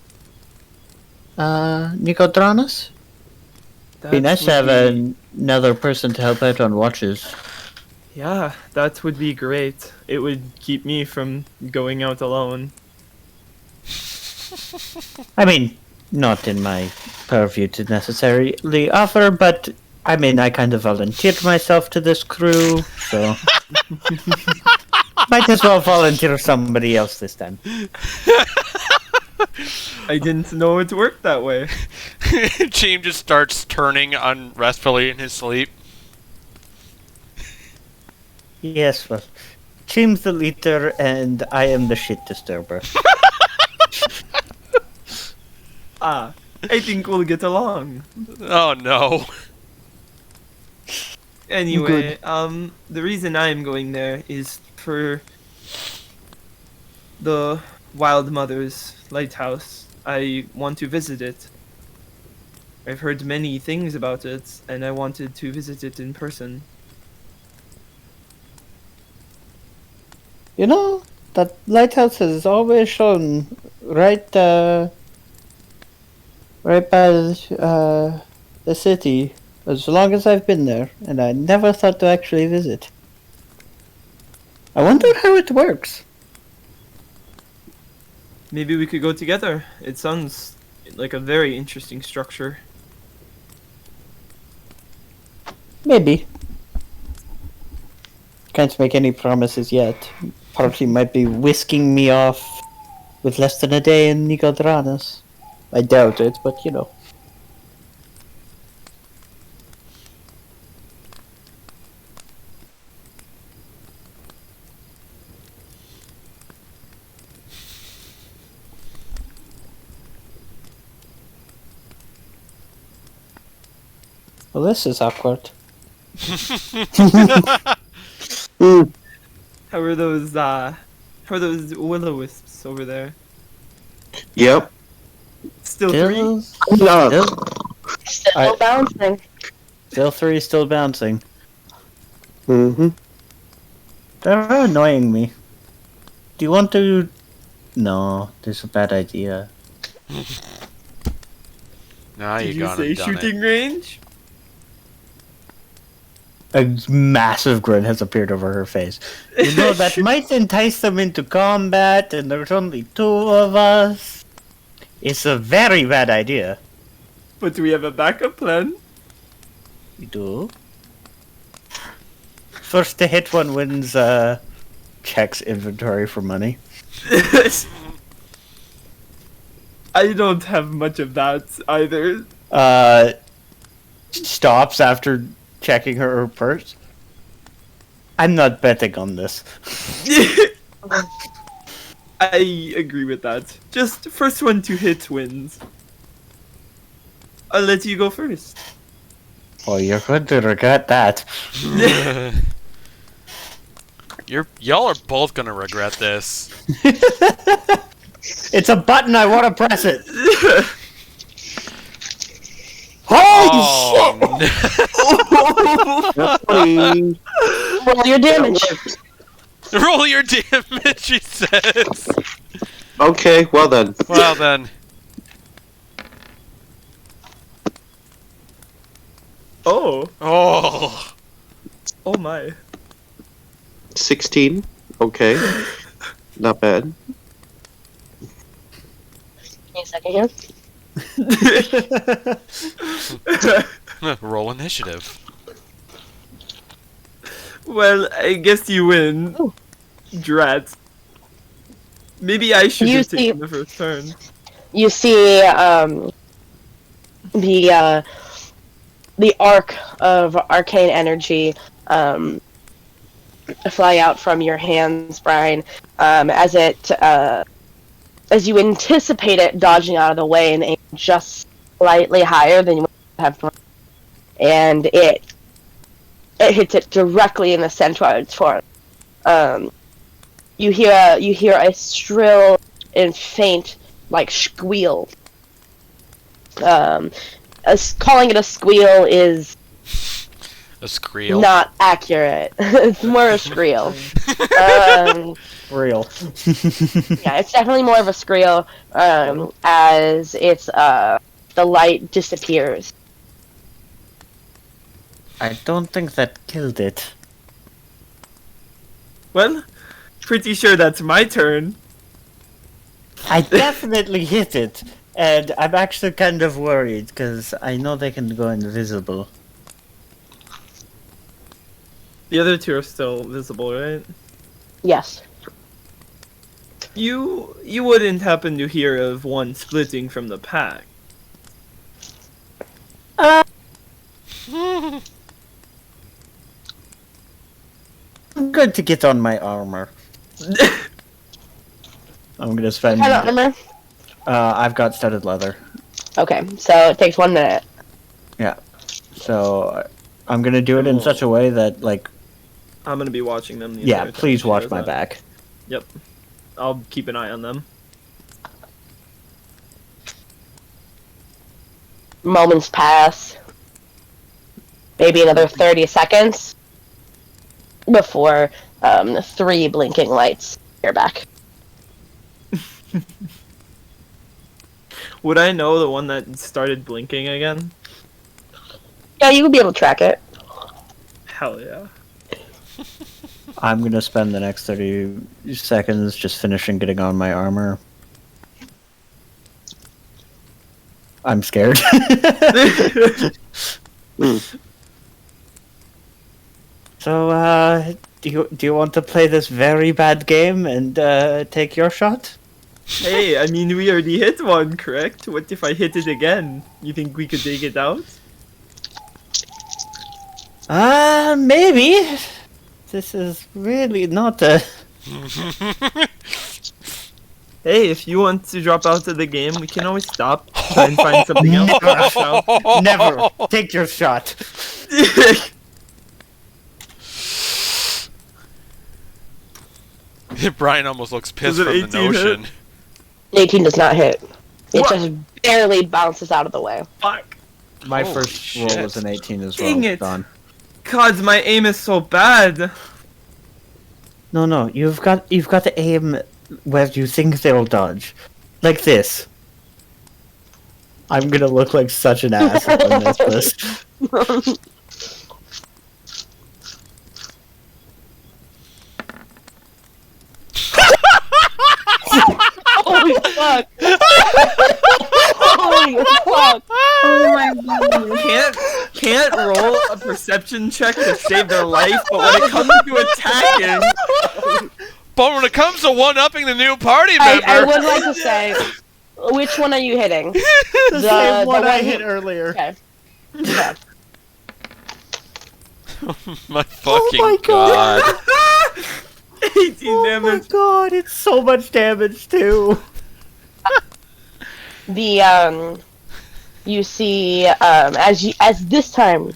Nicodranas? Be nice to have another person to help out on watches. Yeah, that would be great. It would keep me from going out alone. I mean, not in my purview to necessarily offer, but I mean, I kind of volunteered myself to this crew, so might as well volunteer somebody else this time. I didn't know it worked that way. Cheem just starts turning unrestfully in his sleep. Yes, well, Chim's the leader, and I am the shit disturber. I think we'll get along. Oh no. Anyway, the reason I am going there is for the Wild Mother's lighthouse. I want to visit it. I've heard many things about it, and I wanted to visit it in person. You know, that lighthouse has always shown right by the city as long as I've been there, and I never thought to actually visit. I wonder how it works. Maybe we could go together. It sounds like a very interesting structure. Maybe. Can't make any promises yet. Party might be whisking me off with less than a day in Nicodranas. I doubt it, but you know. Well, this is awkward. How are those will-o-wisps over there? Yep. Still three? No. Still bouncing. Still three, still bouncing. Mm-hmm. They're annoying me. Do you want to... No, this is a bad idea. Now Did you you gone say and done shooting it. range? A massive grin has appeared over her face. You know, that might entice them into combat, and there's only two of us. It's a very bad idea. But do we have a backup plan? You do? First to hit one wins, checks inventory for money. I don't have much of that either. Stops after checking her purse. I'm not betting on this. I agree with that. Just first one to hit wins. I'll let you go first. Oh, you're going to regret that. Y'all are both gonna regret this. It's a button, I want to press it. Oh, Roll your damage. no. Roll your damage, she says. Okay, well then. Well then. Oh. Oh. Oh my. 16. Okay. Not bad. Give me a second here. Roll initiative. Well, I guess you win. Oh. Drat. Maybe I should You have see- taken the first turn. You see the arc of arcane energy fly out from your hands, Brian, as you anticipate it dodging out of the way and aim just slightly higher than you would have, and it it hits it directly in the center of its form. You hear a shrill and faint like squeal. Calling it a squeal is A squeal. not accurate. It's more a squeal. Real. Yeah, it's definitely more of a squeal. As it's the light disappears. I don't think that killed it. Well, pretty sure that's my turn. I definitely hit it, and I'm actually kind of worried because I know they can go invisible. The other two are still visible, right? Yes. You wouldn't happen to hear of one splitting from the pack. I'm going to get on my armor. I'm gonna spend. I don't remember. I've got studded leather. Okay, so it takes 1 minute. Yeah. So I'm gonna do it in such a way that, like, I'm gonna be watching them. The yeah, entire time please she watch does my that. back. Yep. I'll keep an eye on them. Moments pass. Maybe another 30 seconds before 3 blinking lights appear back. Would I know the one that started blinking again? Yeah, you would be able to track it. Hell yeah. I'm gonna spend the next 30 seconds just finishing getting on my armor. I'm scared. So, do you want to play this very bad game and take your shot? Hey, I mean, we already hit one, correct? What if I hit it again? You think we could take it out? Maybe. This is really not a... Hey, if you want to drop out of the game, we can always stop, try and find something else to drop out. Never. Take your shot. Brian almost looks pissed Does from an the 18 hit? notion. 18 does not hit. It What? just barely bounces out of the way. Fuck. My Holy first roll shit. was an 18 as well. Dang it. Don. God, my aim is so bad. No, you've got to aim where you think they'll dodge. Like this. I'm gonna look like such an ass if I miss this. Holy fuck! Holy fuck! Oh my god. Can't roll a perception check to save their life, but when it comes to attacking, But when it comes to one-upping the new party I member, would like to say, which one are you hitting? The same one I hit earlier. Okay. Okay. my fucking my God. god. 18 Oh my damage. god, it's so much damage too. The you see as this time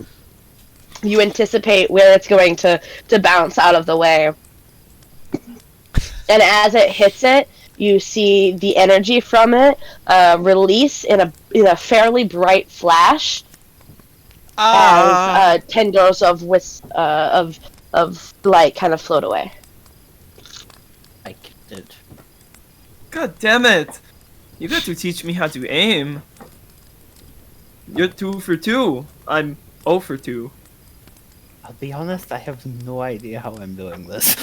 you anticipate where it's going to bounce out of the way, and as it hits it, you see the energy from it release in a fairly bright flash as tendrils of light kind of float away. I kicked it. God damn it! You got to teach me how to aim. You're 2 for 2. I'm 0 for 2. I'll be honest, I have no idea how I'm doing this.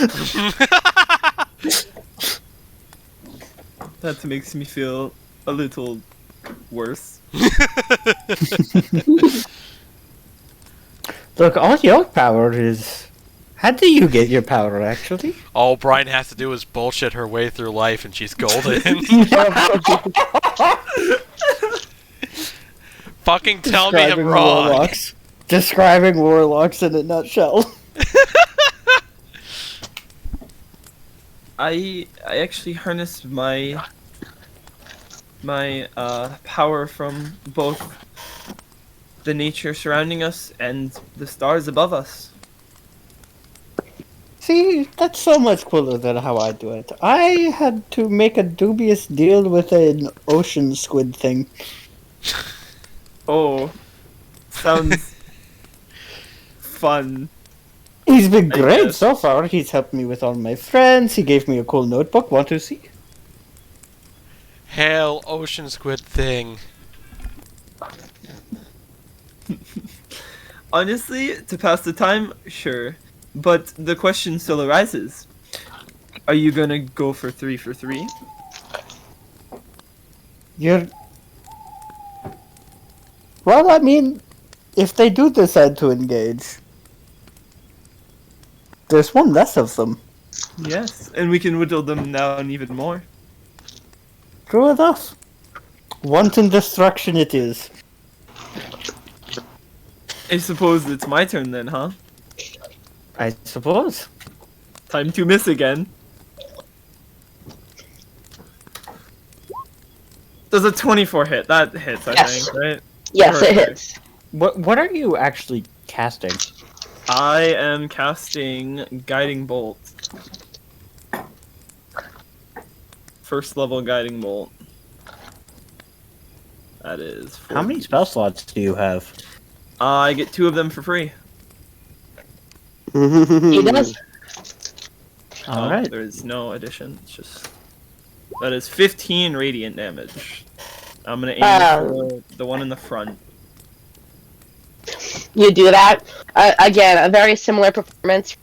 That makes me feel a little worse. Look, all your power is... How do you get your power, actually? All Brian has to do is bullshit her way through life and she's golden. Fucking tell me I'm wrong. Warlocks. Describing warlocks in a nutshell. I actually harnessed my power from both the nature surrounding us and the stars above us. See, that's so much cooler than how I do it. I had to make a dubious deal with an ocean squid thing. Oh, sounds fun. He's been I great guess. so far. He's helped me with all my friends. He gave me a cool notebook. Want to see? Hail ocean squid thing. Honestly, to pass the time, sure. But the question still arises. Are you gonna go for 3 for 3? You're... Well, I mean, if they do decide to engage, there's one less of them. Yes, and we can whittle them down even more. True enough. Wanton destruction it is. I suppose it's my turn then, huh? I suppose. Time to miss again. Does a 24 hit? That hits, I Yes. think, right? Yes, it Perfect. hits. What are you actually casting? I am casting Guiding Bolt. First level Guiding Bolt. That is 4. How many spell slots do you have? I get 2 of them for free. He does. Alright. There's no addition. It's just that is 15 radiant damage. I'm gonna aim for the one in the front. You do that. Again, a very similar performance.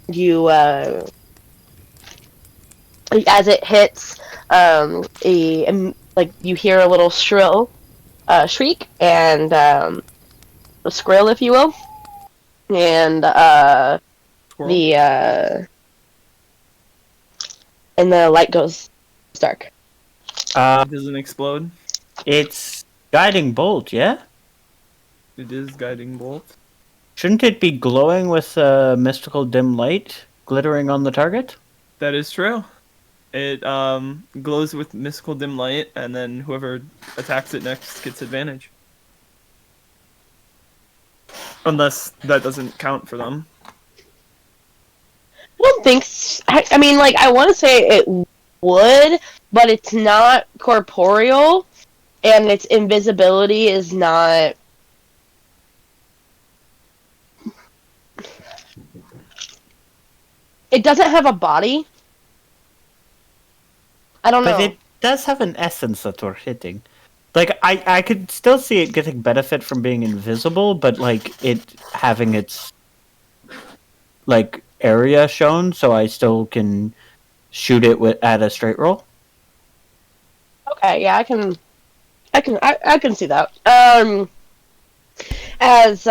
You as it hits, you hear a little shrill shriek and a skrill, if you will, and Squirrel. and the light goes dark. It doesn't explode. It's guiding bolt, yeah? It is Guiding Bolt. Shouldn't it be glowing with a mystical dim light glittering on the target? That is true. It glows with mystical dim light, and then whoever attacks it next gets advantage. Unless that doesn't count for them. I don't think. I mean, like, I want to say it would, but it's not corporeal, and its invisibility is not. It doesn't have a body. I don't know. But it does have an essence that we're hitting. Like, I could still see it getting benefit from being invisible, but, like, it having its, like, area shown, so I still can shoot it at a straight roll. Okay, yeah, I can see that. As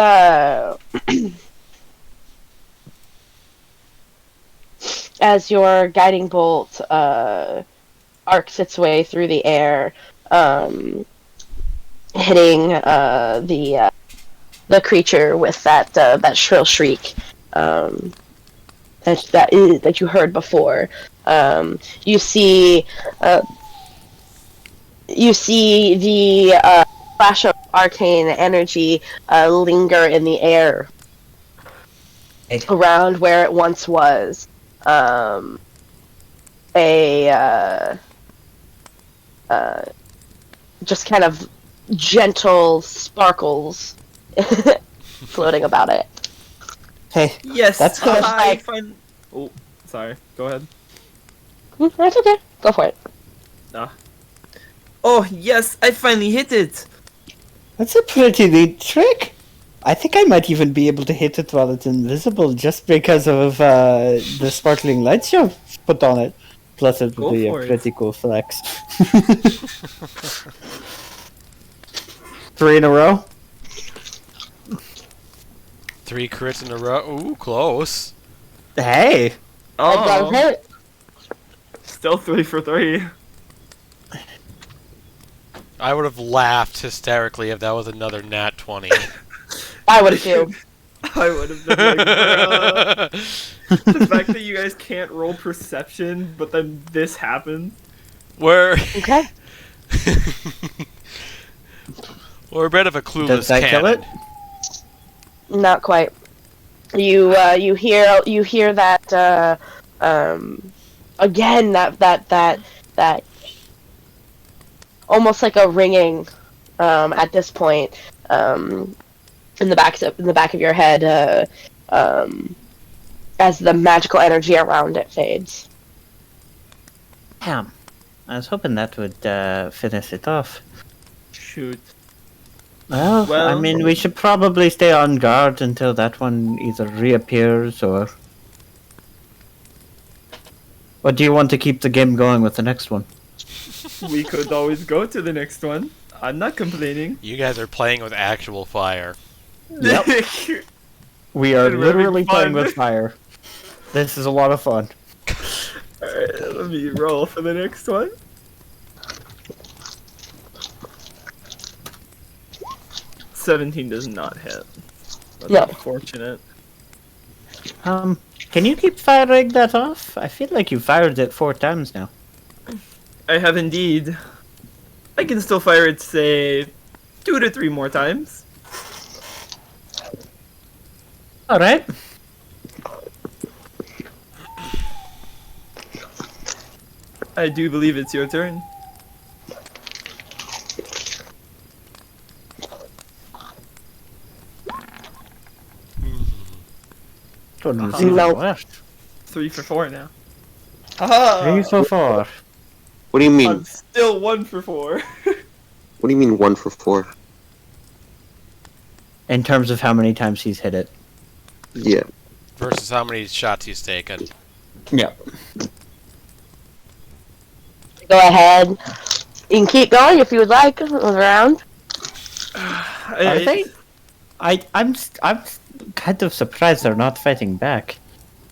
as your guiding bolt arcs its way through the air, hitting the creature with that shrill shriek that you heard before. You see the flash of arcane energy linger in the air around where it once was. Just kind of gentle sparkles floating about it. Hey, Yes, that's good. I find. Oh, sorry. Go ahead. That's okay. Go for it. Oh yes, I finally hit it. That's a pretty neat trick. I think I might even be able to hit it while it's invisible just because of the sparkling lights you've put on it. Plus it would Go be a for it. pretty cool flex. 3 in a row? 3 crits in a row. Ooh, close. Hey! That does Oh, hit. still 3 for 3. I would have laughed hysterically if that was another nat 20. I would too. I would have been like, bruh. The fact that you guys can't roll perception, but then this happens. We're Okay. we're a bit of a clueless Does that kill cannon. it? Not quite. You hear that again that almost like a ringing at this point in the back of your head as the magical energy around it fades. Damn. I was hoping that would finish it off. Shoot. Well, I Well- mean, we should probably stay on guard until that one either reappears or... Or do you want to keep the game going with the next one? We could always go to the next one. I'm not complaining. You guys are playing with actual fire. Yep. We are We're having literally playing fun. with fire. This is a lot of fun. Alright, let me roll for the next one. $17 does not hit. That's No. unfortunate. Can you keep firing that off? I feel like you fired it 4 times now. I have indeed. I can still fire it, say, 2 to 3 more times. Alright. I do believe it's your turn. Couldn't Uh-huh. see the Nope. worst. 3 for 4 now. Haha! 3 for 4. What do you mean? I'm still 1 for 4. What do you mean 1 for 4? In terms of how many times he's hit it. Yeah. Versus how many shots he's taken. Yeah. Go ahead. You can keep going if you would like around. Are they? I'm kind of surprised they're not fighting back.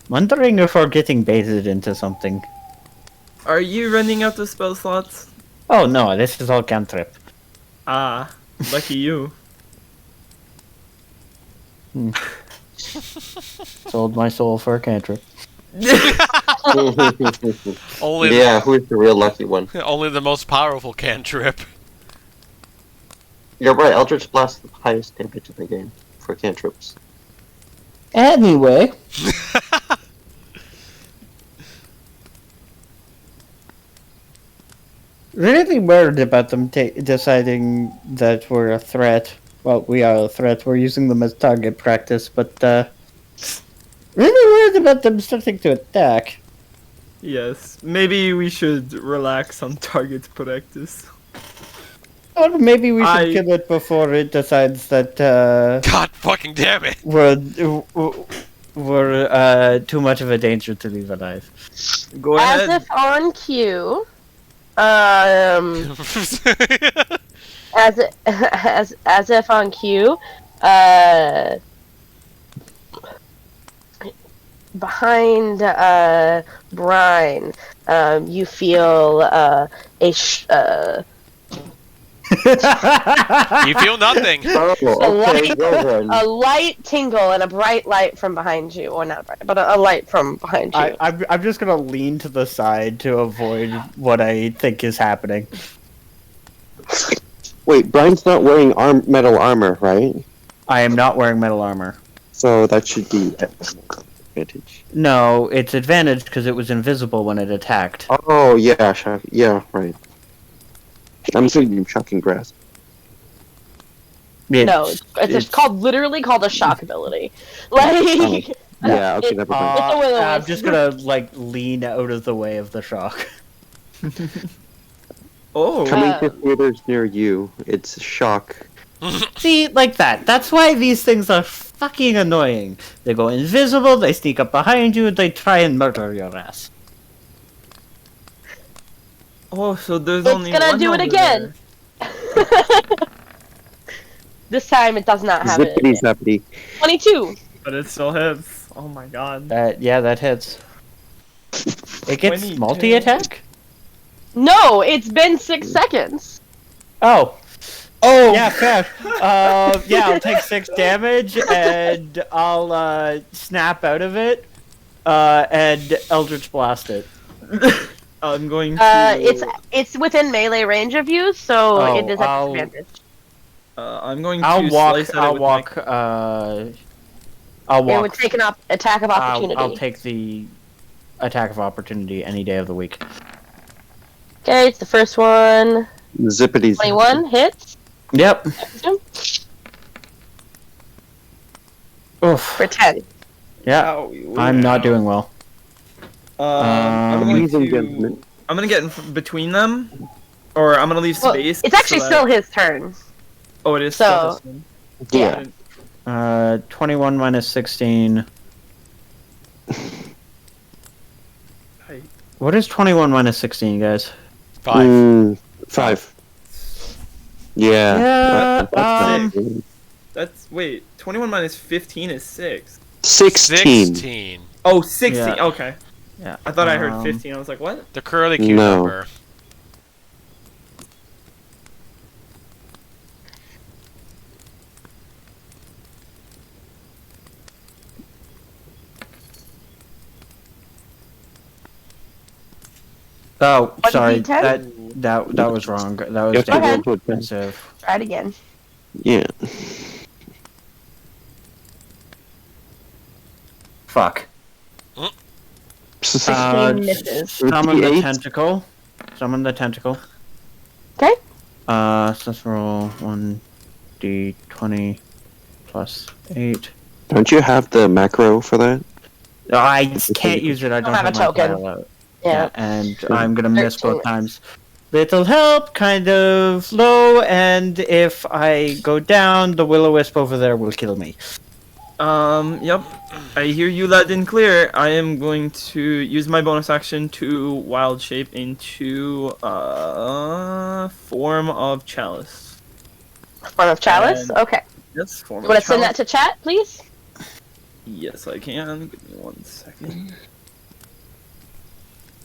Wondering if we're getting baited into something. Are you running out of spell slots? Oh no, this is all cantrip. Ah, lucky you. Sold my soul for a cantrip. Only, Yeah, who's the real lucky one? only the most powerful cantrip. You're right, Eldritch Blast is the highest damage in the game for cantrips. Anyway. Really worried about them deciding that we're a threat. Well, we are a threat. We're using them as target practice, but really worried about them starting to attack. Yes, maybe we should relax on target practice. Or maybe we should I- kill it before it decides that God fucking damn it! we're too much of a danger to leave alive. Go As ahead. if on cue, as if on cue, behind Brine, you feel You feel nothing. Oh, okay, well then. a light tingle and a bright light from behind you, or not bright, but a light from behind you. I'm just gonna lean to the side to avoid what I think is happening. Wait, Brian's not wearing metal armor, right? I am not wearing metal armor. So that should be advantage. No, it's advantage because it was invisible when it attacked. Oh, yeah, yeah, right. I'm assuming shocking grasp. No, it's literally called a shock ability. Like, Yeah, okay, never mind. It's a will-o-wisp. I'm just gonna like lean out of the way of the shock. Oh, Coming to theaters near you, it's shock. See, like that. That's why these things are fucking annoying. They go invisible, they sneak up behind you, they try and murder your ass. oh, so there's It's only gonna one do it over again. there. This time it does not have Zippity it. zappity. 22. But it still hits. Oh my god. Yeah, that hits. It gets 22. multi-attack? No, it's been 6 seconds. Oh. Oh! Yeah, fair. Yeah, I'll take 6 damage, and I'll, snap out of it, and Eldritch Blast it. I'm going to. It's within melee range of you, so Oh, it is at I'll- disadvantage. I'm going to I'll slice at it with my- I'll It walk. would take an attack of opportunity. I'll take the attack of opportunity any day of the week. Okay, it's the first one. Zippity. 21 hits. Yep. Oof. For 10. Yeah. Ow, I'm not doing well. I'm gonna get between them, or I'm gonna leave Well, space. it's actually so still his turn. Oh, it is. So- Still this one. Yeah. 21 minus 16. What is 21 minus 16, guys? 5. 5. Yeah. Yeah, That's not- That's wait. 21 minus 15 is 6. 16. 16. Oh, 16. Yeah. Okay. Yeah. I thought I heard 15. I was like, what? The curly Q No. number. Oh, What, sorry. D10? That was wrong. That was You have to Go ahead. roll to a 10. defensive. Try it again. Yeah. Fuck. 16 misses. Summon the 58? tentacle. Summon the tentacle. Okay. So let's roll 1d20 plus 8. Don't you have the macro for that? I can't use it. I don't have a have my token. file out. Yeah. And I'm gonna miss 13 both times. Little help, kind of low, and if I go down, the will-o-wisp over there will kill me. Yep. I hear you loud and clear. I am going to use my bonus action to wild shape into form of chalice. Form of chalice? And- Okay. Yes, form You want of to send that chalice. to chat, please? Yes, I can. Give me 1 second.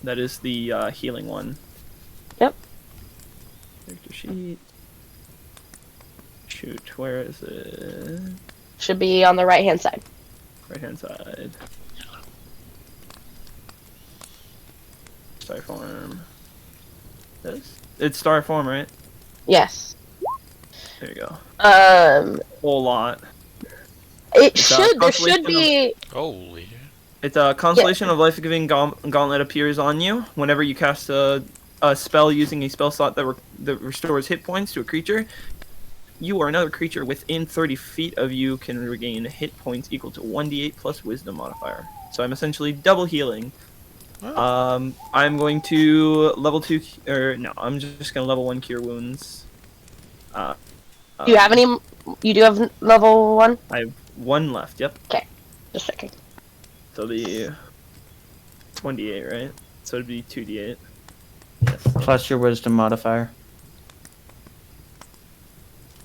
That is the healing one. Yep. Character sheet. Shoot, where is it? Should be on the right-hand side. Right hand side. Star form. This? It's star form, right? Yes. There you go. Um, Whole lot. it It's, should, there constellation should be, Holy. It's a constellation of life-giving gauntlet appears on you whenever you cast a spell using a spell slot that restores hit points to a creature. You or another creature within 30 feet of you can regain hit points equal to 1d8 plus Wisdom modifier. So I'm essentially double healing. Oh. I'm going to level 2, or no, I'm just going to level 1 Cure Wounds. do you have any, you do have level 1? I have 1 left, yep. Just checking. So the 1d8, right? So it'd be 2d8. Yes. Plus your wisdom modifier.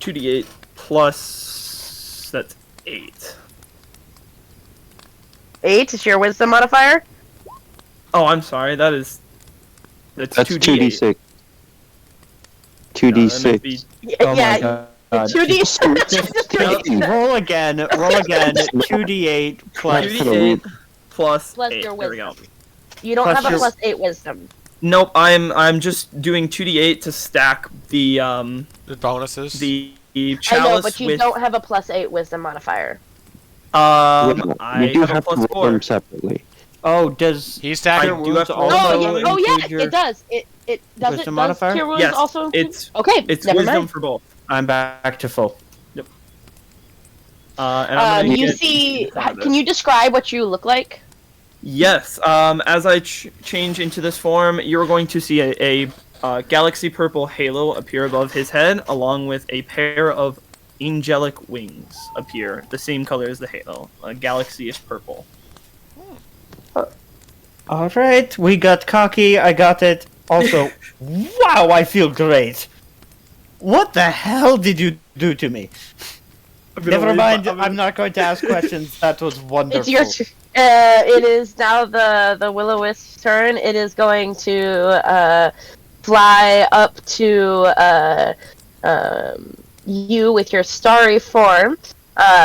2d8 plus... that's 8. 8 is your wisdom modifier? Oh, I'm sorry, that's That's 2d8. 2d6. No, that might 2d6. be- Oh yeah, my god. 2D. Roll again. 2d8 plus. 2d8 plus Plus 8. your There we go. wisdom. You don't Plus have a your- plus 8 wisdom. Nope, I'm just doing 2d8 to stack the The bonuses. the I chalice know, but you with don't have a plus 8 wisdom modifier. I you do have a have to plus roll 4. them separately. Oh, does He's I stacking. do have to roll also them. Oh yeah, include your- it does. It does. It wisdom does modifier? Cure Wounds Yes, also. it's Okay. Never wisdom mind. for both. I'm back to full. And I'm gonna You get- see, can you describe what you look like? Yes. As I change into this form, you're going to see a galaxy purple halo appear above his head, along with a pair of angelic wings appear, the same color as the halo, a galaxy-ish purple. Alright, we got cocky, I got it. Also, wow, I feel great. What the hell did you do to me? Never mind, I'm not going to ask questions. That was wonderful. It's your. It is now the Will-O-Wisp's turn. It is going to fly up to you with your starry form.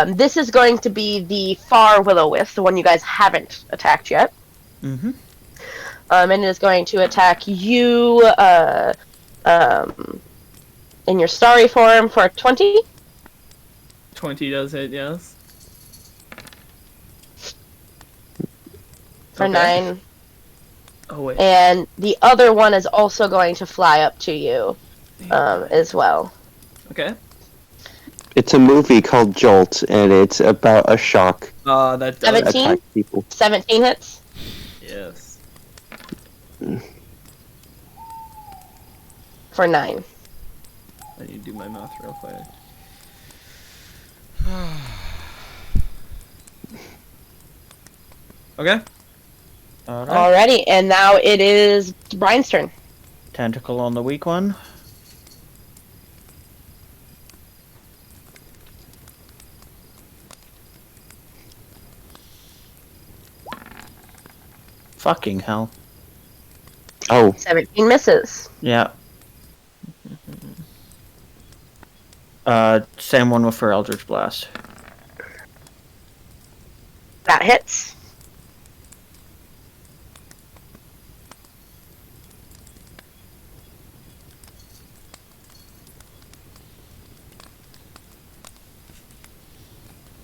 This is going to be the far Will-O-Wisp, the one you guys haven't attacked yet. Mm-hmm. And it is going to attack you in your starry form for 20. 20 does hit, yes. for Okay. 9. Oh wait. And the other one is also going to fly up to you as well. Okay. It's a movie called Jolt, and it's about a shock That does. 17? attack people. 17 hits Yes. for 9. I need to do my math real quick. Okay. All right. Alrighty, and now it is Brian's turn. Tentacle on the weak one. Fucking hell. Oh, 17 misses. Yeah. Same one with for Eldritch Blast. That hits.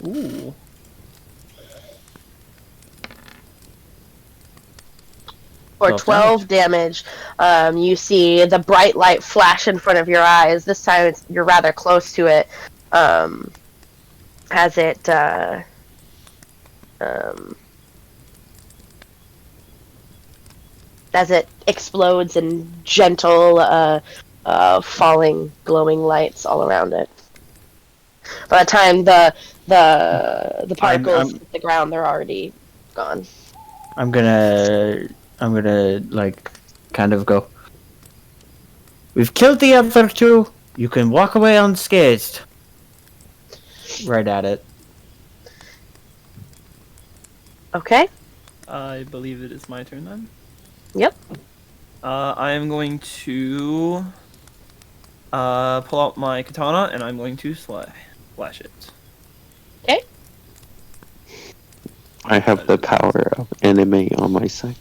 Ooh. For 12 12 damage. You see the bright light flash in front of your eyes. This time you're rather close to it. As it explodes in gentle falling glowing lights all around it. By the time the particles hit the ground, they're already gone. I'm gonna like kind of go. We've killed the other two. You can walk away unscathed. Right at it. Okay. I believe it is my turn then. Yep. I am going to pull out my katana and I'm going to slash it. Okay. I have the power of anime on my side.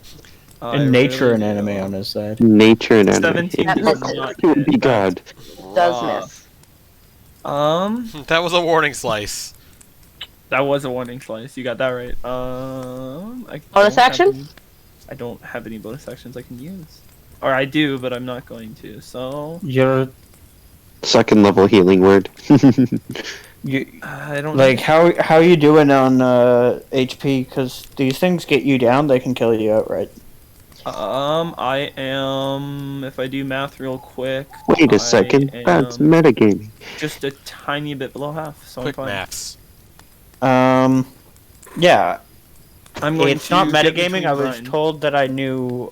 And nature and anime on his side. Nature and anime. 17 That does misses. not It would be hit. God. Does miss. That was a warning slice. That was a warning slice. You got that right. Bonus action? I don't have any bonus actions I can use. Or I do, but I'm not going to. So You're Second level healing word. you I don't like how you doing on HP? Because these things get you down, they can kill you outright. I am. If I do math real quick. Wait I a second. That's am metagaming. just a tiny bit below half. So Quick I'm fine. maths. Yeah. I'm going It's to not get metagaming. between I was Brian. told that I knew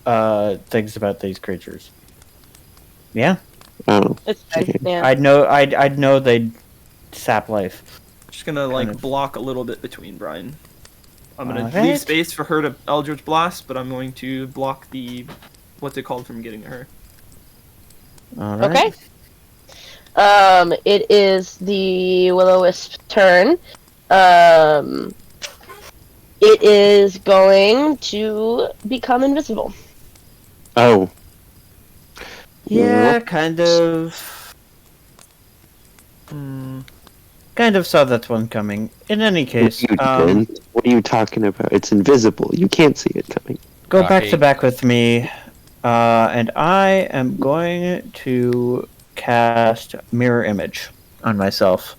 things about these creatures. Yeah, Oh. It's fine. Yeah. I'd know they'd sap life. Just gonna like kind of- block a little bit between Brian. I'm gonna Alright. leave space for her to Eldritch Blast, but I'm going to block the what's it called from getting to her. All right. Okay. It is the Will-O-Wisp's turn. It is going to become invisible. Oh. Yeah, kind of. Kind of saw that one coming. In any case, You didn't. What are you talking about? It's invisible. You can't see it coming. go back Rocky. to back with me, and I am going to cast Mirror Image on myself.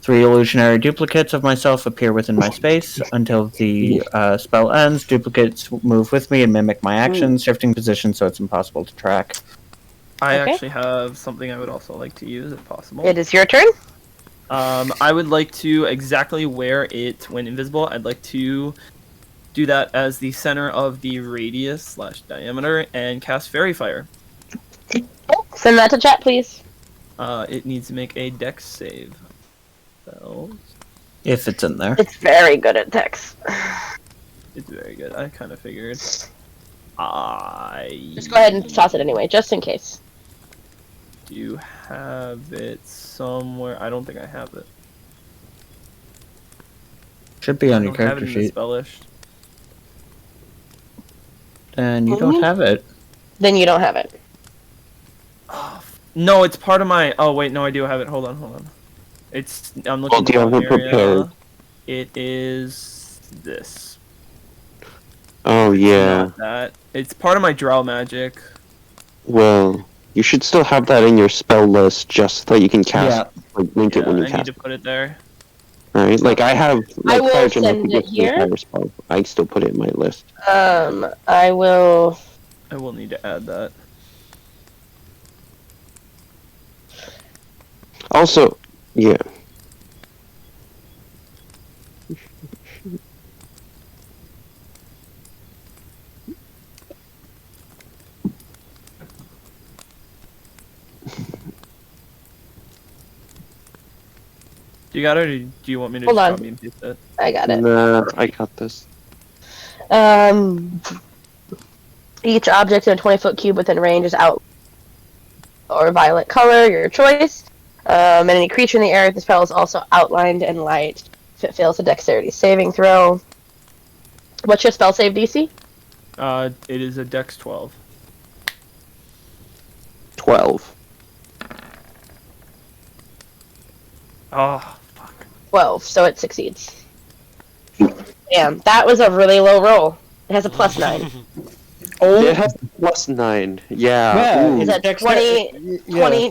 3 illusionary duplicates of myself appear within my space. Until the spell ends, duplicates move with me and mimic my actions, shifting position so it's impossible to track. I Okay. actually have something I would also like to use if possible. It is your turn. I would like to exactly where it went invisible. I'd like to do that as the center of the radius / diameter and cast Fairy Fire. Send that to chat, please. It needs to make a Dex save. So If it's in there. It's very good at text. it's very good. I kind of figured. Just go ahead and toss it anyway, just in case. Do you have it somewhere? I don't think I have it. Should be on I your don't have character it in the sheet. spell list. And you don't have it. Then you don't have it. No, it's part of my. Oh wait, no, I do have it. Hold on. It's. I'm looking. Well, do you in the have wrong it area. prepared? It is this. Oh yeah. Not that. It's part of my drow magic. Well, you should still have that in your spell list just so that you can cast, link it when you I need cast to put it there. Right? Like I have I like will Fire Gem send it here. Fire Spell. I still put it in my list. I will. I will need to add that. Also, yeah. Do you got it, or do you want me to Hold just on. copy and paste it? I got it. Nah, I got this. Each object in a 20-foot cube within range is out or violet color, your choice. And any creature in the area of the spell is also outlined in light. If it fails a dexterity saving throw. What's your spell save DC? It is a Dex 12. 12. Oh, fuck. 12, so it succeeds. Damn, that was a really low roll. It has a plus 9. It has a +9. Yeah. Ooh. It's a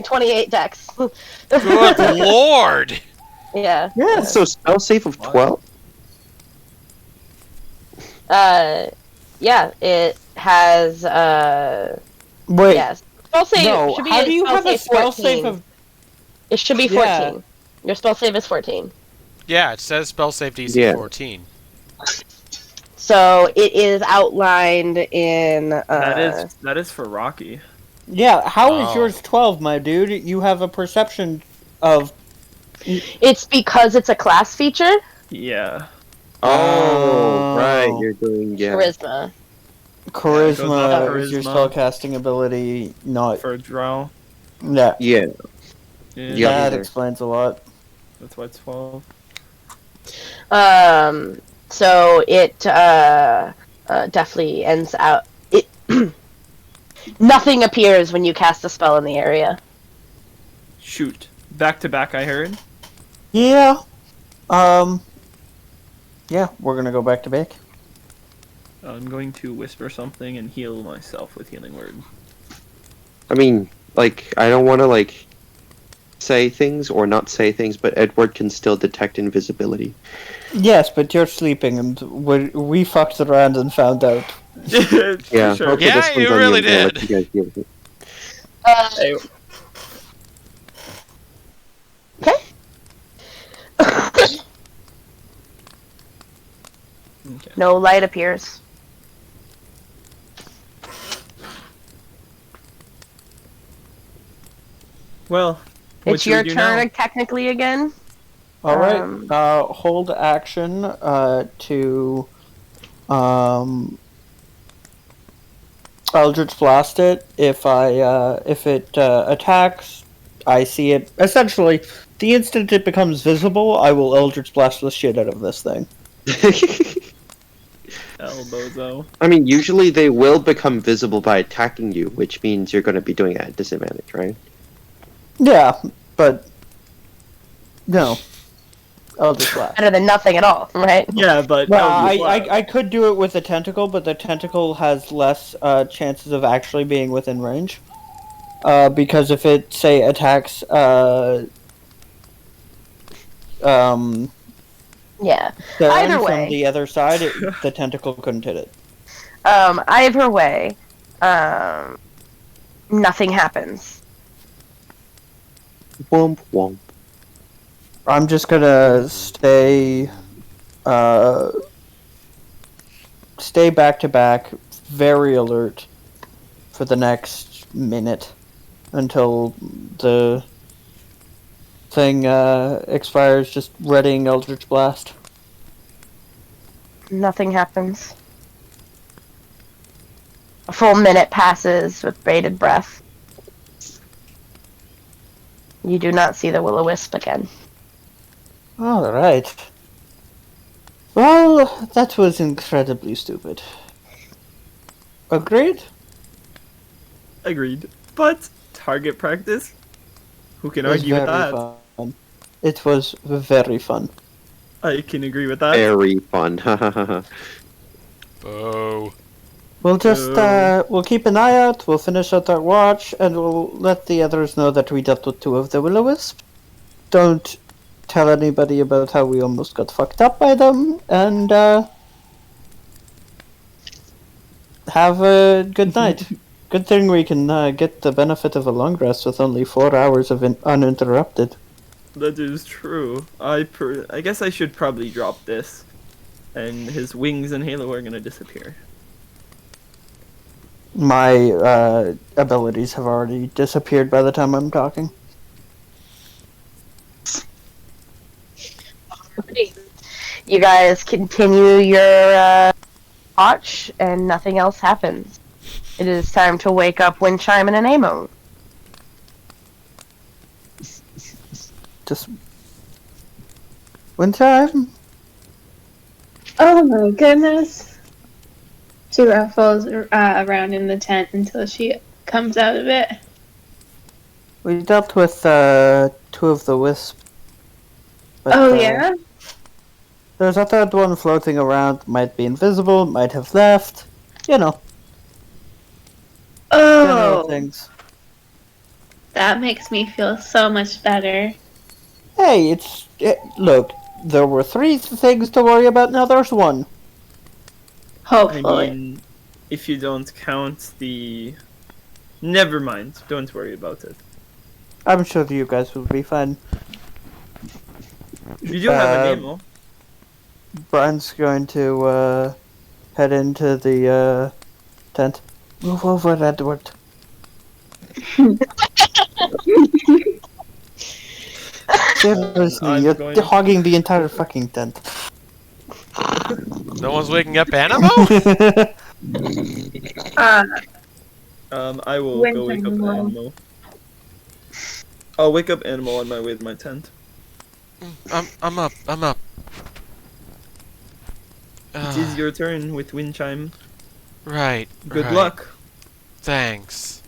28 dex. Good lord! Yeah. So spell save of 12? Yeah, it has, Wait, yes. Spell save no, should be how do you have a spell 14. save of... It should be 14. Yeah. Your spell save is 14. Yeah, it says spell save DC Yeah. 14. So it is outlined in, That is for Rocky. Yeah, how is Oh. yours 12, my dude? You have a perception of... It's because it's a class feature. Yeah. Oh, right. You're doing, Charisma. Charisma is your Charisma. spellcasting ability, not... For a drow. Yeah, Yeah. Yeah. Yeah. that there. explains a lot. That's why it's 12. So it definitely ends out. It nothing appears when you cast a spell in the area. Shoot. Back to back, I heard. Yeah. Yeah, we're gonna go back to back. I'm going to whisper something and heal myself with Healing Word. I mean, like, I don't want to, like, say things or not say things, but Edward can still detect invisibility. Yes, but you're sleeping, and we fucked around and found out. Yeah, Sure. okay, Yeah, this one's you on really I'll let did. you guys deal with it. Hey, okay. No light appears. Well, what It's should your we do turn now? technically again. All right. Um, Hold action to Eldritch Blast it. If it attacks, I see it. Essentially, the instant it becomes visible, I will Eldritch Blast the shit out of this thing. Elbozo. I mean, usually they will become visible by attacking you, which means you're going to be doing it at disadvantage, right? Yeah, but no. Eldritch Blast. better than nothing at all, right? Yeah, but Well, Eldritch Blast. I could do it with a tentacle, but the tentacle has less chances of actually being within range. Because if it, say, attacks, Yeah. Darren Either from way. the other side, the tentacle couldn't hit it. Either way, nothing happens. Womp womp. I'm just gonna stay back to back, very alert for the next minute until the thing expires, just readying Eldritch Blast. Nothing happens. A full minute passes with bated breath. You do not see the will-o-wisp again. Alright. Well, that was incredibly stupid. Agreed? Agreed. But target practice? Who can It was argue with very that? fun. It was very fun. I can agree with that. Very fun. Boo. We'll just we'll keep an eye out. We'll finish out our watch, and we'll let the others know that we dealt with 2 of the Will-O-Wisps. Don't tell anybody about how we almost got fucked up by them, and have a good night. Good thing we can get the benefit of a long rest with only 4 hours of uninterrupted. That is true. I guess I should probably drop this, and his wings and halo are gonna disappear. My abilities have already disappeared by the time I'm talking. You guys continue your watch, and nothing else happens. It is time to wake up Windchime and Anemo. Just one time. Oh my goodness. She ruffles around in the tent until she comes out of it. We dealt with 2 of the wisps. But, Oh yeah? There's a 3rd one floating around. Might be invisible. Might have left. You know. General Oh, things. that makes me feel so much better. Hey, look. There were 3 things to worry about. Now there's 1. Hopefully. I mean, if you don't count the... Never mind. Don't worry about it. I'm sure you guys will be fine. You do have a Nemo. Brian's going to head into the tent. Move over, Edward. Seriously, I'm you're going- hogging the entire fucking tent. No one's waking up Animo? I will When go wake up Animal. Animal. I'll wake up Animal on my way to my tent. I'm up. It is your turn with Windchime. Right. Good right. luck. Thanks.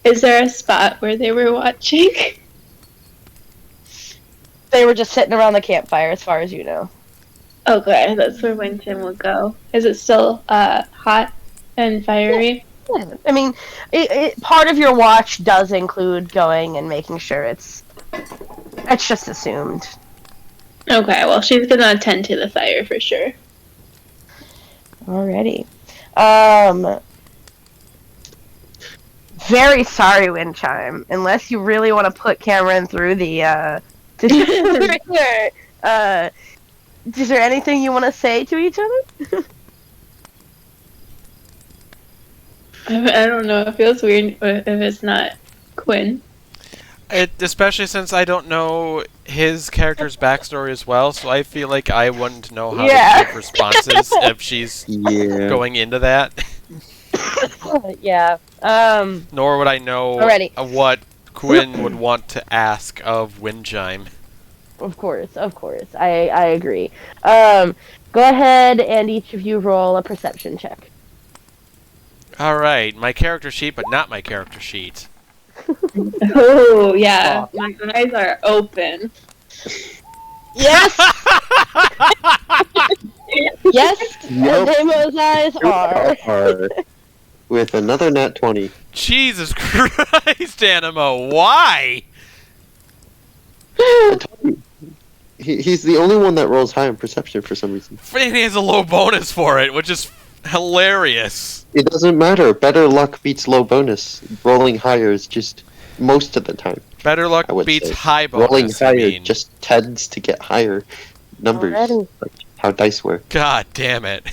Is there a spot where they were watching? They were just sitting around the campfire, as far as you know. Okay, that's where Winton will go. Is it still hot and fiery? Yeah. I mean, part of your watch does include going and making sure it's just assumed. Okay, well she's gonna attend to the fire for sure. Alrighty. Very sorry, Windchime. Unless you really want to put Cameron through the is there anything you want to say to each other? I don't know. It feels weird if it's not Quinn. Especially since I don't know his character's backstory as well, so I feel like I wouldn't know how to give responses if she's going into that. Yeah. Nor would I know what Quinn would want to ask of Windchime. Of course. I agree. Go ahead and each of you roll a perception check. Alright, my character sheet, but not my character sheet. Oh yeah, my eyes are open. Yes. Yes. Nemo's eyes are. With another nat 20. Jesus Christ, Animo, why? I told you. He's the only one that rolls high in perception for some reason. And he has a low bonus for it, which is hilarious. It doesn't matter. Better luck beats low bonus. Rolling higher is just most of the time. Better luck I would beats say. high bonus. Rolling higher I mean. just tends to get higher numbers. Already. Like how dice work. God damn it.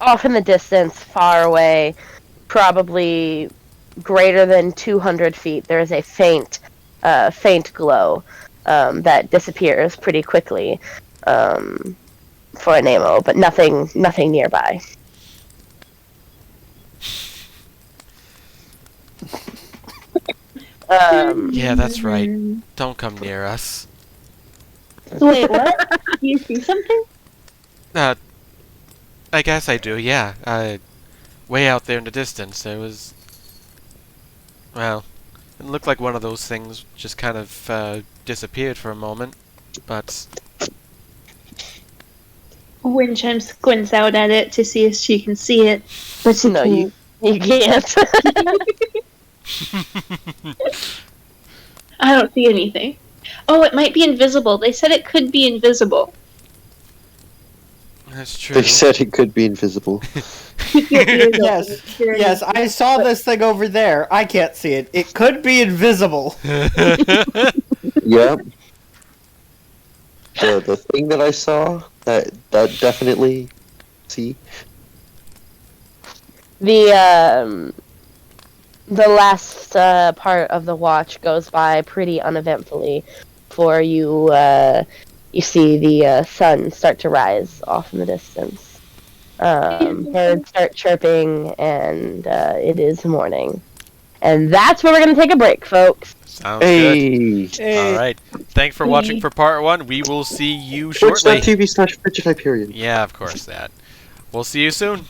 Off in the distance, far away, probably greater than 200 feet, there is a faint glow that disappears pretty quickly for a Nemo, but nothing nearby. Yeah, that's right. Don't come near us. Wait, what? Do you see something? I guess I do, yeah. Way out there in the distance, there was Well, it looked like one of those things just kind of disappeared for a moment, but Windchime squints out at it to see if she can see it. But no, you can't. I don't see anything. Oh, it might be invisible. They said it could be invisible. that's true. They said it could be invisible. Keep your ears open. Yes, If you're yes, I saw this thing over there. I can't see it. It could be invisible. Yep. The thing that I saw, that definitely see. The last part of the watch goes by pretty uneventfully, for you see the sun start to rise off in the distance. Birds start chirping, and it is morning. And that's where we're going to take a break, folks. Sounds good. Hey. All right. Thanks for watching for part 1. We will see you shortly. Twitch.tv/FrigidHyperion. Yeah, of course that. We'll see you soon.